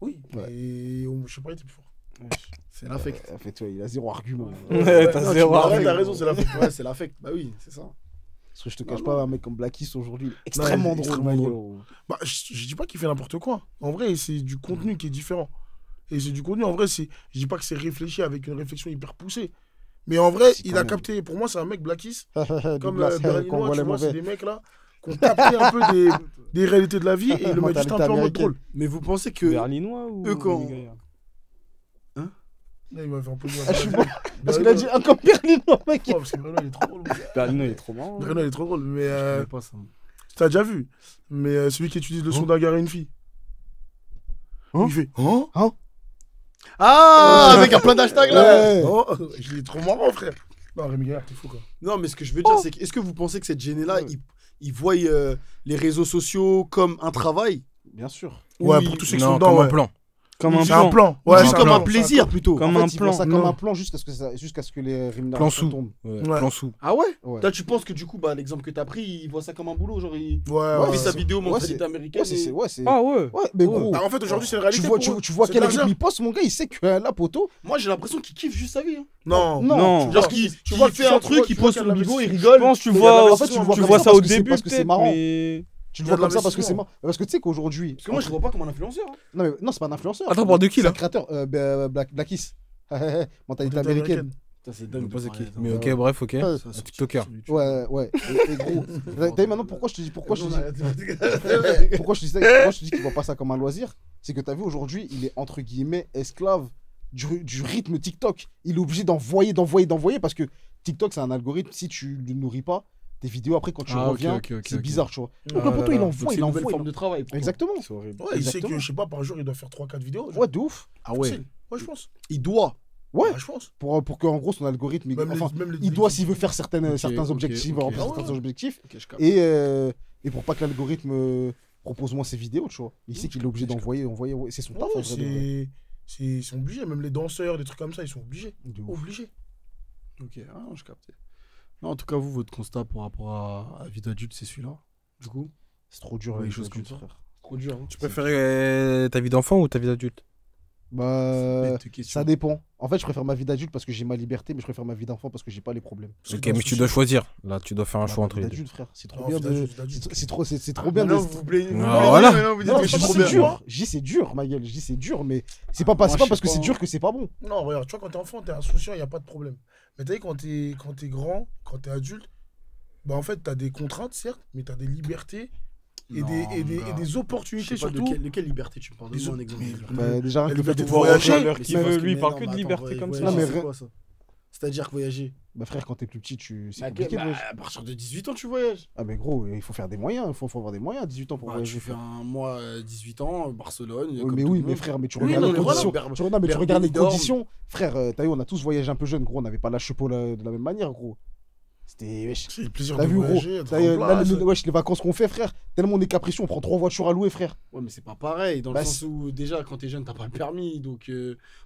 [SPEAKER 4] Oui,
[SPEAKER 6] Ouais.
[SPEAKER 4] et je sais pas, il était plus fort.
[SPEAKER 2] C'est l'affect.
[SPEAKER 6] En fait, ouais, il a zéro argument.
[SPEAKER 1] Ouais, t'as
[SPEAKER 2] Non, tu
[SPEAKER 1] zéro
[SPEAKER 2] m'as
[SPEAKER 1] argument.
[SPEAKER 4] T'as raison, c'est la faute.
[SPEAKER 2] Ouais, c'est l'affect. Bah oui, c'est ça.
[SPEAKER 6] Parce que je te cache pas, un mec comme Blackis aujourd'hui, il est extrêmement
[SPEAKER 4] il est
[SPEAKER 6] drôle.
[SPEAKER 4] extrêmement
[SPEAKER 6] gros.
[SPEAKER 4] Bah, je dis pas qu'il fait n'importe quoi. En vrai, c'est du contenu qui est différent. Et c'est du contenu, en vrai, je dis pas que c'est réfléchi avec une réflexion hyper poussée. Mais en vrai,
[SPEAKER 6] Si,
[SPEAKER 4] il
[SPEAKER 6] quand
[SPEAKER 4] a
[SPEAKER 6] même.
[SPEAKER 4] capté. Pour moi, c'est un mec Blackis. Comme
[SPEAKER 6] Douglas,
[SPEAKER 4] Berlinois,
[SPEAKER 6] quand on voit
[SPEAKER 4] tu
[SPEAKER 6] les
[SPEAKER 4] vois, c'est
[SPEAKER 6] mauvais.
[SPEAKER 4] des mecs là qui ont capté un peu des réalités de la vie et ils le mettent juste un peu en mode
[SPEAKER 6] Mentalité
[SPEAKER 4] drôle.
[SPEAKER 2] Mais vous pensez que.
[SPEAKER 1] Berlinois ou
[SPEAKER 2] Eux, quand-
[SPEAKER 1] Rémi Gaillard
[SPEAKER 4] Là, il m'a fait un peu.
[SPEAKER 6] Ah, je suis bon. Parce qu'il a dit un comme Berlinois, mec.
[SPEAKER 4] Ouais, parce que Berlinois, il est trop drôle.
[SPEAKER 1] Berlinois, il est trop marrant.
[SPEAKER 4] Berlinois, il est trop drôle. Mais
[SPEAKER 2] Je connais pas ça. moi.
[SPEAKER 4] t'as déjà vu. Mais celui qui utilise le son d'un gars et une fille.
[SPEAKER 6] Hein
[SPEAKER 4] Il fait. Hein
[SPEAKER 2] Ah, avec un plein d'hashtags là.
[SPEAKER 6] Ouais.
[SPEAKER 4] Oh, il est trop marrant, frère. Non, Rémi Gaillard, t'es fou, quoi.
[SPEAKER 2] Non, mais ce que je veux dire, c'est que est-ce que vous pensez que cette gênée-là, ils voient les réseaux sociaux comme un travail?
[SPEAKER 6] Bien sûr.
[SPEAKER 4] Ouais,
[SPEAKER 2] Oui,
[SPEAKER 4] pour tous ceux qui
[SPEAKER 3] Non,
[SPEAKER 4] sont dedans,
[SPEAKER 3] comme
[SPEAKER 4] ouais.
[SPEAKER 3] un plan.
[SPEAKER 1] Comme un
[SPEAKER 4] C'est un
[SPEAKER 1] plan.
[SPEAKER 4] plan.
[SPEAKER 2] Ou
[SPEAKER 4] Ouais,
[SPEAKER 2] juste
[SPEAKER 4] c'est
[SPEAKER 2] comme un
[SPEAKER 4] plan.
[SPEAKER 2] plaisir plutôt?
[SPEAKER 1] Comme
[SPEAKER 6] En
[SPEAKER 1] un
[SPEAKER 6] fait, ils voient
[SPEAKER 1] plan.
[SPEAKER 6] ça comme
[SPEAKER 4] Non.
[SPEAKER 6] un plan jusqu'à ce que les rémunérations
[SPEAKER 3] Plan sous.
[SPEAKER 6] tombent.
[SPEAKER 3] Ouais,
[SPEAKER 4] Ouais.
[SPEAKER 3] Plan sous.
[SPEAKER 2] Ah ouais?
[SPEAKER 6] Ouais.
[SPEAKER 2] Toi, tu penses que du coup, bah, l'exemple que t'as pris, il voit ça comme un boulot, genre il
[SPEAKER 4] Ouais,
[SPEAKER 2] il
[SPEAKER 4] ouais.
[SPEAKER 2] fait sa
[SPEAKER 6] c'est-
[SPEAKER 2] vidéo
[SPEAKER 6] ouais,
[SPEAKER 2] mentalité
[SPEAKER 6] c'est-
[SPEAKER 2] américaine.
[SPEAKER 6] Ouais, c'est. Ouais, c'est.
[SPEAKER 1] Ah ouais.
[SPEAKER 6] Ouais, mais gros.
[SPEAKER 4] Bah, en fait, aujourd'hui, c'est une réalité.
[SPEAKER 6] Tu vois,
[SPEAKER 4] pour eux.
[SPEAKER 6] tu vois
[SPEAKER 4] C'est
[SPEAKER 6] quel
[SPEAKER 4] de
[SPEAKER 6] rythme
[SPEAKER 4] l'argent.
[SPEAKER 6] il poste, mon gars, il sait que là, poteau.
[SPEAKER 2] Moi, j'ai l'impression qu'il kiffe juste sa vie. Hein.
[SPEAKER 4] Non.
[SPEAKER 1] Non.
[SPEAKER 2] Genre qu'il
[SPEAKER 4] vois-
[SPEAKER 2] fait un truc, il
[SPEAKER 4] tu vois
[SPEAKER 2] pose
[SPEAKER 4] qu'il y
[SPEAKER 2] sur
[SPEAKER 4] a
[SPEAKER 2] le
[SPEAKER 4] de
[SPEAKER 2] bigot, il
[SPEAKER 4] l'investissement.
[SPEAKER 2] rigole.
[SPEAKER 1] Je pense que tu
[SPEAKER 4] Mais
[SPEAKER 1] vois,
[SPEAKER 4] en fait,
[SPEAKER 1] tu
[SPEAKER 4] tu le vois
[SPEAKER 1] vois
[SPEAKER 6] comme
[SPEAKER 1] ça
[SPEAKER 6] ça
[SPEAKER 1] au
[SPEAKER 6] parce que c'est-
[SPEAKER 1] début
[SPEAKER 6] parce que c'est
[SPEAKER 1] peut-être,
[SPEAKER 6] marrant.
[SPEAKER 1] mais
[SPEAKER 6] Tu le
[SPEAKER 4] Il y a
[SPEAKER 6] vois
[SPEAKER 4] de
[SPEAKER 6] comme ça parce que c'est
[SPEAKER 4] l'investissement.
[SPEAKER 6] parce que tu sais qu'aujourd'hui.
[SPEAKER 2] Parce que moi, je le vois pas comme un influenceur. Hein.
[SPEAKER 6] Non, mais non, c'est pas un influenceur.
[SPEAKER 3] Attends, on parle de qui,
[SPEAKER 6] C'est
[SPEAKER 3] là
[SPEAKER 6] un créateur. Blackis. Mentalité
[SPEAKER 4] Mentalité
[SPEAKER 6] américaine.
[SPEAKER 2] Putain, c'est
[SPEAKER 3] Je
[SPEAKER 2] dingue.
[SPEAKER 3] sais pas c'est
[SPEAKER 2] de
[SPEAKER 3] qui.
[SPEAKER 2] parler,
[SPEAKER 3] Mais
[SPEAKER 2] attends.
[SPEAKER 3] ok, bref, ok.
[SPEAKER 6] Ouais,
[SPEAKER 3] Un TikToker.
[SPEAKER 6] Ouais. Et gros. T'as vu maintenant pourquoi je te dis pourquoi je te dis pourquoi je te dis ça, pourquoi je te dis qu'il voit pas ça comme un loisir? C'est que t'as vu aujourd'hui, il est entre guillemets esclave du rythme TikTok. Il est obligé d'envoyer parce que TikTok c'est un algorithme. Si tu le nourris pas, tes vidéos après quand tu reviens, c'est bizarre, tu vois. Donc le poteau il envoie,
[SPEAKER 2] C'est une nouvelle forme de travail.
[SPEAKER 6] Exactement.
[SPEAKER 1] C'est horrible.
[SPEAKER 4] Ouais, il sait
[SPEAKER 6] Exactement.
[SPEAKER 4] que, je sais pas, par jour, il doit faire 3-4 vidéos.
[SPEAKER 6] Ouais, de ouf.
[SPEAKER 2] Ah ouais.
[SPEAKER 4] Facile. Ouais, je pense.
[SPEAKER 2] Il doit.
[SPEAKER 6] Ouais.
[SPEAKER 4] Ouais, je pense.
[SPEAKER 6] Pour que en gros son algorithme,
[SPEAKER 4] Même
[SPEAKER 6] enfin,
[SPEAKER 4] les
[SPEAKER 6] il doit s'il veut faire certains
[SPEAKER 2] ok,
[SPEAKER 6] objectifs,
[SPEAKER 2] ok.
[SPEAKER 6] remplir
[SPEAKER 2] Ah ouais.
[SPEAKER 6] certains objectifs.
[SPEAKER 2] Ok, je capte.
[SPEAKER 6] Et pour pas que l'algorithme propose moins ses vidéos, tu vois. Il sait qu'il est obligé d'envoyer, c'est son taf.
[SPEAKER 4] Ouais,
[SPEAKER 6] en vrai, de vrai.
[SPEAKER 4] ils sont obligés. Même les danseurs, des trucs comme ça, ils sont obligés.
[SPEAKER 6] De ouf.
[SPEAKER 4] Obligés.
[SPEAKER 2] Ok, ah, non, je capte. Non, en tout cas, vous, votre constat par rapport à vie d'adulte, c'est celui-là. Du coup,
[SPEAKER 6] C'est trop dur
[SPEAKER 2] Ouais,
[SPEAKER 6] les
[SPEAKER 2] les choses
[SPEAKER 6] choses
[SPEAKER 2] comme ça.
[SPEAKER 6] frère.
[SPEAKER 2] trop dur. Hein.
[SPEAKER 3] Tu préférais ta vie d'enfant ou ta vie d'adulte?
[SPEAKER 6] Bah,
[SPEAKER 2] Bête de question.
[SPEAKER 6] ça dépend. En fait, je préfère ma vie d'adulte parce que j'ai ma liberté, mais je préfère ma vie d'enfant parce que j'ai pas les problèmes.
[SPEAKER 3] Ok, mais tu dois choisir. Là, tu dois faire un
[SPEAKER 6] Ma
[SPEAKER 3] choix
[SPEAKER 6] vie
[SPEAKER 3] entre les deux.
[SPEAKER 6] d'adulte, frère, c'est trop
[SPEAKER 4] Non,
[SPEAKER 6] bien
[SPEAKER 4] vie
[SPEAKER 6] de.
[SPEAKER 4] d'adulte, d'adulte.
[SPEAKER 6] C'est trop bien de.
[SPEAKER 2] Maintenant, vous plaignez.
[SPEAKER 3] Ah, voilà.
[SPEAKER 2] Maintenant, vous dites
[SPEAKER 6] Non,
[SPEAKER 2] que je
[SPEAKER 6] c'est
[SPEAKER 2] suis trop
[SPEAKER 6] pas
[SPEAKER 2] bien.
[SPEAKER 6] dur. Je dis c'est dur, ma gueule. Je dis c'est dur, mais c'est pas
[SPEAKER 2] Moi,
[SPEAKER 6] c'est
[SPEAKER 2] je
[SPEAKER 6] pas
[SPEAKER 2] sais
[SPEAKER 6] parce que c'est
[SPEAKER 2] pas.
[SPEAKER 6] dur que c'est pas bon.
[SPEAKER 4] Non, regarde, tu vois, quand t'es enfant, t'es insouciant, il n'y a pas de problème. Mais t'as vu, quand t'es grand, quand t'es adulte, bah en fait, t'as des contraintes, certes, mais t'as des libertés et des opportunités surtout.
[SPEAKER 2] De quelle liberté tu me parles? Donne-moi un exemple. de liberté.
[SPEAKER 6] Bah, déjà, rien
[SPEAKER 4] La
[SPEAKER 6] que le fait
[SPEAKER 4] liberté
[SPEAKER 6] de
[SPEAKER 4] de
[SPEAKER 6] pouvoir
[SPEAKER 4] voyager,
[SPEAKER 6] voyager à l'heure
[SPEAKER 1] mais
[SPEAKER 6] qu'il veut.
[SPEAKER 1] lui, il
[SPEAKER 2] Mais
[SPEAKER 1] parle
[SPEAKER 2] non,
[SPEAKER 1] que de
[SPEAKER 2] mais
[SPEAKER 1] liberté
[SPEAKER 2] attends,
[SPEAKER 1] comme ça.
[SPEAKER 2] voyager,
[SPEAKER 6] Non, mais
[SPEAKER 2] c'est
[SPEAKER 6] vrai-
[SPEAKER 2] quoi ça? C'est-à-dire que voyager.
[SPEAKER 6] Bah, frère, quand t'es plus petit, c'est
[SPEAKER 2] À
[SPEAKER 6] compliqué de voyager.
[SPEAKER 2] à partir de 18 ans, tu voyages.
[SPEAKER 6] Ah, mais gros, il faut faire des moyens. Il faut avoir des moyens à 18 ans pour
[SPEAKER 2] Bah,
[SPEAKER 6] voyager.
[SPEAKER 2] tu fais un mois, 18 ans, Barcelone.
[SPEAKER 6] Oui,
[SPEAKER 2] comme
[SPEAKER 6] mais
[SPEAKER 2] tout
[SPEAKER 6] oui,
[SPEAKER 2] le
[SPEAKER 6] mais
[SPEAKER 2] monde.
[SPEAKER 6] frère, mais tu
[SPEAKER 2] Oui,
[SPEAKER 6] regardes
[SPEAKER 2] non,
[SPEAKER 6] les
[SPEAKER 2] mais voilà,
[SPEAKER 6] conditions.
[SPEAKER 2] Ber-
[SPEAKER 6] Tu regardes, mais tu
[SPEAKER 2] Ber-
[SPEAKER 6] regardes les
[SPEAKER 2] Benidorm.
[SPEAKER 6] conditions. Frère, t'as vu, on a tous voyagé un peu jeune, gros. On n'avait pas la chepeau de la même manière, gros. C'était. Wesh.
[SPEAKER 4] C'est le plaisir
[SPEAKER 6] T'as
[SPEAKER 4] de
[SPEAKER 6] vu, gros.
[SPEAKER 4] voyager, d'être
[SPEAKER 6] T'as vu,
[SPEAKER 4] en
[SPEAKER 6] là,
[SPEAKER 4] place.
[SPEAKER 6] wesh, les vacances qu'on fait, frère. Tellement on est capricieux, on prend 3 voitures à louer, frère.
[SPEAKER 2] Ouais, mais c'est pas pareil, dans
[SPEAKER 6] Bah,
[SPEAKER 2] le sens où déjà, quand t'es jeune, t'as pas le permis. Donc,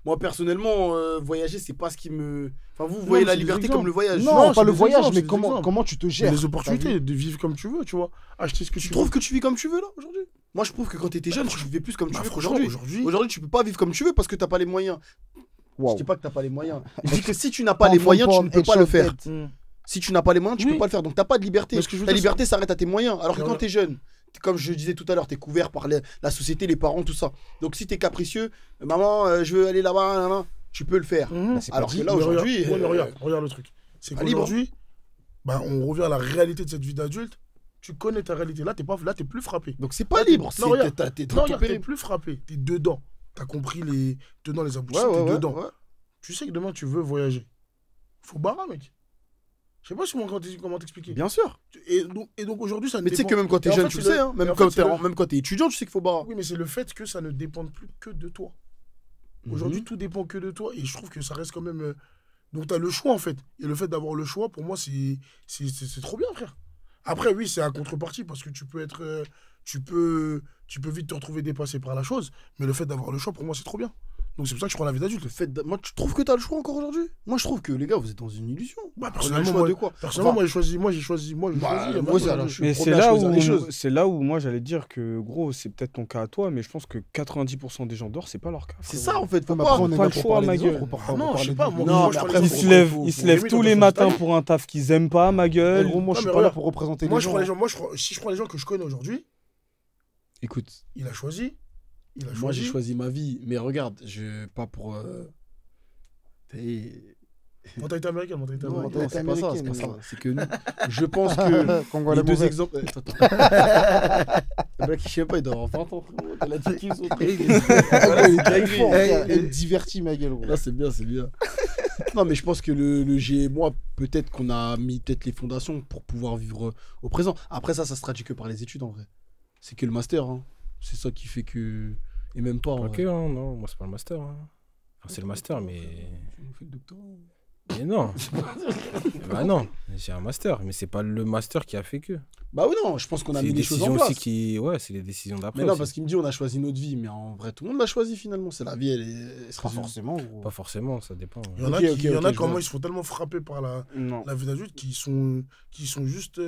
[SPEAKER 2] moi, personnellement, voyager, c'est pas ce qui me. Enfin, vous voyez
[SPEAKER 4] mais
[SPEAKER 2] la
[SPEAKER 4] c'est des
[SPEAKER 2] liberté
[SPEAKER 4] exemples.
[SPEAKER 2] comme le voyage.
[SPEAKER 6] Non,
[SPEAKER 4] Non,
[SPEAKER 6] pas
[SPEAKER 4] c'est
[SPEAKER 6] le
[SPEAKER 4] des
[SPEAKER 6] voyage,
[SPEAKER 4] exemples,
[SPEAKER 6] mais
[SPEAKER 4] c'est des
[SPEAKER 6] comment
[SPEAKER 4] exemples.
[SPEAKER 6] tu te
[SPEAKER 4] Il y a
[SPEAKER 6] gères.
[SPEAKER 4] des
[SPEAKER 6] t'as
[SPEAKER 4] opportunités
[SPEAKER 6] vu
[SPEAKER 4] de vivre comme tu veux, tu vois. Acheter ce que
[SPEAKER 2] Tu
[SPEAKER 4] tu
[SPEAKER 2] trouves
[SPEAKER 4] veux.
[SPEAKER 2] que tu vis comme tu veux, là, aujourd'hui? Moi, je trouve que quand t'étais jeune, tu vivais plus comme tu
[SPEAKER 4] Bah,
[SPEAKER 2] veux
[SPEAKER 4] franchement,
[SPEAKER 2] qu'aujourd'hui.
[SPEAKER 4] aujourd'hui,
[SPEAKER 2] Aujourd'hui, tu peux pas vivre comme tu veux parce que t'as pas les moyens. Je
[SPEAKER 6] Waouh.
[SPEAKER 2] dis pas que t'as pas les moyens. Je dis que si tu n'as pas les moyens, tu ne peux pas le faire. Si tu n'as pas les moyens, tu
[SPEAKER 4] Oui.
[SPEAKER 2] peux pas le faire. Donc t'as pas de liberté.
[SPEAKER 4] Mais ce que je veux
[SPEAKER 2] Ta
[SPEAKER 4] dire,
[SPEAKER 2] liberté s'arrête à tes moyens. Alors que
[SPEAKER 4] Mais
[SPEAKER 2] quand
[SPEAKER 4] voilà.
[SPEAKER 2] t'es jeune, comme je disais tout à l'heure, t'es couvert par la société, les parents, tout ça. Donc si t'es capricieux, maman, je veux aller là-bas, nanana, tu peux le faire.
[SPEAKER 6] Bah, c'est pas
[SPEAKER 2] Alors
[SPEAKER 6] dit.
[SPEAKER 2] que là
[SPEAKER 4] Mais
[SPEAKER 2] aujourd'hui,
[SPEAKER 4] regarde, ouais, mais regarde le truc. C'est
[SPEAKER 2] pas libre.
[SPEAKER 4] qu'aujourd'hui, bah, on revient à la réalité de cette vie d'adulte. Tu connais ta réalité. Là, t'es plus frappé.
[SPEAKER 2] donc c'est pas
[SPEAKER 4] Là, t'es-
[SPEAKER 2] libre.
[SPEAKER 4] non, regarde.
[SPEAKER 2] T'es
[SPEAKER 4] Non,
[SPEAKER 2] dans ton
[SPEAKER 4] regarde, t'es
[SPEAKER 2] périple.
[SPEAKER 4] plus frappé. T'es dedans. T'as compris les tenants, les
[SPEAKER 2] Ouais,
[SPEAKER 4] aboutissants.
[SPEAKER 2] ouais,
[SPEAKER 4] T'es
[SPEAKER 2] ouais,
[SPEAKER 4] dedans.
[SPEAKER 2] ouais.
[SPEAKER 4] Tu sais que demain, tu veux voyager. Faut barrer, mec. Je sais pas comment t'expliquer.
[SPEAKER 2] Bien sûr.
[SPEAKER 4] Et donc aujourd'hui, ça ne
[SPEAKER 2] Mais tu sais
[SPEAKER 4] dépend-
[SPEAKER 2] que même quand t'es
[SPEAKER 4] Et en
[SPEAKER 2] jeune,
[SPEAKER 4] fait,
[SPEAKER 2] tu le
[SPEAKER 4] c'est
[SPEAKER 2] sais. Hein.
[SPEAKER 4] et
[SPEAKER 2] Même
[SPEAKER 4] en
[SPEAKER 2] quand
[SPEAKER 4] fait,
[SPEAKER 2] même quand t'es étudiant, tu sais qu'il faut barrer.
[SPEAKER 4] Oui, mais c'est le fait que ça ne dépend plus que de toi. Aujourd'hui, tout dépend que de toi. Et je trouve que ça reste quand même. Donc, tu as le choix, en fait. Et le fait d'avoir le choix, pour moi, c'est trop bien, frère. Après, oui, c'est à contrepartie parce que tu peux être. Tu peux vite te retrouver dépassé par la chose. Mais le fait d'avoir le choix, pour moi, c'est trop bien. Donc, c'est pour ça que je prends la vie d'adulte.
[SPEAKER 2] Le fait moi, tu trouves que t'as le choix encore aujourd'hui? Moi, je trouve que les gars, vous êtes dans une illusion.
[SPEAKER 4] Bah,
[SPEAKER 2] On a le
[SPEAKER 4] personnellement,
[SPEAKER 2] choix
[SPEAKER 4] moi,
[SPEAKER 2] de quoi?
[SPEAKER 4] personnellement,
[SPEAKER 2] Enfin,
[SPEAKER 4] moi, j'ai choisi.
[SPEAKER 2] moi, c'est alors, je suis
[SPEAKER 1] Mais
[SPEAKER 2] le
[SPEAKER 1] c'est
[SPEAKER 2] premier à
[SPEAKER 1] là,
[SPEAKER 2] choisir les choses.
[SPEAKER 1] c'est là où moi j'allais dire que gros, c'est peut-être ton cas à toi, mais je pense que 90% des gens dehors, c'est pas leur cas.
[SPEAKER 2] C'est
[SPEAKER 1] frérot.
[SPEAKER 2] ça, en fait. Faut
[SPEAKER 6] Mais
[SPEAKER 2] pas.
[SPEAKER 6] après, on est
[SPEAKER 1] pas
[SPEAKER 6] là
[SPEAKER 1] le
[SPEAKER 6] pour
[SPEAKER 1] choix,
[SPEAKER 6] parler
[SPEAKER 1] ma
[SPEAKER 6] des
[SPEAKER 1] gueule.
[SPEAKER 6] autres, pour
[SPEAKER 4] Ah non,
[SPEAKER 6] parler
[SPEAKER 4] je sais
[SPEAKER 6] de
[SPEAKER 4] pas,
[SPEAKER 6] nous.
[SPEAKER 4] moi,
[SPEAKER 2] Non,
[SPEAKER 4] moi,
[SPEAKER 2] mais
[SPEAKER 4] je
[SPEAKER 2] après,
[SPEAKER 4] prends les
[SPEAKER 1] Ils
[SPEAKER 4] gens
[SPEAKER 1] se
[SPEAKER 4] pour-
[SPEAKER 1] lèvent,
[SPEAKER 4] pour-
[SPEAKER 1] ils se
[SPEAKER 4] pour
[SPEAKER 1] lèvent
[SPEAKER 4] aimer
[SPEAKER 1] tous
[SPEAKER 4] dans
[SPEAKER 1] les
[SPEAKER 4] ta
[SPEAKER 1] matins
[SPEAKER 4] freestyle.
[SPEAKER 1] pour un taf qu'ils aiment pas, ma
[SPEAKER 6] Eh,
[SPEAKER 1] gueule.
[SPEAKER 6] gros, moi, je
[SPEAKER 4] Non,
[SPEAKER 6] suis
[SPEAKER 4] mais
[SPEAKER 6] pas là
[SPEAKER 4] regarde.
[SPEAKER 6] pour représenter les
[SPEAKER 4] Moi, je
[SPEAKER 6] gens.
[SPEAKER 4] prends les gens. Si je prends les gens que je connais aujourd'hui,
[SPEAKER 2] Écoute,
[SPEAKER 4] il a choisi.
[SPEAKER 2] moi, j'ai choisi ma vie. Mais regarde, pas pour.
[SPEAKER 4] Mentalité américaine, mentalité
[SPEAKER 2] Non,
[SPEAKER 4] américaine.
[SPEAKER 6] mentalité
[SPEAKER 2] c'est pas ça, c'est pas
[SPEAKER 6] américaine,
[SPEAKER 2] ça. C'est que je pense que
[SPEAKER 6] Qu'on voit
[SPEAKER 2] les
[SPEAKER 6] la
[SPEAKER 2] deux
[SPEAKER 6] mauvaise.
[SPEAKER 2] exemples. Attends. Le mec, je sais pas, il doit avoir 20 ans, frérot. T'as la petite qui sont
[SPEAKER 6] Il est très fort, frère. Elle divertit, ma gueule, gros.
[SPEAKER 2] Là, c'est bien, c'est bien. Non, mais je pense que le G et moi, peut-être qu'on a mis peut-être les fondations pour pouvoir vivre au présent. Après, ça se traduit que par les études, en vrai. C'est que le master, hein. C'est ça qui fait que. Et même pas. en
[SPEAKER 3] Ok,
[SPEAKER 2] vrai.
[SPEAKER 3] hein, non, moi c'est pas le master. Hein. Enfin, c'est le master, mais.
[SPEAKER 2] On fait le doctorat.
[SPEAKER 3] Mais non. Bah non, j'ai un master, mais c'est pas le master qui a fait que.
[SPEAKER 2] Bah oui, non, je pense qu'on a
[SPEAKER 3] C'est
[SPEAKER 2] mis
[SPEAKER 3] les
[SPEAKER 2] les choses en
[SPEAKER 3] décisions
[SPEAKER 2] place.
[SPEAKER 3] aussi qui. Ouais, c'est les décisions d'après.
[SPEAKER 2] Mais non,
[SPEAKER 3] aussi.
[SPEAKER 2] parce qu'il me dit on a choisi notre vie, mais en vrai, tout le monde l'a choisi finalement. C'est la vie, elle se
[SPEAKER 6] Pas
[SPEAKER 2] résume.
[SPEAKER 6] forcément, gros.
[SPEAKER 3] Pas forcément, ça dépend.
[SPEAKER 4] Il y en a,
[SPEAKER 2] Ok,
[SPEAKER 4] qui,
[SPEAKER 2] ok,
[SPEAKER 4] il y en a
[SPEAKER 2] ok, je
[SPEAKER 4] comment
[SPEAKER 2] vois.
[SPEAKER 4] ils se font tellement frapper par la
[SPEAKER 1] Non.
[SPEAKER 4] vie d'adulte qui sont juste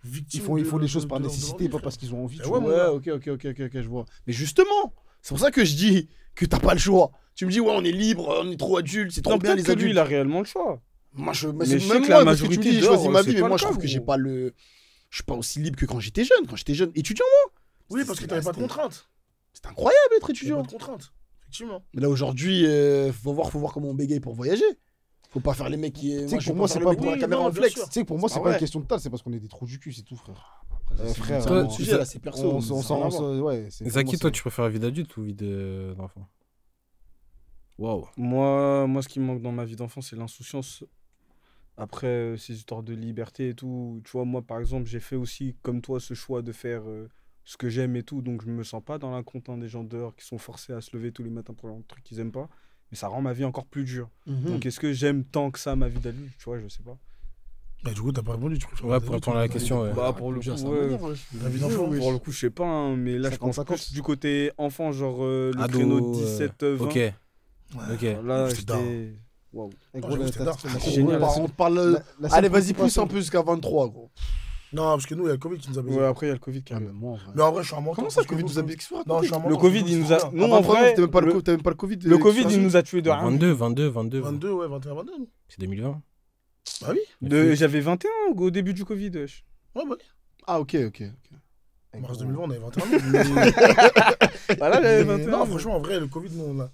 [SPEAKER 4] victimes.
[SPEAKER 6] Ils font
[SPEAKER 4] de-
[SPEAKER 6] les choses
[SPEAKER 4] de-
[SPEAKER 6] par
[SPEAKER 4] de leur
[SPEAKER 6] nécessité,
[SPEAKER 4] vie,
[SPEAKER 6] pas
[SPEAKER 4] frère.
[SPEAKER 6] parce qu'ils ont envie.
[SPEAKER 4] Eh
[SPEAKER 6] tu
[SPEAKER 4] ouais,
[SPEAKER 6] vois.
[SPEAKER 4] mon
[SPEAKER 2] Ouais,
[SPEAKER 4] gars.
[SPEAKER 2] ok, je vois. Mais justement, c'est pour ça que je dis que t'as pas le choix. Tu me dis, ouais, on est libre, on est trop adulte, c'est trop
[SPEAKER 1] Non,
[SPEAKER 2] bien
[SPEAKER 1] peut-être
[SPEAKER 2] les
[SPEAKER 1] que lui,
[SPEAKER 2] adultes.
[SPEAKER 1] il a réellement le choix.
[SPEAKER 2] Moi,
[SPEAKER 1] Mais je sais
[SPEAKER 2] même
[SPEAKER 1] que
[SPEAKER 2] moi,
[SPEAKER 1] la
[SPEAKER 2] parce que tu me
[SPEAKER 1] majorité
[SPEAKER 2] dis, j'ai choisi
[SPEAKER 1] dehors,
[SPEAKER 2] ma
[SPEAKER 1] c'est
[SPEAKER 2] vie, mais
[SPEAKER 1] pas
[SPEAKER 2] moi,
[SPEAKER 1] le
[SPEAKER 2] je
[SPEAKER 1] cas,
[SPEAKER 2] trouve que j'ai
[SPEAKER 1] gros.
[SPEAKER 2] pas le. Je suis pas aussi libre que quand j'étais jeune. Quand j'étais jeune, étudiant, moi.
[SPEAKER 4] Oui, parce que t'avais pas de contraintes.
[SPEAKER 2] C'était incroyable d'être
[SPEAKER 4] T'avais
[SPEAKER 2] étudiant.
[SPEAKER 4] pas de contraintes. Effectivement.
[SPEAKER 2] Mais là, aujourd'hui, faut voir comment on bégaye pour voyager. Faut pas faire les mecs qui.
[SPEAKER 6] Tu sais que pour moi,
[SPEAKER 2] moi,
[SPEAKER 6] c'est
[SPEAKER 2] c'est
[SPEAKER 6] pas
[SPEAKER 2] pas pour la
[SPEAKER 4] oui,
[SPEAKER 2] caméra
[SPEAKER 4] non,
[SPEAKER 2] en
[SPEAKER 4] bien
[SPEAKER 2] flex.
[SPEAKER 4] sûr.
[SPEAKER 6] Tu sais que pour moi, c'est
[SPEAKER 2] Ah
[SPEAKER 6] pas
[SPEAKER 2] ouais.
[SPEAKER 6] une question de taille, c'est parce qu'on est des trous du cul, c'est tout, frère. Frère,
[SPEAKER 2] C'est un autre
[SPEAKER 6] on-
[SPEAKER 2] sujet, là, c'est perso.
[SPEAKER 6] on
[SPEAKER 2] Ça n'a
[SPEAKER 6] s'en-
[SPEAKER 2] rien à
[SPEAKER 6] on
[SPEAKER 2] voir.
[SPEAKER 6] s'en- ouais, c'est- pour
[SPEAKER 3] Zaki,
[SPEAKER 6] moi,
[SPEAKER 3] toi,
[SPEAKER 6] c'est-
[SPEAKER 3] tu préfères vie d'adulte ou vie d'enfant? Waouh.
[SPEAKER 1] Moi, ce qui me manque dans ma vie d'enfant, c'est l'insouciance. Après, ces histoires de liberté et tout. Tu vois, moi, par exemple, j'ai fait aussi, comme toi, ce choix de faire ce que j'aime et tout. Donc, je me sens pas dans la compte des gens dehors qui sont forcés à se lever tous les matins pour un truc qu'ils aiment pas. Mais ça rend ma vie encore plus dure. Donc, est-ce que j'aime tant que ça ma vie d'adulte? Tu vois, je sais pas.
[SPEAKER 4] Bah, du coup, t'as pas répondu. Tu préfères
[SPEAKER 3] Ouais, pour répondre à la question, ouais.
[SPEAKER 1] Bah, pour le
[SPEAKER 2] Déjà,
[SPEAKER 1] coup,
[SPEAKER 2] ça
[SPEAKER 1] ouais.
[SPEAKER 2] va venir,
[SPEAKER 4] La vie d'enfant, oui.
[SPEAKER 1] Pour le coup, je sais pas, hein, mais là, je pense
[SPEAKER 6] 50-50.
[SPEAKER 1] plus du côté enfant, genre le
[SPEAKER 3] Ado,
[SPEAKER 1] créneau 17-20.
[SPEAKER 3] Ok. Ok.
[SPEAKER 1] Là,
[SPEAKER 4] C'est daron.
[SPEAKER 1] j'étais. Waouh.
[SPEAKER 6] Eh, gros,
[SPEAKER 4] j'avoue,
[SPEAKER 6] là,
[SPEAKER 4] c'était
[SPEAKER 6] t'as-
[SPEAKER 4] dark.
[SPEAKER 6] la-
[SPEAKER 1] C'est génial,
[SPEAKER 6] la-
[SPEAKER 2] On parle.
[SPEAKER 6] la seule
[SPEAKER 2] Allez, vas-y, pousse
[SPEAKER 6] préoccupation-
[SPEAKER 2] un peu jusqu'à 23, gros.
[SPEAKER 4] Non, parce que nous, il y a le Covid qui nous a baisé.
[SPEAKER 1] Ouais, après, il y a le Covid qui
[SPEAKER 6] Ah,
[SPEAKER 1] arrive.
[SPEAKER 6] mais moi, en vrai.
[SPEAKER 4] Mais en vrai, je suis un menteur.
[SPEAKER 2] Comment ça,
[SPEAKER 4] parce
[SPEAKER 2] le
[SPEAKER 4] que
[SPEAKER 2] Covid
[SPEAKER 4] nous,
[SPEAKER 2] nous a baisé? Qu'est-ce que vous
[SPEAKER 4] Non, je suis un
[SPEAKER 2] racontez?
[SPEAKER 1] Le
[SPEAKER 4] menteur,
[SPEAKER 1] Covid,
[SPEAKER 4] parce
[SPEAKER 1] il
[SPEAKER 4] que
[SPEAKER 1] nous a.
[SPEAKER 4] c'est trop bien.
[SPEAKER 1] Non,
[SPEAKER 2] Ah,
[SPEAKER 1] en
[SPEAKER 2] bah, pardon,
[SPEAKER 1] vrai,
[SPEAKER 2] t'as même pas le Covid.
[SPEAKER 1] le Covid,
[SPEAKER 2] qui
[SPEAKER 1] il nous a tué de rien.
[SPEAKER 3] 22, 22, 22.
[SPEAKER 4] 22, ouais, 21, 22. non
[SPEAKER 3] C'est 2020.
[SPEAKER 4] Bah oui.
[SPEAKER 1] J'avais 21 au début du Covid. Wesh.
[SPEAKER 4] Ouais, bah.
[SPEAKER 2] Ah, ok.
[SPEAKER 6] Eh,
[SPEAKER 4] Mars
[SPEAKER 6] gros.
[SPEAKER 4] 2020, on avait 21 ans.
[SPEAKER 1] Voilà, j'avais
[SPEAKER 4] Mais
[SPEAKER 1] 21.
[SPEAKER 4] non, franchement, en vrai, le Covid, nous, on a.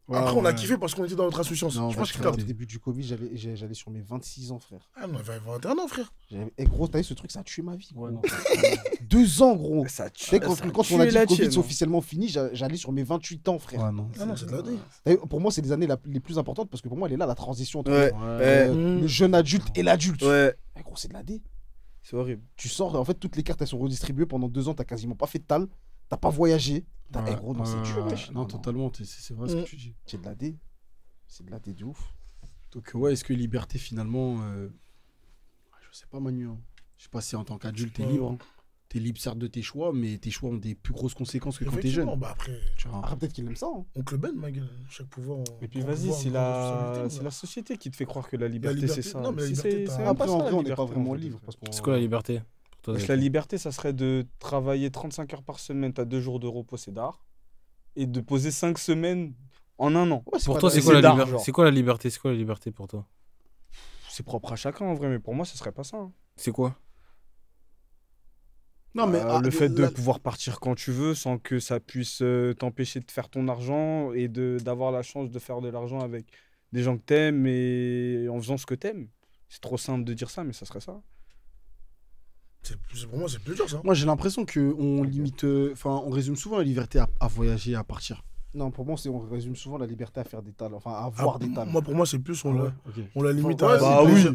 [SPEAKER 6] Ouais,
[SPEAKER 4] Après, on a
[SPEAKER 6] ouais.
[SPEAKER 4] kiffé parce qu'on était dans notre insouciance.
[SPEAKER 6] Non,
[SPEAKER 4] Je
[SPEAKER 6] bah,
[SPEAKER 4] pense que tu
[SPEAKER 6] frère,
[SPEAKER 4] captes.
[SPEAKER 6] au début du Covid, j'allais sur mes 26 ans, frère.
[SPEAKER 4] Ah, on avait 21 ans, frère.
[SPEAKER 6] Eh, gros, t'as vu ce truc, ça a tué ma vie.
[SPEAKER 1] Ouais,
[SPEAKER 6] gros.
[SPEAKER 1] non.
[SPEAKER 6] 2 ans, gros.
[SPEAKER 1] Ça
[SPEAKER 6] Tu sais, quand
[SPEAKER 1] ça
[SPEAKER 6] on a
[SPEAKER 1] tué
[SPEAKER 6] dit
[SPEAKER 1] la
[SPEAKER 6] le Covid,
[SPEAKER 1] tienne,
[SPEAKER 6] c'est
[SPEAKER 1] hein.
[SPEAKER 6] officiellement fini, j'allais sur mes 28 ans, frère.
[SPEAKER 4] Ah non, c'est de la dingue.
[SPEAKER 6] T'as vu, pour moi, c'est les années les plus importantes parce que pour moi, elle est là, la transition entre
[SPEAKER 1] Ouais,
[SPEAKER 6] le jeune adulte et l'adulte.
[SPEAKER 1] ouais.
[SPEAKER 6] Eh, gros, c'est de la D.
[SPEAKER 1] C'est horrible.
[SPEAKER 6] Tu sors, en fait, toutes les cartes, elles sont redistribuées pendant 2 ans, t'as quasiment pas fait de tal, t'as pas voyagé. Eh, gros, non, c'est dur, wesh.
[SPEAKER 2] Non, totalement, c'est vrai ce que tu dis.
[SPEAKER 6] C'est de la D. C'est de la D de ouf.
[SPEAKER 2] Donc, ouais, est-ce que liberté, finalement. Je sais pas, Manu. Hein. Je sais pas si en tant qu'adulte, t'es
[SPEAKER 4] Ouais.
[SPEAKER 2] libre. Hein. T'es libre, certes, de tes choix, mais tes choix ont des plus grosses conséquences que quand t'es
[SPEAKER 4] Effectivement,
[SPEAKER 2] jeune.
[SPEAKER 4] bah après,
[SPEAKER 2] Tu vois.
[SPEAKER 6] Ah, peut-être qu'il aime ça. Hein.
[SPEAKER 4] oncle Ben, ma gueule. Chaque pouvoir.
[SPEAKER 1] Et puis
[SPEAKER 4] grand
[SPEAKER 1] vas-y,
[SPEAKER 4] pouvoir,
[SPEAKER 1] c'est
[SPEAKER 4] grande
[SPEAKER 1] la...
[SPEAKER 4] responsabilité,
[SPEAKER 1] c'est
[SPEAKER 4] ouais.
[SPEAKER 1] la société qui te fait croire que la liberté,
[SPEAKER 4] liberté-
[SPEAKER 1] c'est ça.
[SPEAKER 4] non, mais la
[SPEAKER 1] Si
[SPEAKER 4] liberté,
[SPEAKER 1] c'est
[SPEAKER 4] t'as-
[SPEAKER 1] même
[SPEAKER 6] Après,
[SPEAKER 1] pas
[SPEAKER 6] en
[SPEAKER 1] ça,
[SPEAKER 6] vrai,
[SPEAKER 1] la
[SPEAKER 6] on n'est pas
[SPEAKER 1] liberté,
[SPEAKER 6] vraiment
[SPEAKER 1] en fait.
[SPEAKER 6] libre. Parce qu'on...
[SPEAKER 3] C'est quoi la liberté pour toi,
[SPEAKER 1] Wesh,
[SPEAKER 3] Zaki?
[SPEAKER 1] la liberté, ça serait de travailler 35 heures par semaine, t'as 2 jours de repos, c'est d'art. Et de poser 5 semaines en un an.
[SPEAKER 6] Ouais,
[SPEAKER 3] Pour
[SPEAKER 6] pas
[SPEAKER 3] toi,
[SPEAKER 6] de-
[SPEAKER 3] c'est quoi la
[SPEAKER 1] d'art,
[SPEAKER 3] liberté?
[SPEAKER 1] genre.
[SPEAKER 3] C'est quoi la liberté? C'est quoi la liberté pour toi?
[SPEAKER 1] C'est propre à chacun en vrai, mais pour moi, ce serait pas ça. hein.
[SPEAKER 3] C'est quoi?
[SPEAKER 2] Non, mais
[SPEAKER 1] Le fait de
[SPEAKER 2] la-
[SPEAKER 1] pouvoir partir quand tu veux sans que ça puisse t'empêcher de faire ton argent et d'avoir la chance de faire de l'argent avec des gens que t'aimes et en faisant ce que t'aimes. C'est trop simple de dire ça, mais ça serait ça.
[SPEAKER 4] Pour moi, c'est plus dur, ça.
[SPEAKER 2] Moi, j'ai l'impression qu'on limite. Enfin, on résume souvent la liberté à voyager, à partir.
[SPEAKER 6] Non, pour moi, on résume souvent la liberté à faire des tals, enfin à voir
[SPEAKER 4] Ah,
[SPEAKER 6] des tals.
[SPEAKER 4] moi, pour moi, c'est plus,
[SPEAKER 6] Ah ouais, ok.
[SPEAKER 4] on la limite
[SPEAKER 2] Enfin,
[SPEAKER 4] à.
[SPEAKER 2] ouais,
[SPEAKER 1] bah
[SPEAKER 2] c'est
[SPEAKER 1] oui.
[SPEAKER 2] plaisir.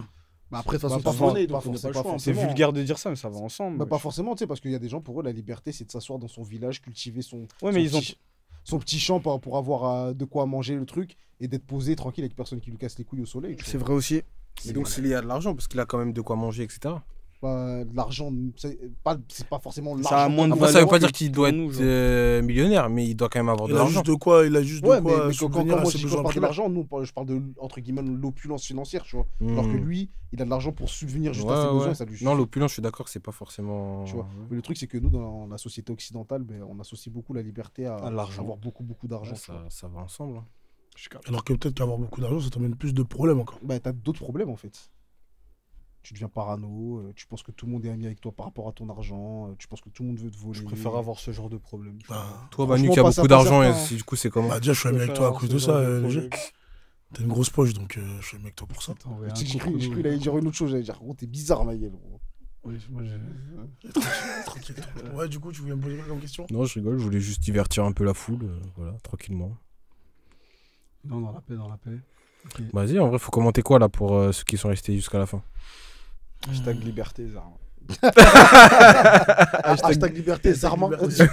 [SPEAKER 2] Bah après, de toute façon,
[SPEAKER 6] Bah,
[SPEAKER 2] t'es
[SPEAKER 6] pas
[SPEAKER 2] pas né,
[SPEAKER 6] for-
[SPEAKER 2] donc on n'a pas le
[SPEAKER 6] pas
[SPEAKER 2] choix.
[SPEAKER 1] C'est
[SPEAKER 6] forcément.
[SPEAKER 1] vulgaire de dire ça, mais ça va ensemble.
[SPEAKER 6] Bah, pas
[SPEAKER 1] wesh.
[SPEAKER 6] forcément, tu sais, parce qu'il y a des gens, pour eux, la liberté, c'est de s'asseoir dans son village, cultiver son,
[SPEAKER 1] Ouais, mais
[SPEAKER 6] son
[SPEAKER 1] ils ont.
[SPEAKER 6] petit, son petit champ pour avoir de quoi manger le truc et d'être posé tranquille avec personne qui lui casse les couilles au soleil. tu vois.
[SPEAKER 1] vrai aussi.
[SPEAKER 3] Et donc, c'est lié à de l'argent parce qu'il a quand même de quoi manger, etc.
[SPEAKER 6] Bah, l'argent, c'est pas forcément
[SPEAKER 1] Ça a
[SPEAKER 6] l'argent.
[SPEAKER 1] moins de
[SPEAKER 3] Après, ça veut
[SPEAKER 1] valeur
[SPEAKER 3] pas
[SPEAKER 1] que
[SPEAKER 3] dire qu'il doit
[SPEAKER 1] pour nous,
[SPEAKER 3] être
[SPEAKER 1] genre.
[SPEAKER 3] millionnaire, mais il doit quand même avoir de
[SPEAKER 4] Il a
[SPEAKER 3] l'argent.
[SPEAKER 4] juste de quoi, il a juste de
[SPEAKER 6] Ouais, mais
[SPEAKER 4] quoi
[SPEAKER 6] quand
[SPEAKER 4] subvenir à
[SPEAKER 6] moi
[SPEAKER 4] ses
[SPEAKER 6] je
[SPEAKER 4] besoins
[SPEAKER 6] parle de
[SPEAKER 4] primaires.
[SPEAKER 6] l'argent, nous, je parle de, entre guillemets, l'opulence financière, tu vois. Alors que
[SPEAKER 3] Hmm.
[SPEAKER 6] lui, il a de l'argent pour subvenir juste
[SPEAKER 3] Ouais,
[SPEAKER 6] à ses
[SPEAKER 3] ouais.
[SPEAKER 6] besoins, ça lui suffit.
[SPEAKER 3] Non, l'opulence, je suis d'accord que c'est pas forcément.
[SPEAKER 6] Tu vois. Mais le truc, c'est que nous, dans la société occidentale, ben, on associe beaucoup la liberté à
[SPEAKER 1] l'argent.
[SPEAKER 6] avoir beaucoup d'argent.
[SPEAKER 3] Ouais,
[SPEAKER 6] tu vois.
[SPEAKER 3] ça va ensemble. hein.
[SPEAKER 4] Alors que peut-être qu'avoir beaucoup d'argent, ça t'amène plus de problèmes encore.
[SPEAKER 6] Bah, t'as d'autres problèmes en fait. Tu deviens parano, tu penses que tout le monde est ami avec toi par rapport à ton argent, tu penses que tout le monde veut te voler.
[SPEAKER 1] Je préfère avoir ce genre de problème.
[SPEAKER 4] Bah,
[SPEAKER 3] Toi,
[SPEAKER 6] Franchement,
[SPEAKER 3] Manu, qui a
[SPEAKER 6] pas
[SPEAKER 3] beaucoup
[SPEAKER 6] ça, pas
[SPEAKER 3] d'argent, et
[SPEAKER 6] certain.
[SPEAKER 3] du coup, c'est comment?
[SPEAKER 4] bah, déjà, je suis ami avec toi à cause de ça, les
[SPEAKER 1] jeu.
[SPEAKER 4] jeux. T'as une grosse poche, donc je suis ami avec toi pour ça.
[SPEAKER 6] J'ai cru qu'il allait dire une autre chose, j'allais dire, gros, t'es bizarre, ma gueule. Gros.
[SPEAKER 4] Tranquille. Ouais, du coup, tu voulais me poser quoi comme question?
[SPEAKER 3] Non, je rigole, je voulais juste divertir un peu la foule, voilà, tranquillement.
[SPEAKER 2] Non, dans la paix.
[SPEAKER 3] Vas-y, en vrai, faut commenter quoi là pour ceux qui sont restés jusqu'à la fin?
[SPEAKER 1] Hashtag liberté, Zarma.
[SPEAKER 6] Hashtag liberté, Zarma.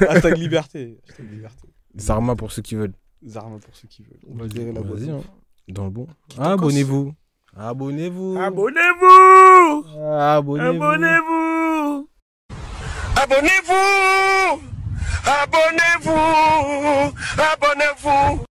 [SPEAKER 1] Hashtag liberté. Hashtag liberté.
[SPEAKER 3] Zarma pour ceux qui veulent.
[SPEAKER 1] Zarma pour ceux qui veulent.
[SPEAKER 6] On va gérer la boîte.
[SPEAKER 3] Vas-y, hein. Dans le bon. Abonnez-vous. Abonnez-vous.
[SPEAKER 4] Abonnez-vous!
[SPEAKER 3] Abonnez-vous.
[SPEAKER 4] Abonnez-vous!
[SPEAKER 7] Abonnez-vous! Abonnez-vous! Abonnez-vous!